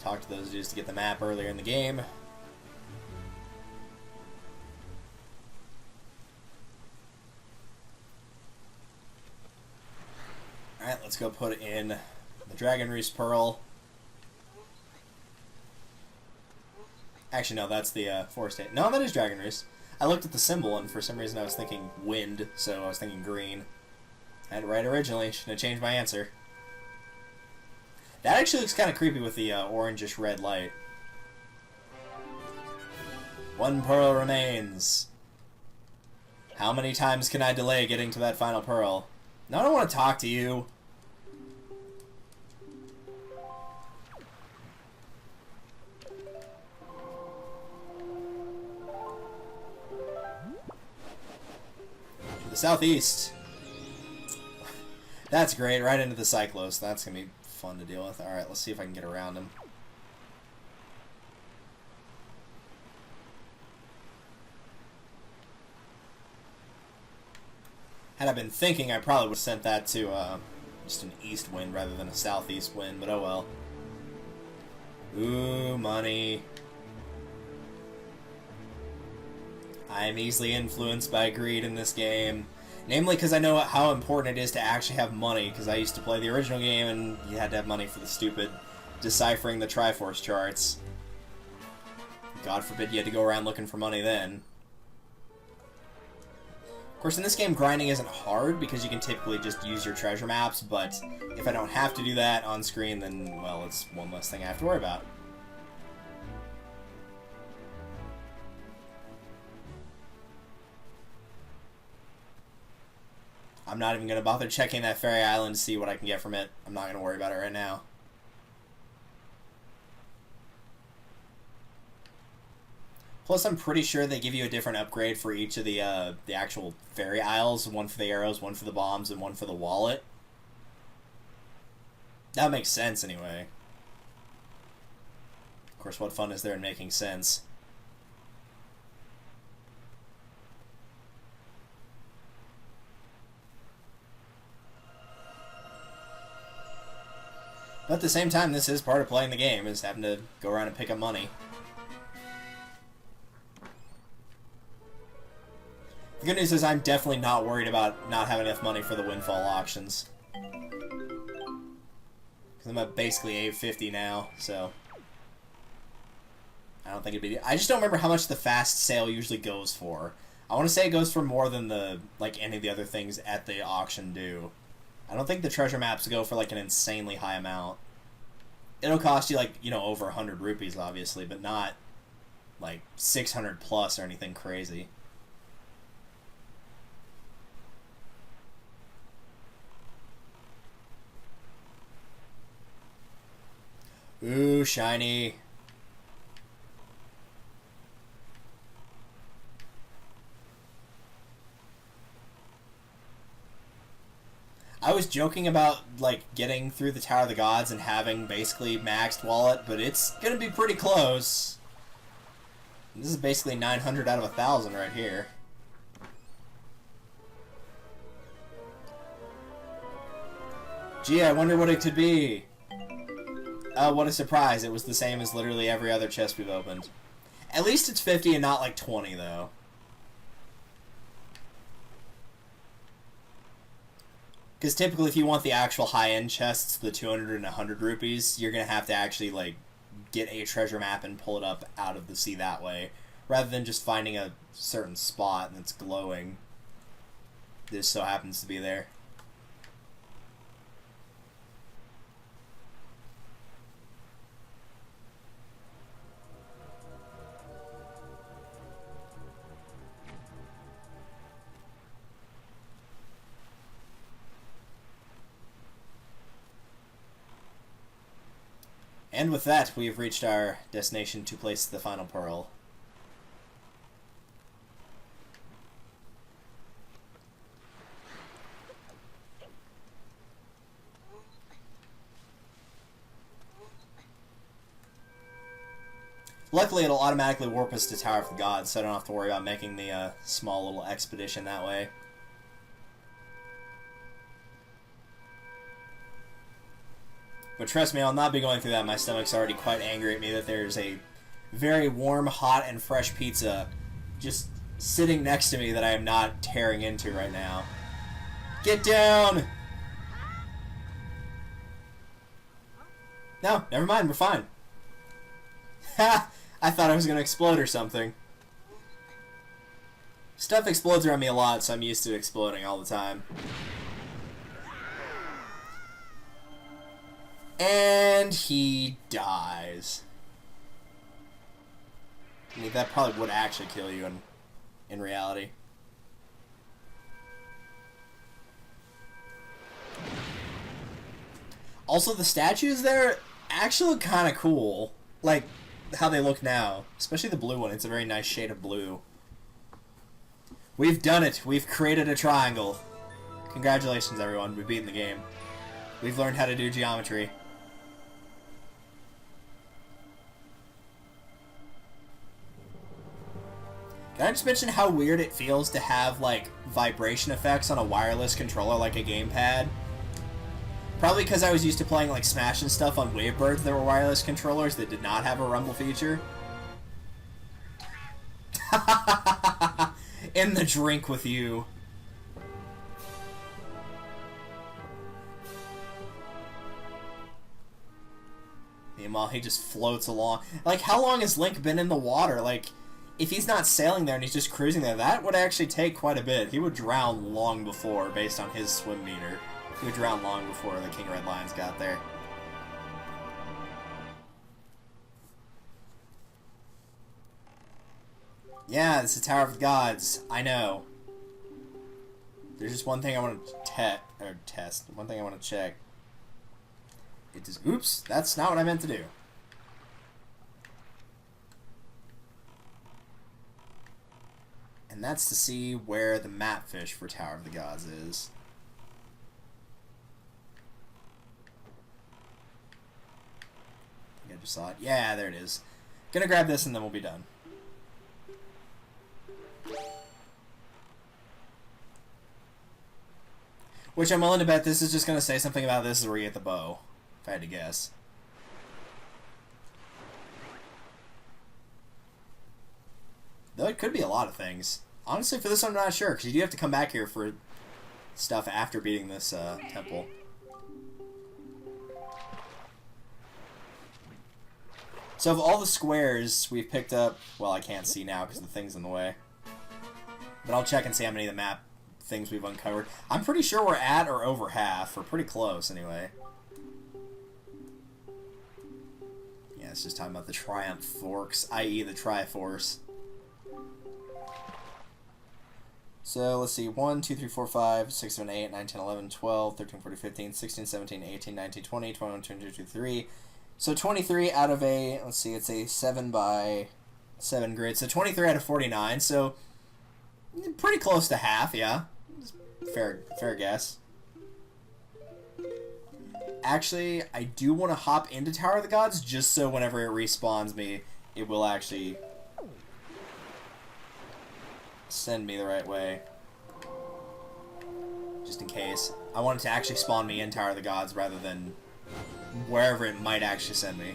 Talked to those dudes to get the map earlier in the game. Alright, let's go put in the Dragon Roost Pearl. Actually, no, that's the Forest State. No, that is Dragon Roost. I looked at the symbol, and for some reason I was thinking wind, so I was thinking green. I had it right originally. Shouldn't have changed my answer. That actually looks kind of creepy with the orangish red light. One pearl remains. How many times can I delay getting to that final pearl? No, I don't want to talk to you. To the southeast. That's great, right into the Cyclos. That's going to be fun to deal with. Alright, let's see if I can get around him. Had I been thinking, I probably would have sent that to just an east wind rather than a southeast wind, but oh well. Ooh, money. I am easily influenced by greed in this game. Namely because I know how important it is to actually have money, because I used to play the original game and you had to have money for the stupid deciphering the Triforce charts. God forbid you had to go around looking for money then. Of course, in this game, grinding isn't hard because you can typically just use your treasure maps, but if I don't have to do that on screen, then, well, it's one less thing I have to worry about. I'm not even going to bother checking that fairy island to see what I can get from it. I'm not going to worry about it right now. Plus, I'm pretty sure they give you a different upgrade for each of the actual fairy isles. One for the arrows, one for the bombs, and one for the wallet. That makes sense, anyway. Of course, what fun is there in making sense? But at the same time, this is part of playing the game, is having to go around and pick up money. The good news is I'm definitely not worried about not having enough money for the windfall auctions. Because I'm at basically 850 now, so... I don't think it'd be... I just don't remember how much the fast sale usually goes for. I want to say it goes for more than the any of the other things at the auction do. I don't think the treasure maps go for an insanely high amount. It'll cost you over 100 rupees obviously, but not 600 plus or anything crazy. Ooh, shiny. I was joking about, getting through the Tower of the Gods and having basically maxed wallet, but it's gonna be pretty close. This is basically 900 out of 1,000 right here. Gee, I wonder what it could be. What a surprise. It was the same as literally every other chest we've opened. At least it's 50 and not 20, though. Because typically if you want the actual high-end chests, the 200 and 100 rupees, you're going to have to actually, get a treasure map and pull it up out of the sea that way. Rather than just finding a certain spot that's glowing. This so happens to be there. And with that, we have reached our destination to place the final pearl. Luckily, it'll automatically warp us to Tower of the Gods, so I don't have to worry about making the small little expedition that way. But trust me, I'll not be going through that. My stomach's already quite angry at me that there's a very warm, hot, and fresh pizza just sitting next to me that I am not tearing into right now. Get down! No, never mind, we're fine. Ha! I thought I was going to explode or something. Stuff explodes around me a lot, so I'm used to exploding all the time. And he dies. I mean, that probably would actually kill you in reality. Also, the statues there actually look kind of cool. Like, how they look now. Especially the blue one. It's a very nice shade of blue. We've done it. We've created a triangle. Congratulations, everyone. We've beaten the game. We've learned how to do geometry. Can I just mention how weird it feels to have, like, vibration effects on a wireless controller like a gamepad? Probably because I was used to playing, like, Smash and stuff on Wavebirds that were wireless controllers that did not have a rumble feature. In the drink with you. Meanwhile, he just floats along. Like, how long has Link been in the water? Like, if he's not sailing there and he's just cruising there, that would actually take quite a bit. He would drown long before, based on his swim meter. He would drown long before the King Red Lions got there. Yeah, this is Tower of the Gods. I know. There's just one thing I want to test. One thing I want to check. It is. Oops, that's not what I meant to do. And that's to see where the map fish for Tower of the Gods is. I think I just saw it. Yeah, there it is. Gonna grab this and then we'll be done. Which I'm willing to bet this is just gonna say something about this is where you get the bow. If I had to guess. Though it could be a lot of things. Honestly, for this one, I'm not sure, because you do have to come back here for stuff after beating this temple. So of all the squares we've picked up... Well, I can't see now because the thing's in the way. But I'll check and see how many of the map things we've uncovered. I'm pretty sure we're at or over half. We're pretty close, anyway. Yeah, it's just talking about the Triumph Forks, i.e. the Triforce. So, let's see. 1, 2, 3, 4, 5, 6, 7, 8, 9, 10, 11, 12, 13, 14, 15, 16, 17, 18, 19, 20, 21, 22, 23. So 23 out of a, let's see, it's a 7 by 7 grid. So 23 out of 49. So, pretty close to half, yeah. Fair guess. Actually, I do want to hop into Tower of the Gods just so whenever it respawns me, it will actually send me the right way. Just in case. I want it to actually spawn me in Tower of the Gods rather than wherever it might actually send me.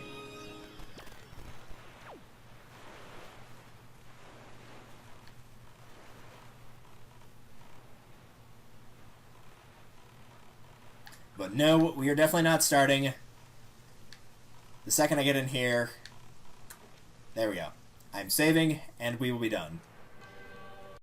But no, we are definitely not starting. The second I get in here... There we go. I'm saving, and we will be done.